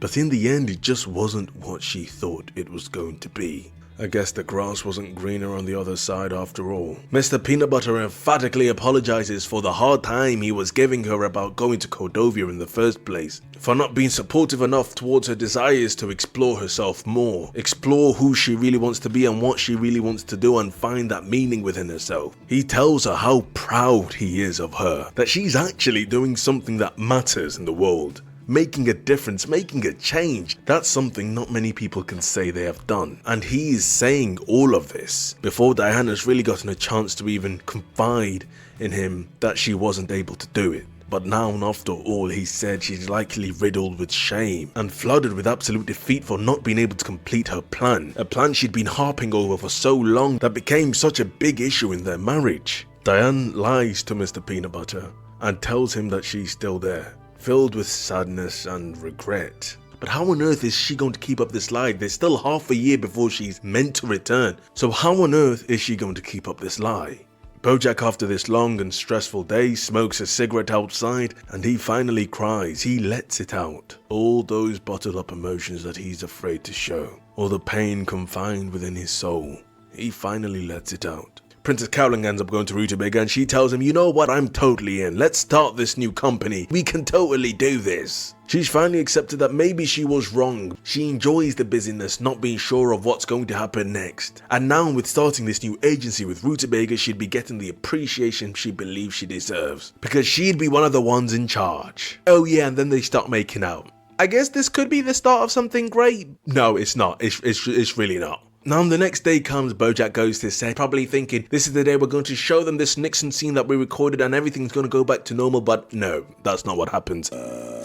But in the end, it just wasn't what she thought it was going to be. I guess the grass wasn't greener on the other side after all. Mr. Peanut Butter emphatically apologizes for the hard time he was giving her about going to Cordovia in the first place, for not being supportive enough towards her desires to explore herself more, explore who she really wants to be and what she really wants to do, and find that meaning within herself. He tells her how proud he is of her, that she's actually doing something that matters in the world. Making a difference, making a change. That's something not many people can say they have done. And he is saying all of this before Diana's really gotten a chance to even confide in him that she wasn't able to do it. But now, after all he said, she's likely riddled with shame and flooded with absolute defeat for not being able to complete her plan. A plan she'd been harping over for so long that became such a big issue in their marriage. Diane lies to Mr. Peanut Butter and tells him that she's still there, filled with sadness and regret. But how on earth is she going to keep up this lie? There's still half a year before she's meant to return. So how on earth is she going to keep up this lie? BoJack, after this long and stressful day, smokes a cigarette outside, and he finally cries. He lets it out. All those bottled up emotions that he's afraid to show, all the pain confined within his soul, he finally lets it out. Princess Carolyn ends up going to Rutabaga, and she tells him, you know what, I'm totally in. Let's start this new company. We can totally do this. She's finally accepted that maybe she was wrong. She enjoys the busyness, not being sure of what's going to happen next. And now with starting this new agency with Rutabaga, she'd be getting the appreciation she believes she deserves, because she'd be one of the ones in charge. Oh yeah, and then they start making out. I guess this could be the start of something great. No, it's not. It's really not. Now the next day comes, BoJack goes to set, probably thinking this is the day we're going to show them this Nixon scene that we recorded and everything's going to go back to normal, but no, that's not what happens.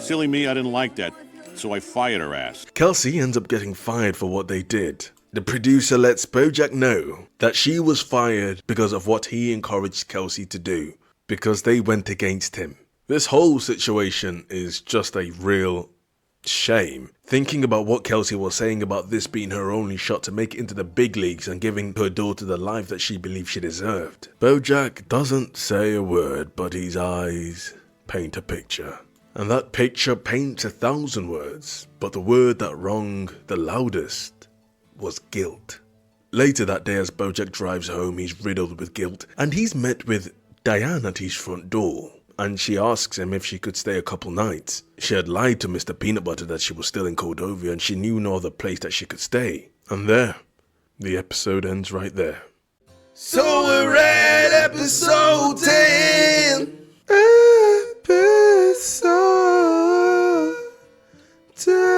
Silly me, I didn't like that, so I fired her ass. Kelsey ends up getting fired for what they did. The producer lets BoJack know that she was fired because of what he encouraged Kelsey to do, because they went against him. This whole situation is just a real shame. Thinking about what Kelsey was saying about this being her only shot to make it into the big leagues and giving her daughter the life that she believed she deserved. BoJack doesn't say a word, but his eyes paint a picture. And that picture paints 1,000 words, but the word that rang the loudest was guilt. Later that day as BoJack drives home, he's riddled with guilt, and he's met with Diane at his front door. And she asks him if she could stay a couple nights. She had lied to Mr. Peanut Butter that she was still in Cordovia and she knew no other place that she could stay. And there, the episode ends right there. So we're at episode 10. Episode 10.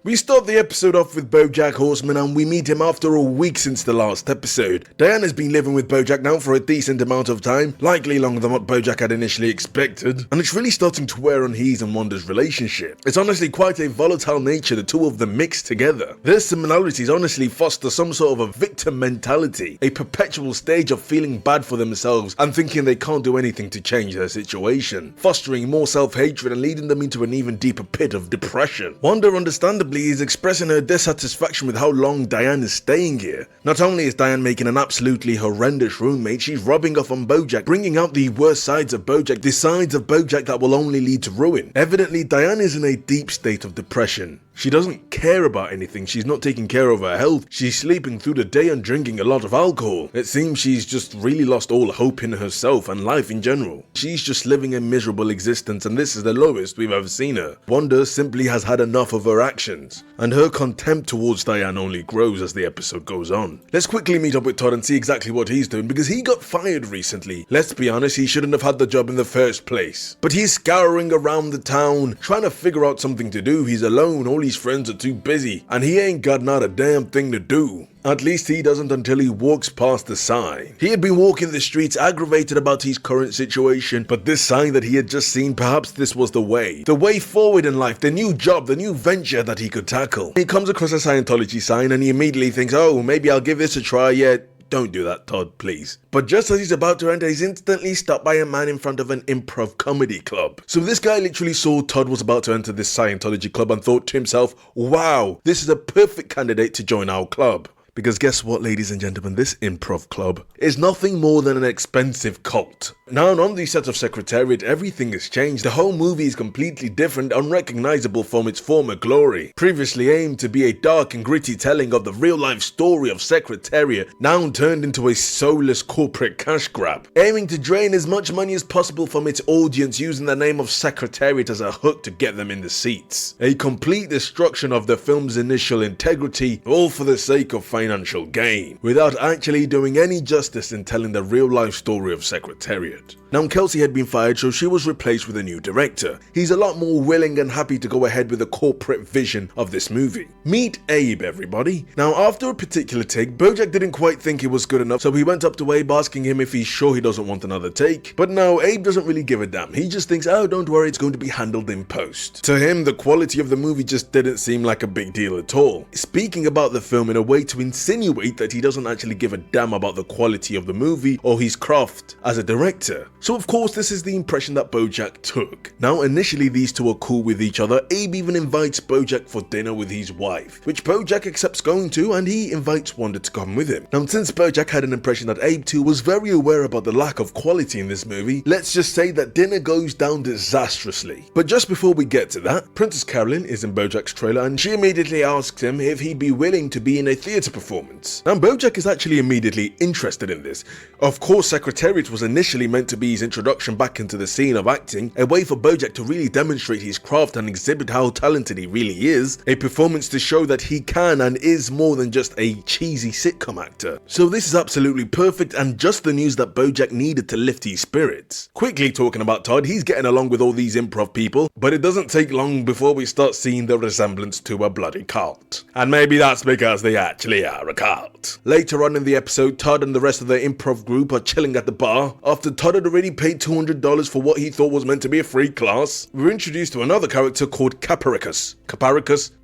We start the episode off with BoJack Horseman and we meet him after a week since the last episode. Diane has been living with BoJack now for a decent amount of time, likely longer than what BoJack had initially expected, and it's really starting to wear on his and Wanda's relationship. It's honestly quite a volatile nature the two of them mix together. Their similarities honestly foster some sort of a victim mentality, a perpetual stage of feeling bad for themselves and thinking they can't do anything to change their situation, fostering more self-hatred and leading them into an even deeper pit of depression. Wanda understandably is expressing her dissatisfaction with how long Diane is staying here. Not only is Diane making an absolutely horrendous roommate, she's rubbing off on BoJack, bringing out the worst sides of BoJack, the sides of BoJack that will only lead to ruin. Evidently, Diane is in a deep state of depression. She doesn't care about anything, she's not taking care of her health, she's sleeping through the day and drinking a lot of alcohol. It seems she's just really lost all hope in herself and life in general. She's just living a miserable existence and this is the lowest we've ever seen her. Wanda simply has had enough of her actions, and her contempt towards Diane only grows as the episode goes on. Let's quickly meet up with Todd and see exactly what he's doing because he got fired recently. Let's be honest, he shouldn't have had the job in the first place. But he's scouring around the town, trying to figure out something to do. He's alone, all his friends are too busy, and he ain't got not a damn thing to do. At least he doesn't until he walks past the sign. He had been walking the streets aggravated about his current situation, but this sign that he had just seen, perhaps this was the way forward in life, the new job, the new venture that he could tackle. He comes across a Scientology sign and he immediately thinks, oh, maybe I'll give this a try. Yet. Don't do that, Todd, please. But just as he's about to enter, he's instantly stopped by a man in front of an improv comedy club. So this guy literally saw Todd was about to enter this Scientology club and thought to himself, wow, this is a perfect candidate to join our club. Because guess what, ladies and gentlemen, this improv club is nothing more than an expensive cult. Now, on the set of Secretariat, everything has changed. The whole movie is completely different, unrecognizable from its former glory. Previously aimed to be a dark and gritty telling of the real-life story of Secretariat, now turned into a soulless corporate cash grab, aiming to drain as much money as possible from its audience using the name of Secretariat as a hook to get them in the seats. A complete destruction of the film's initial integrity, all for the sake of financial gain, without actually doing any justice in telling the real-life story of Secretariat. Now, Kelsey had been fired, so she was replaced with a new director. He's a lot more willing and happy to go ahead with the corporate vision of this movie. Meet Abe, everybody. Now, after a particular take, BoJack didn't quite think it was good enough, so he went up to Abe asking him if he's sure he doesn't want another take. But no, Abe doesn't really give a damn. He just thinks, oh, don't worry, it's going to be handled in post. To him, the quality of the movie just didn't seem like a big deal at all. Speaking about the film in a way to insinuate that he doesn't actually give a damn about the quality of the movie or his craft as a director. So of course this is the impression that BoJack took. Now initially these two are cool with each other. Abe even invites BoJack for dinner with his wife, which BoJack accepts going to, and he invites Wanda to come with him. Now since BoJack had an impression that Abe too was very aware about the lack of quality in this movie, let's just say that dinner goes down disastrously. But just before we get to that, Princess Carolyn is in BoJack's trailer and she immediately asks him if he'd be willing to be in a theatre performance. Now BoJack is actually immediately interested in this. Of course, Secretariat was initially meant to be his introduction back into the scene of acting, a way for BoJack to really demonstrate his craft and exhibit how talented he really is, a performance to show that he can and is more than just a cheesy sitcom actor. So this is absolutely perfect and just the news that BoJack needed to lift his spirits. Quickly talking about Todd, he's getting along with all these improv people, but it doesn't take long before we start seeing the resemblance to a bloody cult. And maybe that's because they actually are a cult. Later on in the episode, Todd and the rest of the improv group are chilling at the bar. After Todd had already paid $200 for what he thought was meant to be a free class, we're introduced to another character called Caparicus.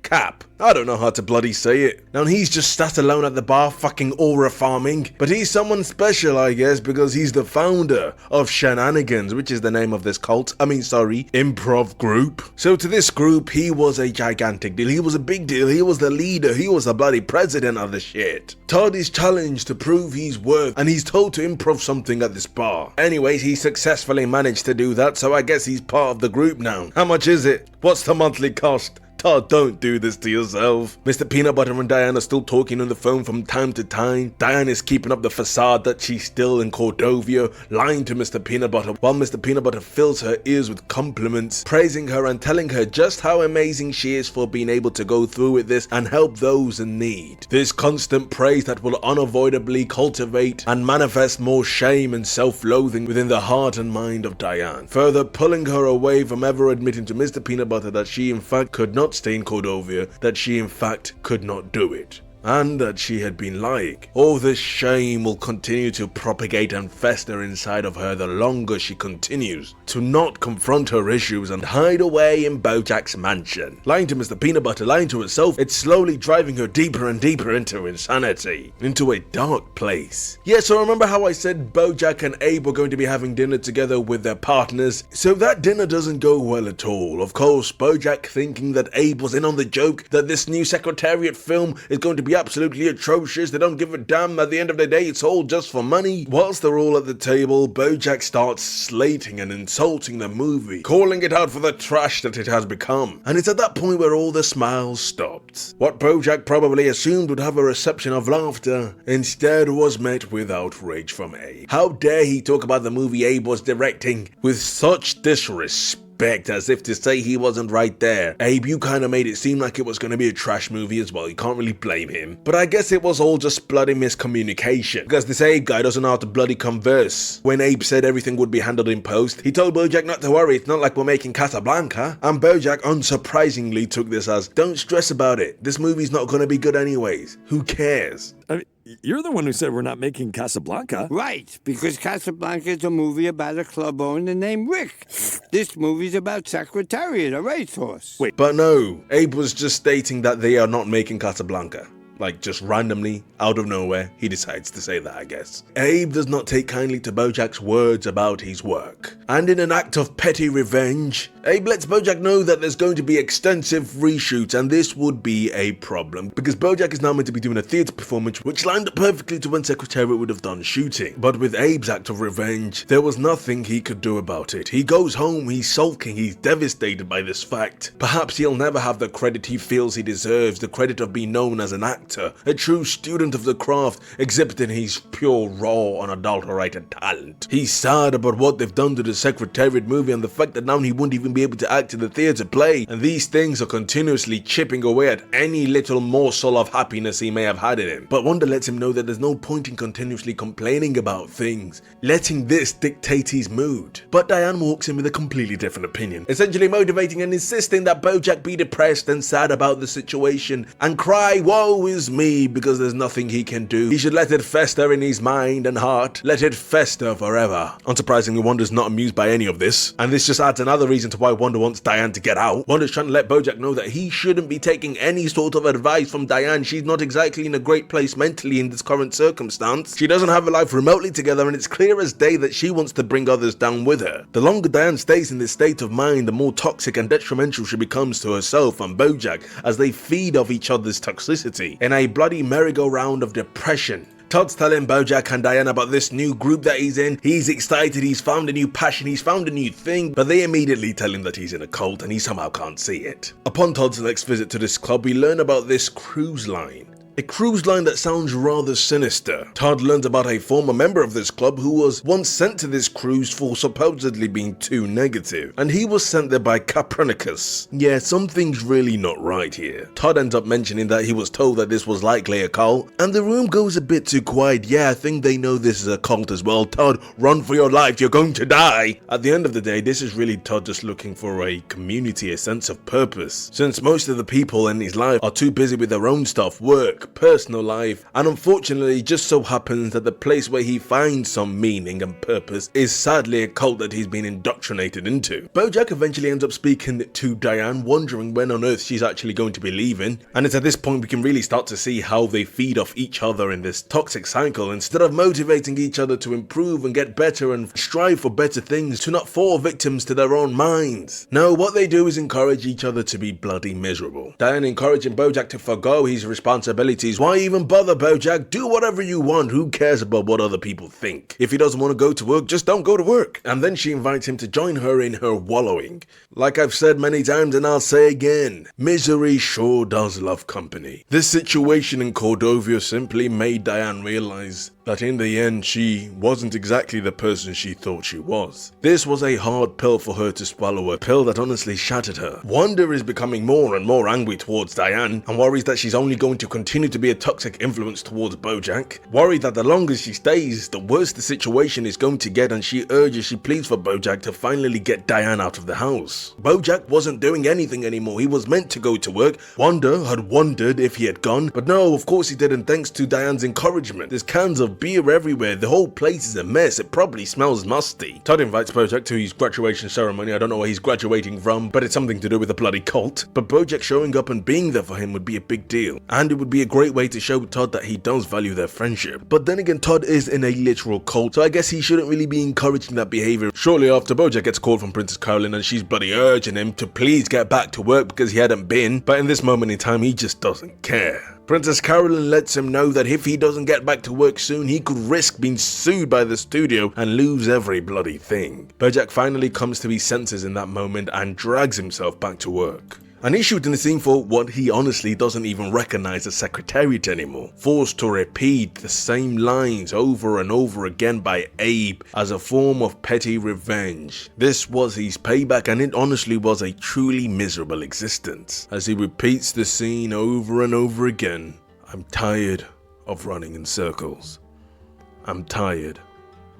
Cap. I don't know how to bloody say it. Now he's just sat alone at the bar fucking aura farming, but he's someone special I guess because he's the founder of Shenanigans, which is the name of this improv group. So to this group, he was a gigantic deal, he was a big deal, he was the leader, he was the bloody president of the shit. Todd is challenged to prove his worth and he's told to improv something at this bar. Anyways, he successfully managed to do that, so I guess he's part of the group now. How much is it? What's the monthly cost? Todd, don't do this to yourself. Mr. Peanut Butter and Diane are still talking on the phone from time to time. Diane is keeping up the facade that she's still in Cordovia, lying to Mr. Peanut Butter, while Mr. Peanut Butter fills her ears with compliments, praising her and telling her just how amazing she is for being able to go through with this and help those in need. This constant praise that will unavoidably cultivate and manifest more shame and self-loathing within the heart and mind of Diane, further pulling her away from ever admitting to Mr. Peanut Butter that she in fact could not stay in Cordovia, that she in fact could not do it, and that she had been lying. All this shame will continue to propagate and fester inside of her the longer she continues to not confront her issues and hide away in BoJack's mansion. Lying to Mr. Peanut Butter, lying to herself, it's slowly driving her deeper and deeper into insanity, into a dark place. Yeah, so remember how I said BoJack and Abe were going to be having dinner together with their partners? So that dinner doesn't go well at all. Of course, BoJack thinking that Abe was in on the joke, that this new Secretariat film is going to be absolutely atrocious, they don't give a damn, at the end of the day it's all just for money. Whilst they're all at the table, BoJack starts slating and insulting the movie, calling it out for the trash that it has become. And it's at that point where all the smiles stopped. What BoJack probably assumed would have a reception of laughter, instead was met with outrage from Abe. How dare he talk about the movie Abe was directing with such disrespect, as if to say he wasn't right there. Abe, you kinda made it seem like it was gonna be a trash movie as well, you can't really blame him. But I guess it was all just bloody miscommunication, because this Abe guy doesn't know how to bloody converse. When Abe said everything would be handled in post, he told BoJack not to worry, it's not like we're making Casablanca. And BoJack unsurprisingly took this as, don't stress about it, this movie's not gonna be good anyways, who cares? I mean, you're the one who said we're not making Casablanca. Right, because Casablanca is a movie about a club owner named Rick. This movie's about Secretariat, a racehorse. Wait, but no, Abe was just stating that they are not making Casablanca. Like, just randomly, out of nowhere, he decides to say that, I guess. Abe does not take kindly to BoJack's words about his work. And in an act of petty revenge, Abe lets BoJack know that there's going to be extensive reshoots, and this would be a problem, because BoJack is now meant to be doing a theatre performance, which lined up perfectly to when Secretariat would have done shooting. But with Abe's act of revenge, there was nothing he could do about it. He goes home, he's sulking, he's devastated by this fact. Perhaps he'll never have the credit he feels he deserves, the credit of being known as an actor, a true student of the craft, exhibiting his pure, raw, unadulterated talent. He's sad about what they've done to the Secretariat movie and the fact that now he wouldn't even be able to act in the theatre play, and these things are continuously chipping away at any little morsel of happiness he may have had in him. But Wanda lets him know that there's no point in continuously complaining about things, letting this dictate his mood. But Diane walks in with a completely different opinion, essentially motivating and insisting that BoJack be depressed and sad about the situation and cry, woe is me, because there's nothing he can do. He should let it fester in his mind and heart, let it fester forever. Unsurprisingly, Wanda's not amused by any of this, and this just adds another reason to why Wanda wants Diane to get out. Wanda's trying to let BoJack know that he shouldn't be taking any sort of advice from Diane. She's not exactly in a great place mentally in this current circumstance. She doesn't have a life remotely together, and it's clear as day that she wants to bring others down with her. The longer Diane stays in this state of mind, the more toxic and detrimental she becomes to herself and BoJack as they feed off each other's toxicity in a bloody merry-go-round of depression. Todd's telling BoJack and Diane about this new group that he's in. He's excited, he's found a new passion, he's found a new thing, but they immediately tell him that he's in a cult and he somehow can't see it. Upon Todd's next visit to this club, we learn about this cruise line. A cruise line that sounds rather sinister. Todd learns about a former member of this club who was once sent to this cruise for supposedly being too negative, and he was sent there by Copernicus. Yeah, something's really not right here. Todd ends up mentioning that he was told that this was likely a cult, and the room goes a bit too quiet. Yeah, I think they know this is a cult as well. Todd, run for your life, you're going to die! At the end of the day, this is really Todd just looking for a community, a sense of purpose, since most of the people in his life are too busy with their own stuff, work, personal life, and unfortunately it just so happens that the place where he finds some meaning and purpose is sadly a cult that he's been indoctrinated into. BoJack eventually ends up speaking to Diane, wondering when on earth she's actually going to be leaving, and it's at this point we can really start to see how they feed off each other in this toxic cycle. Instead of motivating each other to improve and get better and strive for better things, to not fall victims to their own minds. No, what they do is encourage each other to be bloody miserable. Diane encouraging BoJack to forgo his responsibility responsibilities. Why even bother, BoJack? Do whatever you want. Who cares about what other people think? If he doesn't want to go to work, just don't go to work. And then she invites him to join her in her wallowing. Like I've said many times and I'll say again, misery sure does love company. This situation in Cordovia simply made Diane realize that in the end she wasn't exactly the person she thought she was. This was a hard pill for her to swallow, a pill that honestly shattered her. Wanda is becoming more and more angry towards Diane and worries that she's only going to continue to be a toxic influence towards BoJack. Worried that the longer she stays, the worse the situation is going to get, and she pleads for BoJack to finally get Diane out of the house. BoJack wasn't doing anything anymore. He was meant to go to work. Wanda had wondered if he had gone, but no, of course he didn't, thanks to Diane's encouragement. There's cans of beer everywhere. The whole place is a mess. It probably smells musty. Todd invites BoJack to his graduation ceremony. I don't know where he's graduating from, but it's something to do with a bloody cult. But BoJack showing up and being there for him would be a big deal, and it would be a great way to show Todd that he does value their friendship. But then again, Todd is in a literal cult, so I guess he shouldn't really be encouraging that behavior. Shortly after, BoJack gets called from Princess Carolyn and she's bloody urging him to please get back to work because he hadn't been, but in this moment in time he just doesn't care. Princess Carolyn lets him know that if he doesn't get back to work soon, he could risk being sued by the studio and lose every bloody thing. BoJack finally comes to his senses in that moment and drags himself back to work. And he's shooting the scene for what he honestly doesn't even recognize as Secretariat anymore, forced to repeat the same lines over and over again by Abe as a form of petty revenge. This was his payback, and it honestly was a truly miserable existence. As he repeats the scene over and over again, I'm tired of running in circles. I'm tired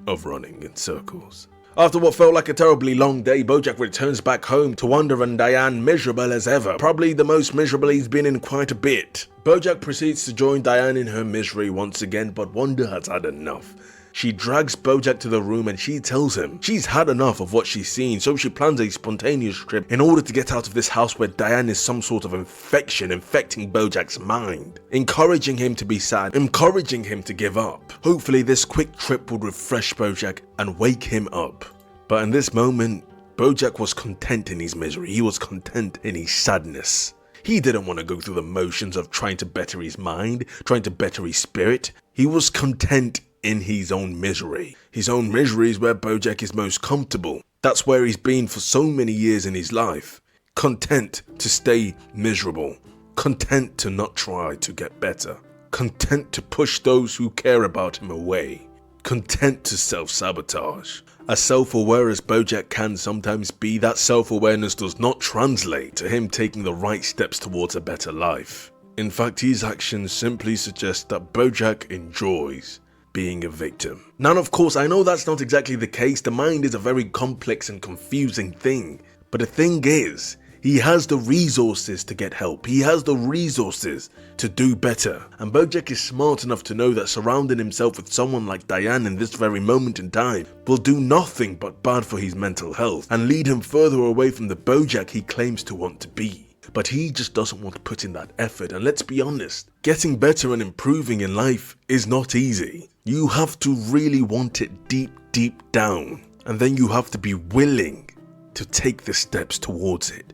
of running in circles. After what felt like a terribly long day, BoJack returns back home to Wanda and Diane miserable as ever, probably the most miserable he's been in quite a bit. BoJack proceeds to join Diane in her misery once again, but Wanda has had enough. She drags BoJack to the room and she tells him she's had enough of what she's seen, so she plans a spontaneous trip in order to get out of this house where Diane is some sort of infection infecting BoJack's mind, encouraging him to be sad, encouraging him to give up. Hopefully this quick trip would refresh BoJack and wake him up. But in this moment, BoJack was content in his misery. He was content in his sadness. He didn't want to go through the motions of trying to better his mind, trying to better his spirit. He was content in his own misery. His own misery is where BoJack is most comfortable. That's where he's been for so many years in his life. Content to stay miserable. Content to not try to get better. Content to push those who care about him away. Content to self-sabotage. As self-aware as BoJack can sometimes be, that self-awareness does not translate to him taking the right steps towards a better life. In fact, his actions simply suggest that BoJack enjoys being a victim. Now, of course, I know that's not exactly the case. The mind is a very complex and confusing thing. But the thing is, he has the resources to get help. He has the resources to do better. And BoJack is smart enough to know that surrounding himself with someone like Diane in this very moment in time will do nothing but bad for his mental health and lead him further away from the BoJack he claims to want to be. But he just doesn't want to put in that effort, and let's be honest, getting better and improving in life is not easy. You have to really want it deep, deep down, and then you have to be willing to take the steps towards it,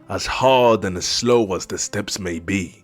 as hard and as slow as the steps may be.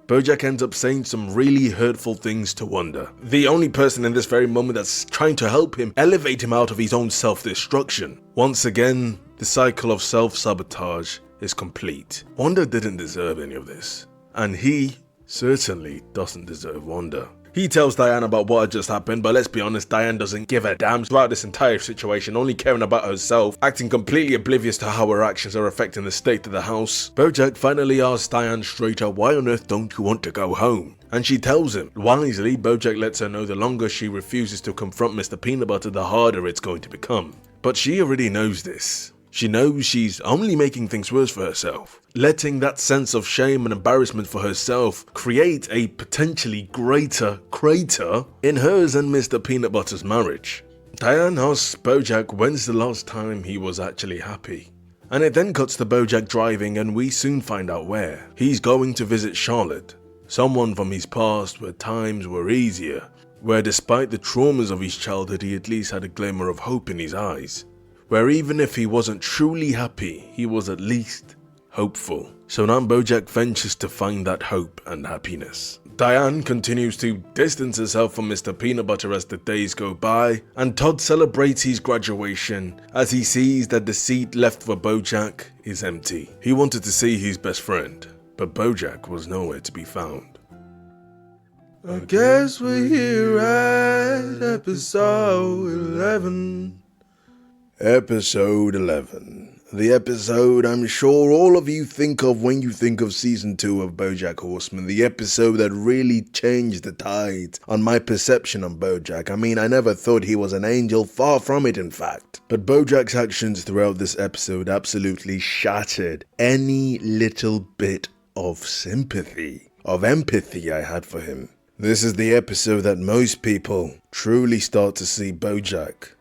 BoJack ends up saying some really hurtful things to Wanda, the only person in this very moment that's trying to help him elevate him out of his own self-destruction. Once again, the cycle of self-sabotage is complete. Wanda didn't deserve any of this, and he certainly doesn't deserve Wanda. He tells Diane about what had just happened, but let's be honest, Diane doesn't give a damn throughout this entire situation, only caring about herself, acting completely oblivious to how her actions are affecting the state of the house. BoJack finally asks Diane straight up, why on earth don't you want to go home? And she tells him. Wisely, BoJack lets her know the longer she refuses to confront Mr. Peanut Butter, the harder it's going to become. But she already knows this. She knows she's only making things worse for herself, letting that sense of shame and embarrassment for herself create a potentially greater crater in hers and Mr. Peanut Butter's marriage. Diane asks BoJack when's the last time he was actually happy. And it then cuts to BoJack driving, and we soon find out where. He's going to visit Charlotte, someone from his past where times were easier, where despite the traumas of his childhood he at least had a glimmer of hope in his eyes. Where even if he wasn't truly happy, he was at least hopeful. So now BoJack ventures to find that hope and happiness. Diane continues to distance herself from Mr. Peanut Butter as the days go by, and Todd celebrates his graduation as he sees that the seat left for BoJack is empty. He wanted to see his best friend, but BoJack was nowhere to be found. I guess we're here at episode 11. Episode 11. The episode I'm sure all of you think of when you think of season 2 of BoJack Horseman. The episode that really changed the tides on my perception on BoJack. I mean, I never thought he was an angel, far from it in fact. But BoJack's actions throughout this episode absolutely shattered any little bit of sympathy, of empathy I had for him. This is the episode that most people truly start to see BoJack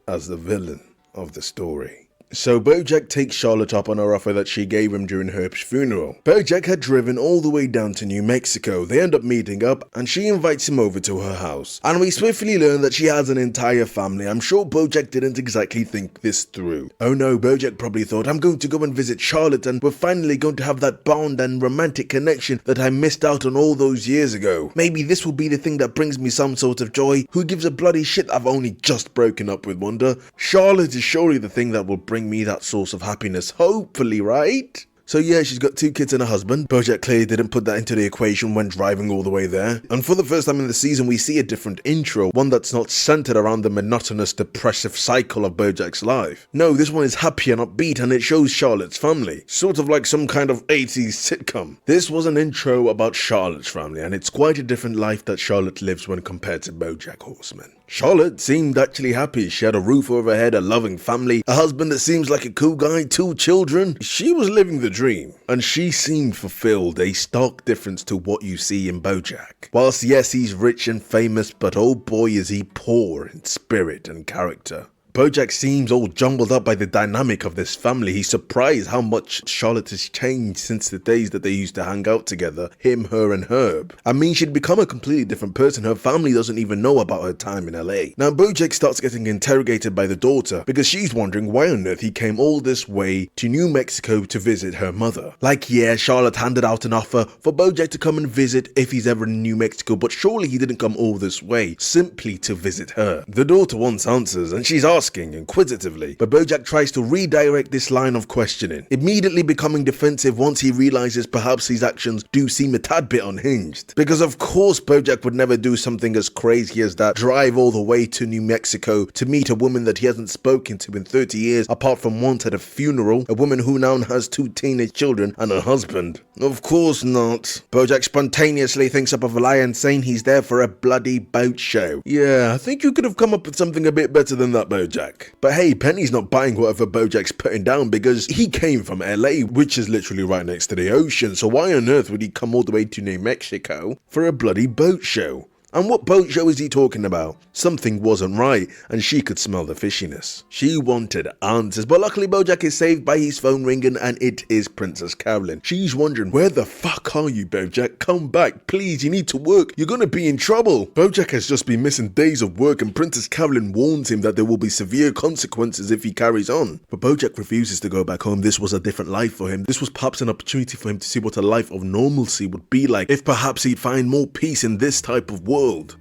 as the villain of the story. So BoJack takes Charlotte up on her offer that she gave him during Herb's funeral. BoJack had driven all the way down to New Mexico. They end up meeting up and she invites him over to her house. And we swiftly learn that she has an entire family. I'm sure BoJack didn't exactly think this through. Oh no, BoJack probably thought, I'm going to go and visit Charlotte and we're finally going to have that bond and romantic connection that I missed out on all those years ago. Maybe this will be the thing that brings me some sort of joy. Who gives a bloody shit? I've only just broken up with Wanda. Charlotte is surely the thing that will bring me that source of happiness, hopefully, right? So yeah, she's got 2 kids and a husband. BoJack clearly didn't put that into the equation when driving all the way there. And for the first time in the season, we see a different intro, one that's not centered around the monotonous, depressive cycle of BoJack's life. No, this one is happy and upbeat, and it shows Charlotte's family, sort of like some kind of 80s sitcom. This was an intro about Charlotte's family, and it's quite a different life that Charlotte lives when compared to BoJack Horseman. Charlotte seemed actually happy. She had a roof over her head, a loving family, a husband that seems like a cool guy, 2 children. She was living the dream, and she seemed fulfilled, a stark difference to what you see in BoJack. Whilst yes, he's rich and famous, but oh boy is he poor in spirit and character. BoJack seems all jumbled up by the dynamic of this family. He's surprised how much Charlotte has changed since the days that they used to hang out together, him, her, and Herb. I mean, she'd become a completely different person. Her family doesn't even know about her time in LA. Now, BoJack starts getting interrogated by the daughter because she's wondering why on earth he came all this way to New Mexico to visit her mother. Like, yeah, Charlotte handed out an offer for BoJack to come and visit if he's ever in New Mexico, but surely he didn't come all this way simply to visit her. The daughter wants answers, and she's asking inquisitively, but BoJack tries to redirect this line of questioning, immediately becoming defensive once he realizes perhaps his actions do seem a tad bit unhinged. Because of course BoJack would never do something as crazy as that, drive all the way to New Mexico to meet a woman that he hasn't spoken to in 30 years apart from once at a funeral, a woman who now has 2 teenage children and a husband. Of course not. BoJack spontaneously thinks up of a lie and saying he's there for a bloody boat show. Yeah, I think you could have come up with something a bit better than that, BoJack. But hey, Penny's not buying whatever BoJack's putting down because he came from LA, which is literally right next to the ocean, so why on earth would he come all the way to New Mexico for a bloody boat show? And what boat show is he talking about? Something wasn't right, and she could smell the fishiness. She wanted answers, but luckily BoJack is saved by his phone ringing, and it is Princess Carolyn. She's wondering, where the fuck are you, BoJack? Come back, please, you need to work. You're gonna be in trouble. BoJack has just been missing days of work, and Princess Carolyn warns him that there will be severe consequences if he carries on. But BoJack refuses to go back home. This was a different life for him. This was perhaps an opportunity for him to see what a life of normalcy would be like, if perhaps he'd find more peace in this type of world.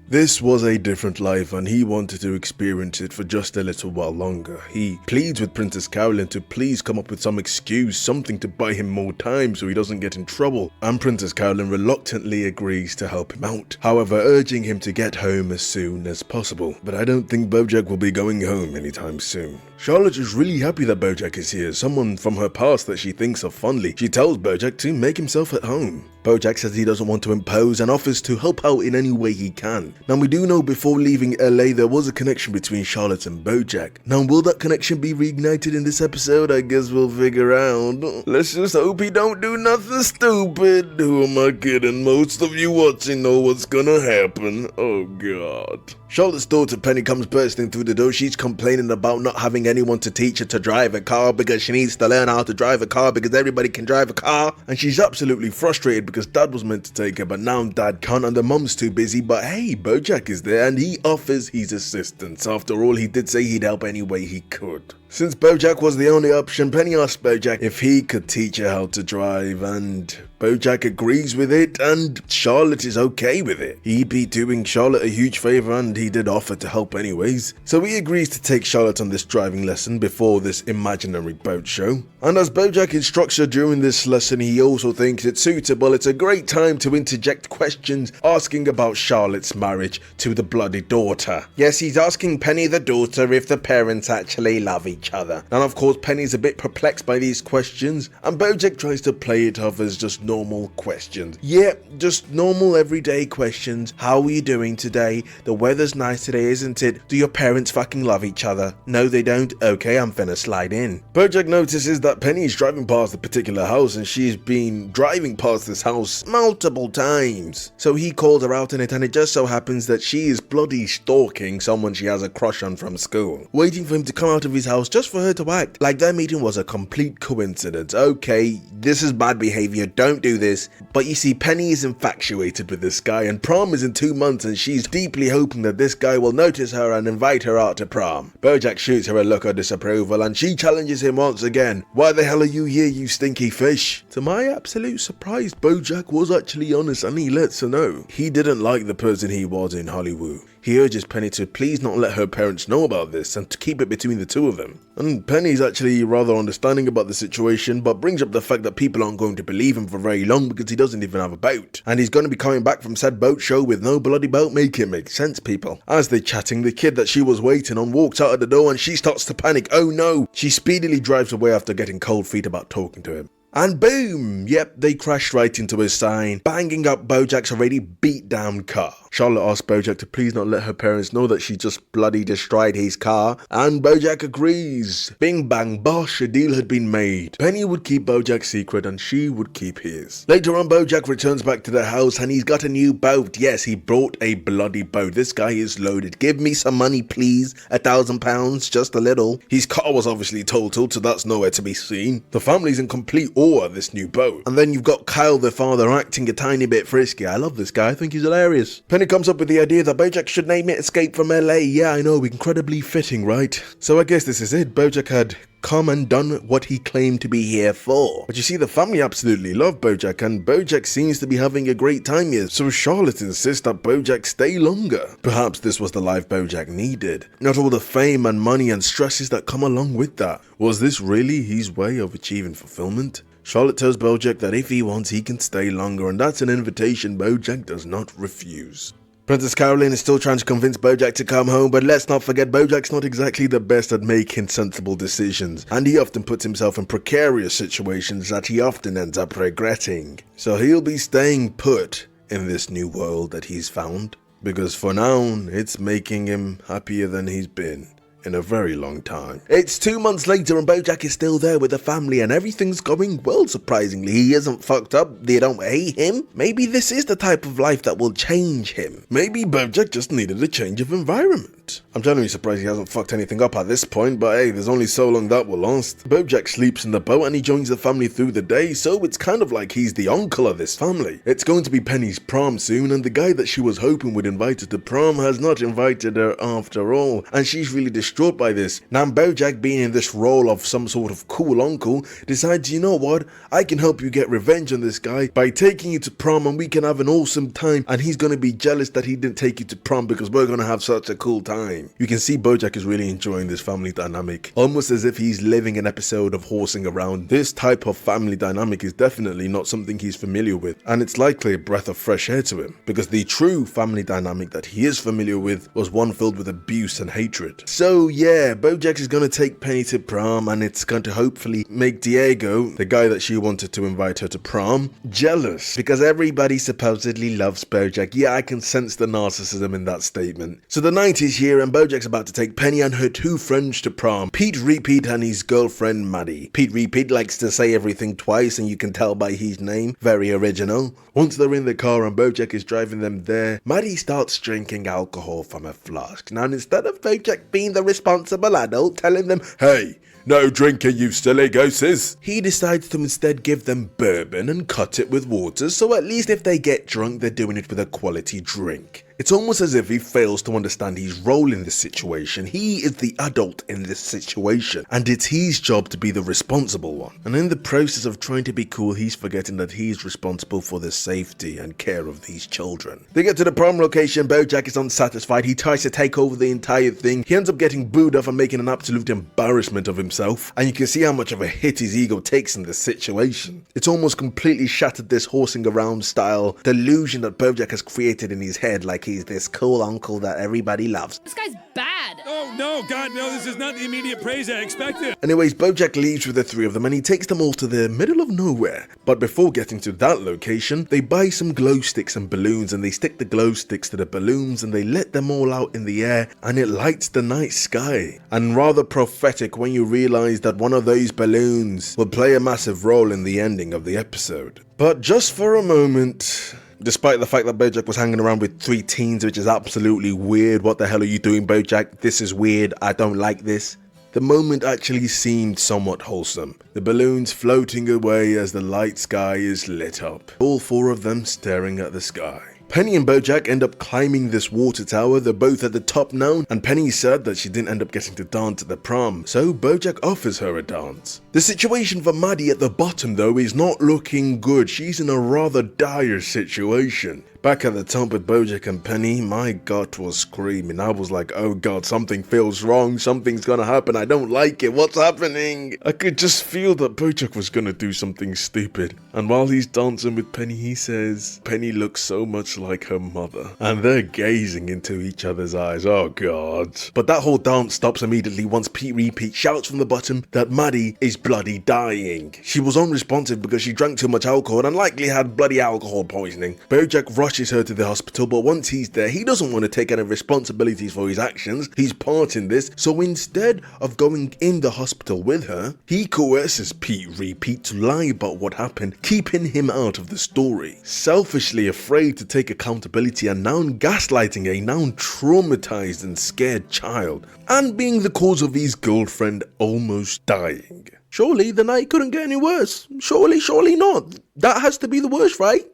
This was a different life, and he wanted to experience it for just a little while longer. He pleads with Princess Carolyn to please come up with some excuse, something to buy him more time so he doesn't get in trouble, and Princess Carolyn reluctantly agrees to help him out, however urging him to get home as soon as possible. But I don't think BoJack will be going home anytime soon. Charlotte is really happy that BoJack is here, someone from her past that she thinks of fondly. She tells BoJack to make himself at home. BoJack says he doesn't want to impose and offers to help out in any way he can. Now we do know before leaving LA there was a connection between Charlotte and BoJack. Now will that connection be reignited in this episode? I guess we'll figure out. Let's just hope he don't do nothing stupid. Who am I kidding? Most of you watching know what's gonna happen. Oh god. Charlotte's daughter Penny comes bursting through the door. She's complaining about not having anyone to teach her to drive a car because she needs to learn how to drive a car because everybody can drive a car, and she's absolutely frustrated because because Dad was meant to take her, but now Dad can't and the Mum's too busy. But hey, BoJack is there and he offers his assistance. After all, he did say he'd help any way he could. Since BoJack was the only option, Penny asked BoJack if he could teach her how to drive, and BoJack agrees with it, and Charlotte is okay with it. He'd be doing Charlotte a huge favor, and he did offer to help anyways. So he agrees to take Charlotte on this driving lesson before this imaginary boat show. And as BoJack instructs her during this lesson, he also thinks it's suitable. It's a great time to interject questions asking about Charlotte's marriage to the bloody daughter. Yes, he's asking Penny the daughter if the parents actually love each other. And of course, Penny's a bit perplexed by these questions, and BoJack tries to play it off as just normal questions. Yeah, just normal everyday questions. How are you doing today? The weather's nice today, isn't it? Do your parents fucking love each other? No, they don't? Okay, I'm finna slide in. BoJack notices that Penny is driving past a particular house, and she's been driving past this house multiple times. So he called her out on it, and it just so happens that she is bloody stalking someone she has a crush on from school, waiting for him to come out of his house just for her to act like their meeting was a complete coincidence. Okay, this is bad behavior, don't do this. But you see, Penny is infatuated with this guy, and prom is in 2 months, and she's deeply hoping that this guy will notice her and invite her out to prom. BoJack shoots her a look of disapproval, and she challenges him once again. Why the hell are you here, you stinky fish? To my absolute surprise, BoJack was actually honest, and he lets her know he didn't like the person he was in Hollywood. He urges Penny to please not let her parents know about this and to keep it between the two of them. And Penny's actually rather understanding about the situation, but brings up the fact that people aren't going to believe him for very long because he doesn't even have a boat. And he's going to be coming back from said boat show with no bloody boat. Make it make sense, people. As they're chatting, the kid that she was waiting on walks out of the door and she starts to panic. Oh no! She speedily drives away after getting cold feet about talking to him. And boom! Yep, they crash right into a sign, banging up BoJack's already beat down car. Charlotte asks BoJack to please not let her parents know that she just bloody destroyed his car, and BoJack agrees. Bing bang bosh, a deal had been made. Penny would keep BoJack's secret and she would keep his. Later on, BoJack returns back to the house and he's got a new boat. Yes, he brought a bloody boat. This guy is loaded. Give me some money, please. £1,000, just a little. His car was obviously totaled, so that's nowhere to be seen. The family's in complete awe at this new boat. And then you've got Kyle, the father, acting a tiny bit frisky. I love this guy. I think he's hilarious. Penny comes up with the idea that BoJack should name it Escape from LA. Yeah, I know, incredibly fitting, right? So I guess this is it. BoJack had come and done what he claimed to be here for. But you see, the family absolutely love BoJack, and BoJack seems to be having a great time here, so Charlotte insists that BoJack stay longer. Perhaps this was the life BoJack needed. Not all the fame and money and stresses that come along with that. Was this really his way of achieving fulfillment? Charlotte tells BoJack that if he wants, he can stay longer, and that's an invitation BoJack does not refuse. Princess Caroline is still trying to convince BoJack to come home, but let's not forget BoJack's not exactly the best at making sensible decisions, and he often puts himself in precarious situations that he often ends up regretting. So he'll be staying put in this new world that he's found, because for now, it's making him happier than he's been in a very long time. It's 2 months later and BoJack is still there with the family and everything's going well, surprisingly. He isn't fucked up, they don't hate him. Maybe this is the type of life that will change him. Maybe BoJack just needed a change of environment. I'm genuinely surprised he hasn't fucked anything up at this point, but hey, there's only so long that will last. BoJack sleeps in the boat and he joins the family through the day, so it's kind of like he's the uncle of this family. It's going to be Penny's prom soon, and the guy that she was hoping would invite her to prom has not invited her after all, and she's really distraught by this. Now BoJack, being in this role of some sort of cool uncle, decides, you know what, I can help you get revenge on this guy by taking you to prom and we can have an awesome time, and he's going to be jealous that he didn't take you to prom because we're going to have such a cool time. You can see BoJack is really enjoying this family dynamic, almost as if he's living an episode of Horsing Around. This type of family dynamic is definitely not something he's familiar with, and it's likely a breath of fresh air to him, because the true family dynamic that he is familiar with was one filled with abuse and hatred. So yeah, BoJack is going to take Penny to prom, and it's going to hopefully make Diego, the guy that she wanted to invite her to prom, jealous, because everybody supposedly loves BoJack. Yeah, I can sense the narcissism in that statement. So the night is here and BoJack's about to take Penny and her two friends to prom, Pete Repeat and his girlfriend Maddie. Pete Repeat likes to say everything twice, and you can tell by his name. Very original. Once they're in the car and BoJack is driving them there, Maddie starts drinking alcohol from a flask. Now instead of BoJack being the responsible adult telling them, hey, No drinking, you silly ghosties. He decides to instead give them bourbon and cut it with water, so at least if they get drunk, they're doing it with a quality drink. It's almost as if he fails to understand his role in this situation. He is the adult in this situation, and it's his job to be the responsible one. And in the process of trying to be cool, he's forgetting that he's responsible for the safety and care of these children. They get to the prom location, BoJack is unsatisfied. He tries to take over the entire thing. He ends up getting booed off and making an absolute embarrassment of himself. And you can see how much of a hit his ego takes in this situation. It's almost completely shattered this horsing around style delusion that BoJack has created in his head, like he's this cool uncle that everybody loves. This guy's bad. Oh, no, God, no, this is not the immediate praise I expected. Anyways, BoJack leaves with the three of them and he takes them all to the middle of nowhere. But before getting to that location, they buy some glow sticks and balloons and they stick the glow sticks to the balloons and they let them all out in the air and it lights the night sky. And rather prophetic when you realize that one of those balloons will play a massive role in the ending of the episode. But just for a moment, despite the fact that BoJack was hanging around with 3 teens, which is absolutely weird. What the hell are you doing, BoJack? This is weird. I don't like this. The moment actually seemed somewhat wholesome. The balloons floating away as the light sky is lit up. All 4 of them staring at the sky. Penny and BoJack end up climbing this water tower. They're both at the top now, and Penny's sad that she didn't end up getting to dance at the prom, so BoJack offers her a dance. The situation for Maddie at the bottom though is not looking good. She's in a rather dire situation. Back at the top with BoJack and Penny, my gut was screaming. I was like, oh god, something feels wrong, something's gonna happen, I don't like it, what's happening? I could just feel that BoJack was gonna do something stupid. And while he's dancing with Penny, he says, Penny looks so much like her mother. And they're gazing into each other's eyes, oh god. But that whole dance stops immediately once Pete Repeat shouts from the bottom that Maddie is bloody dying. She was unresponsive because she drank too much alcohol and likely had bloody alcohol poisoning. BoJack rushes her to the hospital, but once he's there, he doesn't want to take any responsibilities for his actions. He's part in this, so instead of going in the hospital with her, he coerces Pete Repeat to lie about what happened, keeping him out of the story. Selfishly afraid to take accountability and now gaslighting a now traumatized and scared child, and being the cause of his girlfriend almost dying. Surely the night couldn't get any worse. Surely not. That has to be the worst, right?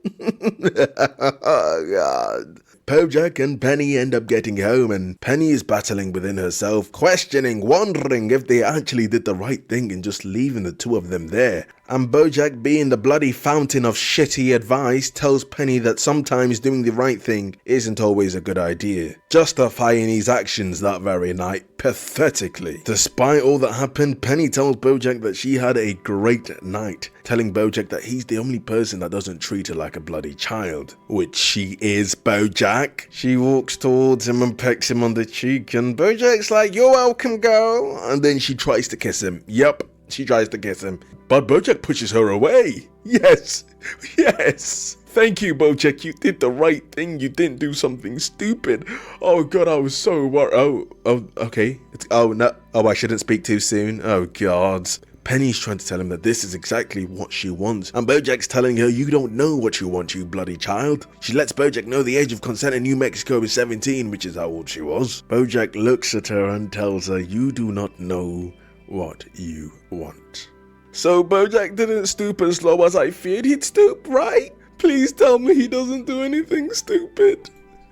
Oh, God. BoJack and Penny end up getting home and Penny is battling within herself, questioning, wondering if they actually did the right thing in just leaving the 2 of them there. And BoJack, being the bloody fountain of shitty advice, tells Penny that sometimes doing the right thing isn't always a good idea, justifying his actions that very night pathetically. Despite all that happened, Penny tells BoJack that she had a great night, telling BoJack that he's the only person that doesn't treat her like a bloody child, which she is, BoJack. She walks towards him and pecks him on the cheek and BoJack's like, you're welcome, girl, and then she tries to kiss him. Yup, she tries to kiss him, but BoJack pushes her away. Yes. Thank you, BoJack, you did the right thing, you didn't do something stupid. Oh god, I was so worried. Okay. I shouldn't speak too soon. Oh god. Penny's trying to tell him that this is exactly what she wants, and BoJack's telling her, you don't know what you want, you bloody child. She lets BoJack know the age of consent in New Mexico is 17, which is how old she was. BoJack looks at her and tells her, you do not know what you want. So BoJack didn't stoop as low as I feared he'd stoop, right? Please tell me he doesn't do anything stupid.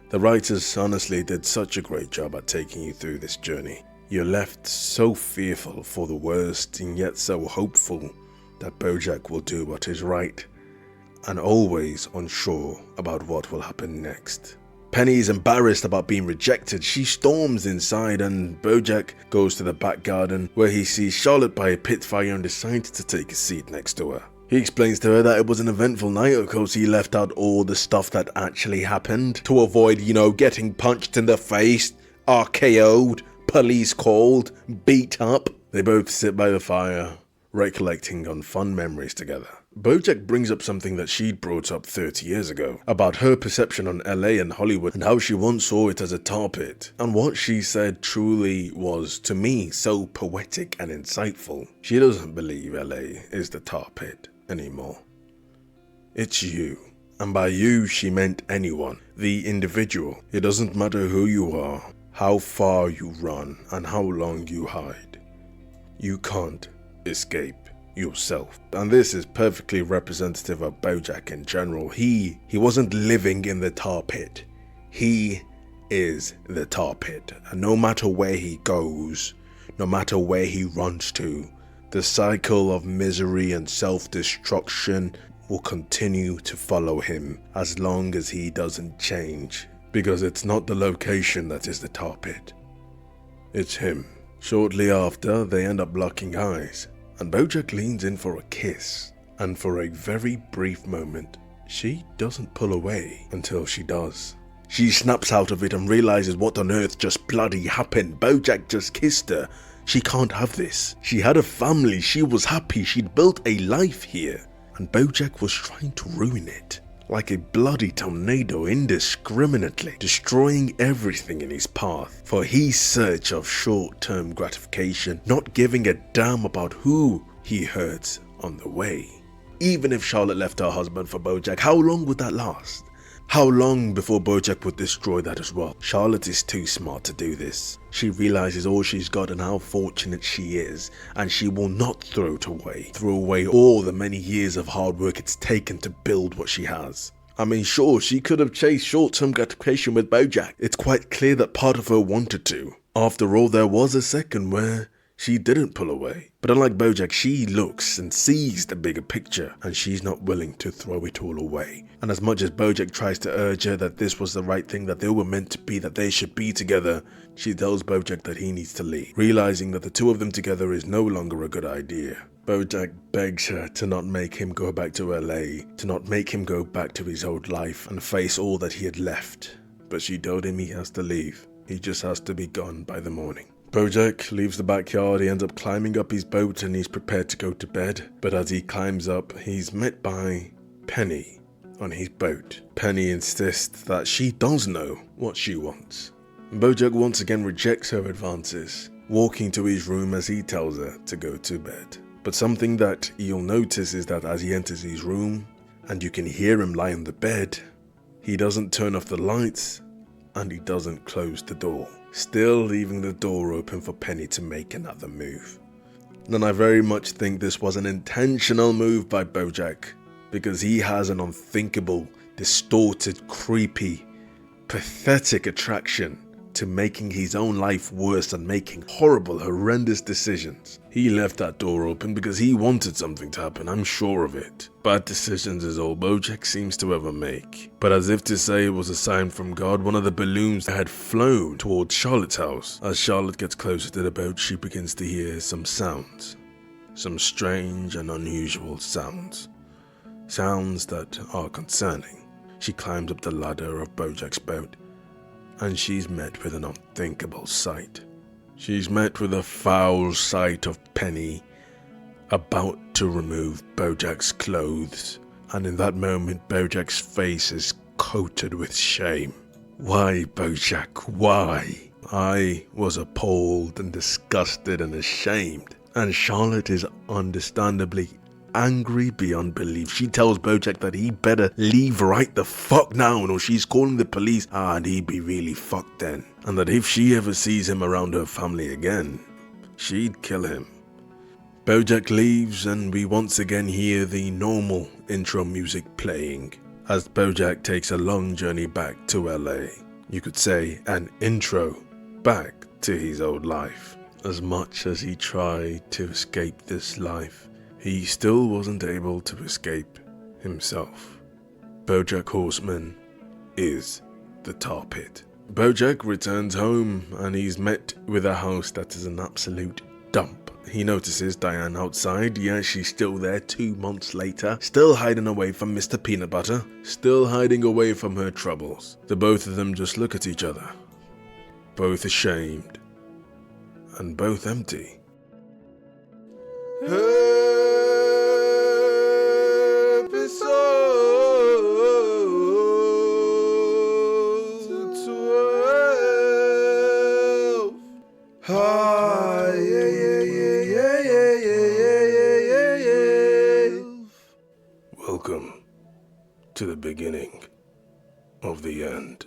The writers honestly did such a great job at taking you through this journey. You're left so fearful for the worst and yet so hopeful that BoJack will do what is right, and always unsure about what will happen next. Penny is embarrassed about being rejected. She storms inside and BoJack goes to the back garden where he sees Charlotte by a pit fire and decides to take a seat next to her. He explains to her that it was an eventful night. Of course, he left out all the stuff that actually happened to avoid, getting punched in the face, RKO'd, police called, beat up. They both sit by the fire, recollecting on fun memories together. BoJack brings up something that she'd brought up 30 years ago, about her perception on LA and Hollywood and how she once saw it as a tar pit. And what she said truly was, to me, so poetic and insightful. She doesn't believe LA is the tar pit anymore. It's you. And by you, she meant anyone, the individual. It doesn't matter who you are, how far you run, and how long you hide. You can't escape yourself. And this is perfectly representative of BoJack in general. He wasn't living in the tar pit. He is the tar pit. And no matter where he goes, no matter where he runs to, the cycle of misery and self-destruction will continue to follow him as long as he doesn't change. Because it's not the location that is the tar pit. It's him. Shortly after, they end up locking eyes, and BoJack leans in for a kiss. And for a very brief moment, she doesn't pull away until she does. She snaps out of it and realizes what on earth just bloody happened. BoJack just kissed her. She can't have this. She had a family, she was happy, she'd built a life here. And BoJack was trying to ruin it. Like a bloody tornado, indiscriminately destroying everything in his path for his search of short-term gratification, not giving a damn about who he hurts on the way. Even if Charlotte left her husband for BoJack, how long would that last? How long before BoJack would destroy that as well? Charlotte is too smart to do this. She realizes all she's got and how fortunate she is, and she will not throw away all the many years of hard work it's taken to build what she has. I mean, sure, she could have chased short-term gratification with BoJack. It's quite clear that part of her wanted to. After all, there was a second where she didn't pull away. But unlike BoJack, she looks and sees the bigger picture, and she's not willing to throw it all away. And as much as BoJack tries to urge her that this was the right thing, that they were meant to be, that they should be together, she tells BoJack that he needs to leave, realizing that the two of them together is no longer a good idea. BoJack begs her to not make him go back to LA, to not make him go back to his old life and face all that he had left. But she told him he has to leave. He just has to be gone by the morning. BoJack leaves the backyard. He ends up climbing up his boat and he's prepared to go to bed. But as he climbs up, he's met by Penny on his boat. Penny insists that she does know what she wants. BoJack once again rejects her advances, walking to his room as he tells her to go to bed. But something that you'll notice is that as he enters his room, and you can hear him lie on the bed, he doesn't turn off the lights and he doesn't close the door, still leaving the door open for Penny to make another move. And I very much think this was an intentional move by BoJack, because he has an unthinkable, distorted, creepy, pathetic attraction to making his own life worse and making horrible, horrendous decisions. He left that door open because he wanted something to happen, I'm sure of it. Bad decisions is all BoJack seems to ever make. But as if to say it was a sign from God, one of the balloons had flown towards Charlotte's house. As Charlotte gets closer to the boat, she begins to hear some sounds. Some strange and unusual sounds. Sounds that are concerning. She climbs up the ladder of BoJack's boat, and she's met with an unthinkable sight. She's met with a foul sight of Penny about to remove BoJack's clothes, and in that moment BoJack's face is coated with shame. Why, BoJack, why? I was appalled and disgusted and ashamed, and Charlotte is understandably angry beyond belief. She tells BoJack that he better leave right the fuck now, or she's calling the police, and he'd be really fucked then. And that if she ever sees him around her family again, she'd kill him. BoJack leaves, and we once again hear the normal intro music playing as BoJack takes a long journey back to LA. You could say an intro back to his old life. As much as he tried to escape this life, he still wasn't able to escape himself. BoJack Horseman is the tar pit. BoJack returns home and he's met with a house that is an absolute dump. He notices Diane outside. Yeah, she's still there 2 months later, still hiding away from Mr. Peanut Butter, still hiding away from her troubles. The both of them just look at each other, both ashamed and both empty. Welcome to the beginning of the end.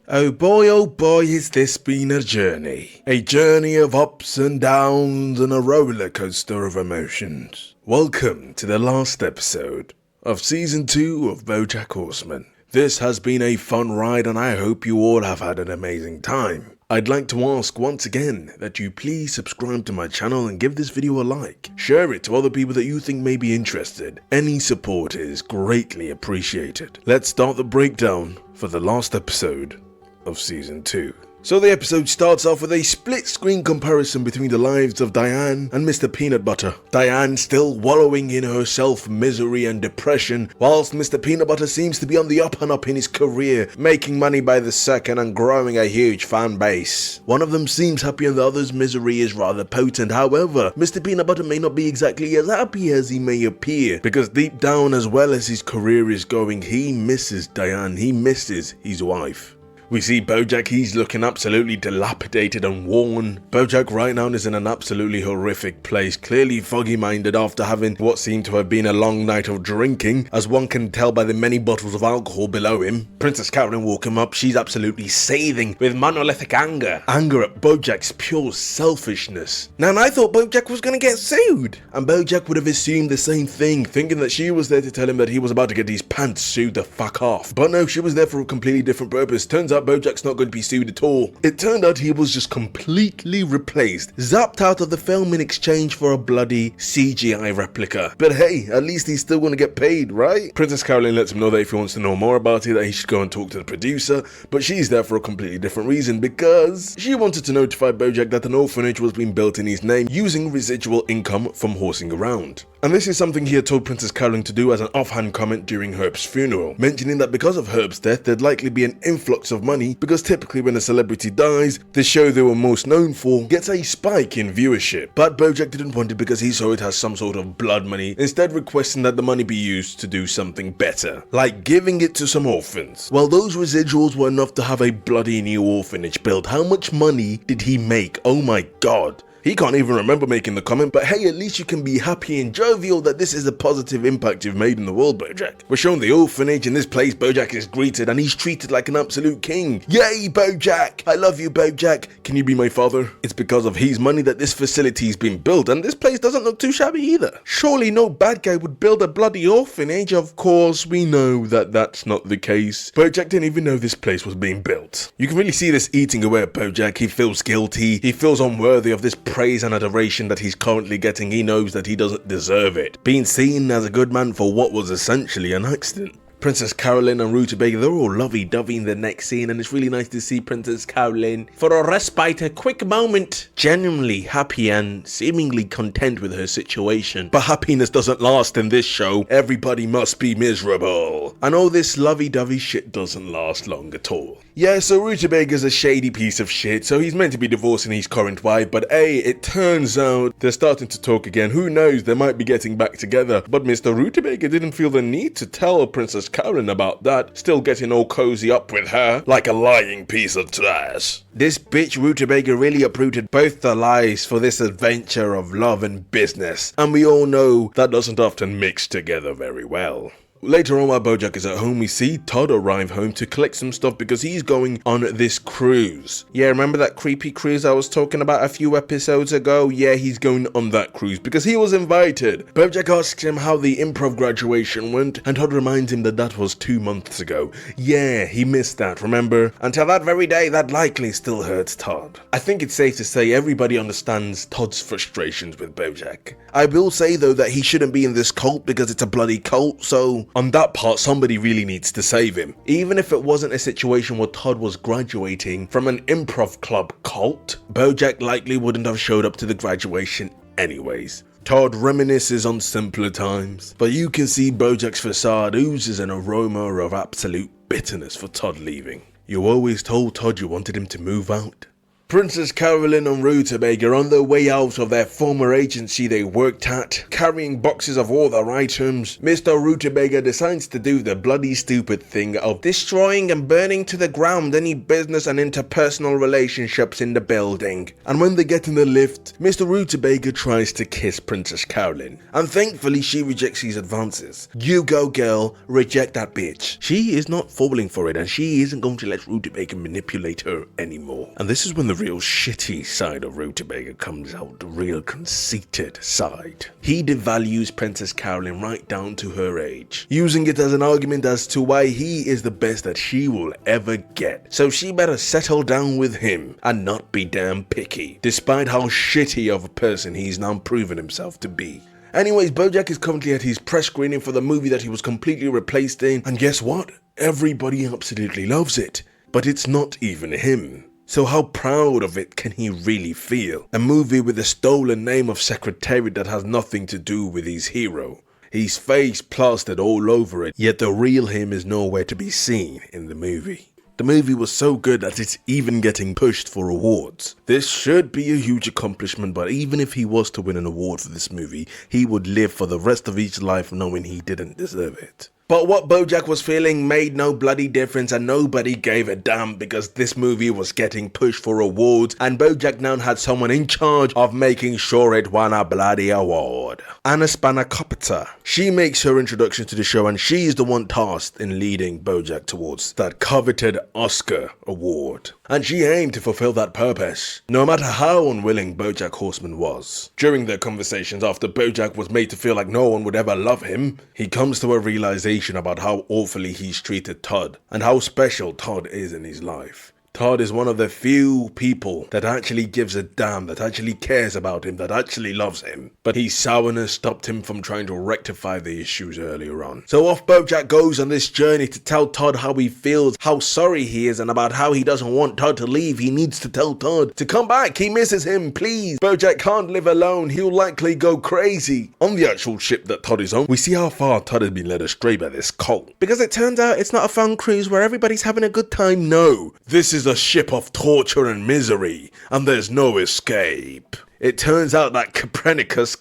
Oh boy, has this been a journey. A journey of ups and downs and a roller coaster of emotions. Welcome to the last episode of Season 2 of BoJack Horseman. This has been a fun ride and I hope you all have had an amazing time. I'd like to ask once again that you please subscribe to my channel and give this video a like. Share it to other people that you think may be interested. Any support is greatly appreciated. Let's start the breakdown for the last episode of Season 2. So the episode starts off with a split screen comparison between the lives of Diane and Mr. Peanut Butter. Diane still wallowing in her self-misery and depression, whilst Mr. Peanut Butter seems to be on the up and up in his career, making money by the second and growing a huge fan base. One of them seems happy and the other's misery is rather potent. However, Mr. Peanut Butter may not be exactly as happy as he may appear, because deep down, as well as his career is going, he misses Diane, he misses his wife. We see BoJack, he's looking absolutely dilapidated and worn. BoJack right now is in an absolutely horrific place, clearly foggy-minded after having what seemed to have been a long night of drinking, as one can tell by the many bottles of alcohol below him. Princess Carolyn walking up, she's absolutely seething with monolithic anger. Anger at BoJack's pure selfishness. Now, and I thought BoJack was gonna get sued, and BoJack would have assumed the same thing, thinking that she was there to tell him that he was about to get his pants sued the fuck off. But no, she was there for a completely different purpose. Turns out BoJack's not going to be sued at all. It turned out he was just completely replaced, zapped out of the film in exchange for a bloody CGI replica. But hey, at least he's still going to get paid, right? Princess Carolyn lets him know that if he wants to know more about it, that he should go and talk to the producer, but she's there for a completely different reason, because she wanted to notify BoJack that an orphanage was being built in his name using residual income from horsing around. And this is something he had told Princess Carolyn to do as an offhand comment during Herb's funeral, mentioning that because of Herb's death, there'd likely be an influx of money, because typically when a celebrity dies, the show they were most known for gets a spike in viewership. But BoJack didn't want it because he saw it as some sort of blood money, instead requesting that the money be used to do something better, like giving it to some orphans. Well, those residuals were enough to have a bloody new orphanage built. How much money did he make? Oh my god. He can't even remember making the comment, but hey, at least you can be happy and jovial that this is a positive impact you've made in the world, BoJack. We're shown the orphanage. In this place, BoJack is greeted and he's treated like an absolute king. Yay, BoJack! I love you, BoJack. Can you be my father? It's because of his money that this facility's been built, and this place doesn't look too shabby either. Surely no bad guy would build a bloody orphanage. Of course, we know that that's not the case. BoJack didn't even know this place was being built. You can really see this eating away at BoJack. He feels guilty. He feels unworthy of this praise and adoration that he's currently getting. He knows that he doesn't deserve it, being seen as a good man for what was essentially an accident. Princess Carolyn and Rutabaga, they're all lovey-dovey in the next scene, and it's really nice to see Princess Carolyn, for a respite, a quick moment, genuinely happy and seemingly content with her situation. But happiness doesn't last in this show. Everybody must be miserable. And all this lovey-dovey shit doesn't last long at all. Yeah, so Rutabaga's a shady piece of shit, so he's meant to be divorcing his current wife, but hey, it turns out they're starting to talk again. Who knows, they might be getting back together. But Mr. Rutabaga didn't feel the need to tell Princess Carolyn about that, still getting all cozy up with her like a lying piece of trash. This bitch Rutabaga really uprooted both the lies for this adventure of love and business, and we all know that doesn't often mix together very well. Later on, while BoJack is at home, we see Todd arrive home to collect some stuff because he's going on this cruise. Yeah, remember that creepy cruise I was talking about a few episodes ago? Yeah, he's going on that cruise because he was invited. BoJack asks him how the improv graduation went, and Todd reminds him that that was 2 months ago. Yeah, he missed that, remember? Until that very day, that likely still hurts Todd. I think it's safe to say everybody understands Todd's frustrations with BoJack. I will say though that he shouldn't be in this cult because it's a bloody cult, so on that part, somebody really needs to save him. Even if it wasn't a situation where Todd was graduating from an improv club cult, BoJack likely wouldn't have showed up to the graduation anyways. Todd reminisces on simpler times, but you can see BoJack's facade oozes an aroma of absolute bitterness for Todd leaving. You always told Todd you wanted him to move out. Princess Carolyn and Rutabaga are on their way out of their former agency they worked at, carrying boxes of all their items. Mr. Rutabaga decides to do the bloody stupid thing of destroying and burning to the ground any business and interpersonal relationships in the building. And when they get in the lift, Mr. Rutabaga tries to kiss Princess Carolyn, and thankfully she rejects his advances. You go girl, reject that bitch. She is not falling for it, and she isn't going to let Rutabaga manipulate her anymore. And this is when the real shitty side of Rutabaga comes out, the real conceited side. He devalues Princess Carolyn right down to her age, using it as an argument as to why he is the best that she will ever get. So she better settle down with him and not be damn picky, despite how shitty of a person he's now proven himself to be. Anyways, BoJack is currently at his press screening for the movie that he was completely replaced in, and guess what? Everybody absolutely loves it, but it's not even him. So how proud of it can he really feel? A movie with a stolen name of Secretariat that has nothing to do with his hero. His face plastered all over it, yet the real him is nowhere to be seen in the movie. The movie was so good that it's even getting pushed for awards. This should be a huge accomplishment, but even if he was to win an award for this movie, he would live for the rest of his life knowing he didn't deserve it. But what BoJack was feeling made no bloody difference, and nobody gave a damn because this movie was getting pushed for awards, and BoJack now had someone in charge of making sure it won a bloody award. Anna Spanakopita. She makes her introduction to the show, and she's the one tasked in leading BoJack towards that coveted Oscar award. And she aimed to fulfill that purpose, no matter how unwilling BoJack Horseman was. During their conversations after BoJack was made to feel like no one would ever love him, he comes to a realization about how awfully he's treated Todd, and how special Todd is in his life. Todd is one of the few people that actually gives a damn, that actually cares about him, that actually loves him. But his sourness stopped him from trying to rectify the issues earlier on. So off BoJack goes on this journey to tell Todd how he feels, how sorry he is, and about how he doesn't want Todd to leave. He needs to tell Todd to come back. He misses him, please. BoJack can't live alone. He'll likely go crazy. On the actual ship that Todd is on, we see how far Todd has been led astray by this cult. Because it turns out it's not a fun cruise where everybody's having a good time. No, this is a ship of torture and misery, and there's no escape. It turns out that Copernicus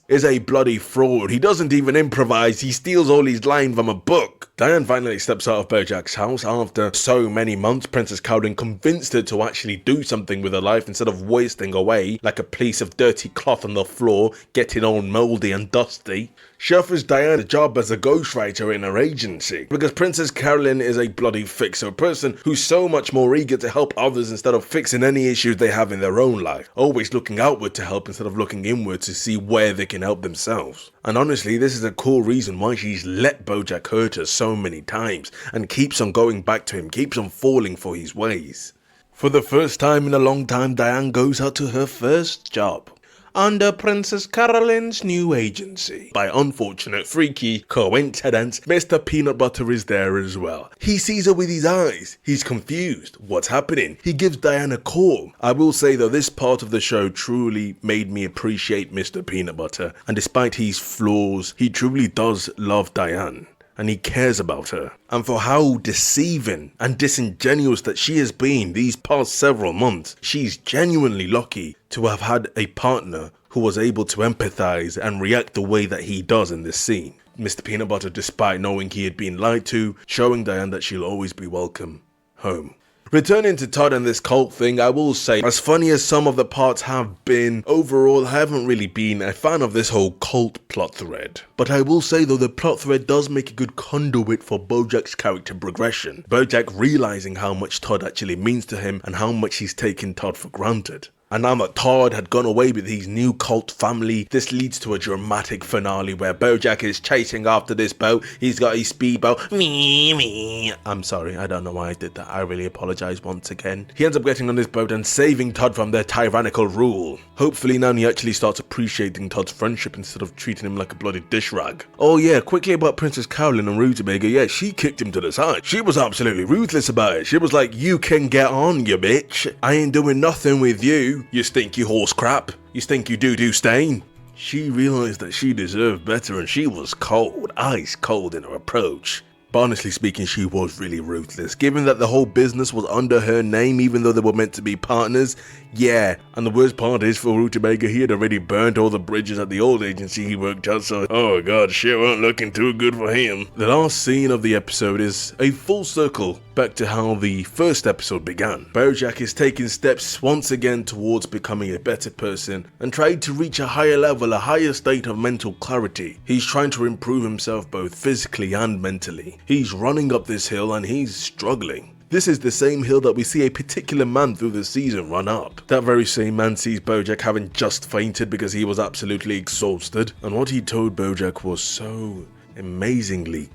is a bloody fraud. He doesn't even improvise, he steals all his lines from a book. Diane finally steps out of BoJack's house after so many months. Princess Carolyn convinced her to actually do something with her life instead of wasting away like a piece of dirty cloth on the floor, getting all mouldy and dusty. She offers Diane a job as a ghostwriter in her agency, because Princess Carolyn is a bloody fixer, a person who's so much more eager to help others instead of fixing any issues they have in their own life, always looking outward to help instead of looking inward to see where they can help themselves. And honestly, this is a cool reason why she's let BoJack hurt her so many times, and keeps on going back to him, keeps on falling for his ways. For the first time in a long time, Diane goes out to her first job under Princess Carolyn's new agency. By unfortunate freaky coincidence, Mr. Peanut Butter is there as well. He sees her with his eyes. He's confused. What's happening? He gives Diane a call. I will say though, this part of the show truly made me appreciate Mr. Peanut Butter, and despite his flaws, he truly does love Diane. And he cares about her, and for how deceiving and disingenuous that she has been these past several months, she's genuinely lucky to have had a partner who was able to empathize and react the way that he does in this scene. Mr. Peanut Butter, despite knowing he had been lied to, showing Diane that she'll always be welcome home. Returning to Todd and this cult thing, I will say, as funny as some of the parts have been, overall I haven't really been a fan of this whole cult plot thread. But I will say though, the plot thread does make a good conduit for BoJack's character progression. BoJack realizing how much Todd actually means to him and how much he's taken Todd for granted. And now that Todd had gone away with his new cult family, this leads to a dramatic finale where BoJack is chasing after this boat. He's got his speedboat. I'm sorry, I don't know why I did that. I really apologize once again. He ends up getting on this boat and saving Todd from their tyrannical rule. Hopefully now he actually starts appreciating Todd's friendship instead of treating him like a bloody dish rag. Oh yeah, quickly about Princess Carolyn and Rutabaga. Yeah, she kicked him to the side. She was absolutely ruthless about it. She was like, you can get on, you bitch. I ain't doing nothing with you. You stinky horse crap. You stinky doo-doo stain. She realized that she deserved better, and she was cold, ice cold in her approach. But honestly speaking, she was really ruthless. Given that the whole business was under her name, even though they were meant to be partners, yeah. And the worst part is, for Rutabaga, he had already burnt all the bridges at the old agency he worked at, so oh god, shit weren't looking too good for him. The last scene of the episode is a full circle back to how the first episode began. BoJack is taking steps once again towards becoming a better person and trying to reach a higher level, a higher state of mental clarity. He's trying to improve himself both physically and mentally. He's running up this hill and he's struggling. This is the same hill that we see a particular man through the season run up. That very same man sees BoJack having just fainted because he was absolutely exhausted, and what he told BoJack was so amazingly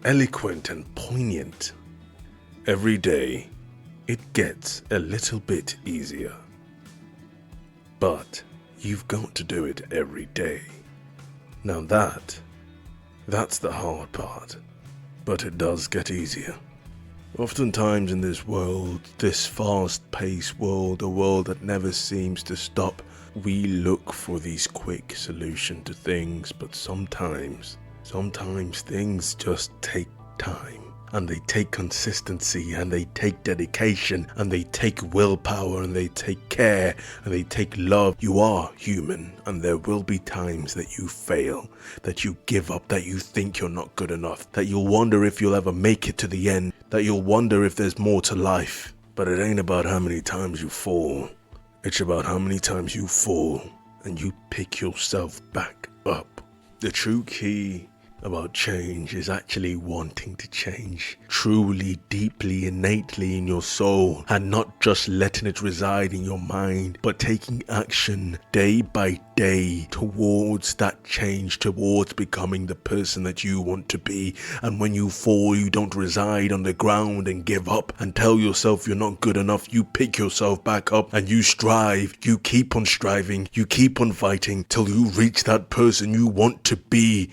eloquent and poignant. Every day, it gets a little bit easier. But you've got to do it every day. Now that's the hard part. But it does get easier. Oftentimes in this world, this fast-paced world, a world that never seems to stop, we look for these quick solutions to things, but sometimes things just take time. And they take consistency, and they take dedication, and they take willpower, and they take care, and they take love. You are human, and there will be times that you fail, that you give up, that you think you're not good enough, that you'll wonder if you'll ever make it to the end, that you'll wonder if there's more to life. But it ain't about how many times you fall. It's about how many times you fall, and you pick yourself back up. The true key about change is actually wanting to change truly, deeply, innately in your soul, and not just letting it reside in your mind, but taking action day by day towards that change, towards becoming the person that you want to be. And when you fall, you don't reside on the ground and give up and tell yourself you're not good enough. You pick yourself back up and you strive. You keep on striving, you keep on fighting till you reach that person you want to be.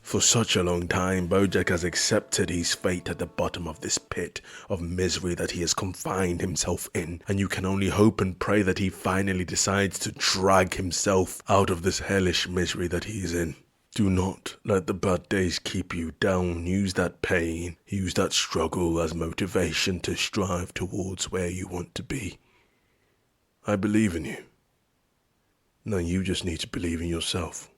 For such a long time, BoJack has accepted his fate at the bottom of this pit of misery that he has confined himself in, and you can only hope and pray that he finally decides to drag himself out of this hellish misery that he is in. Do not let the bad days keep you down. Use that pain, use that struggle as motivation to strive towards where you want to be. I believe in you. Now you just need to believe in yourself.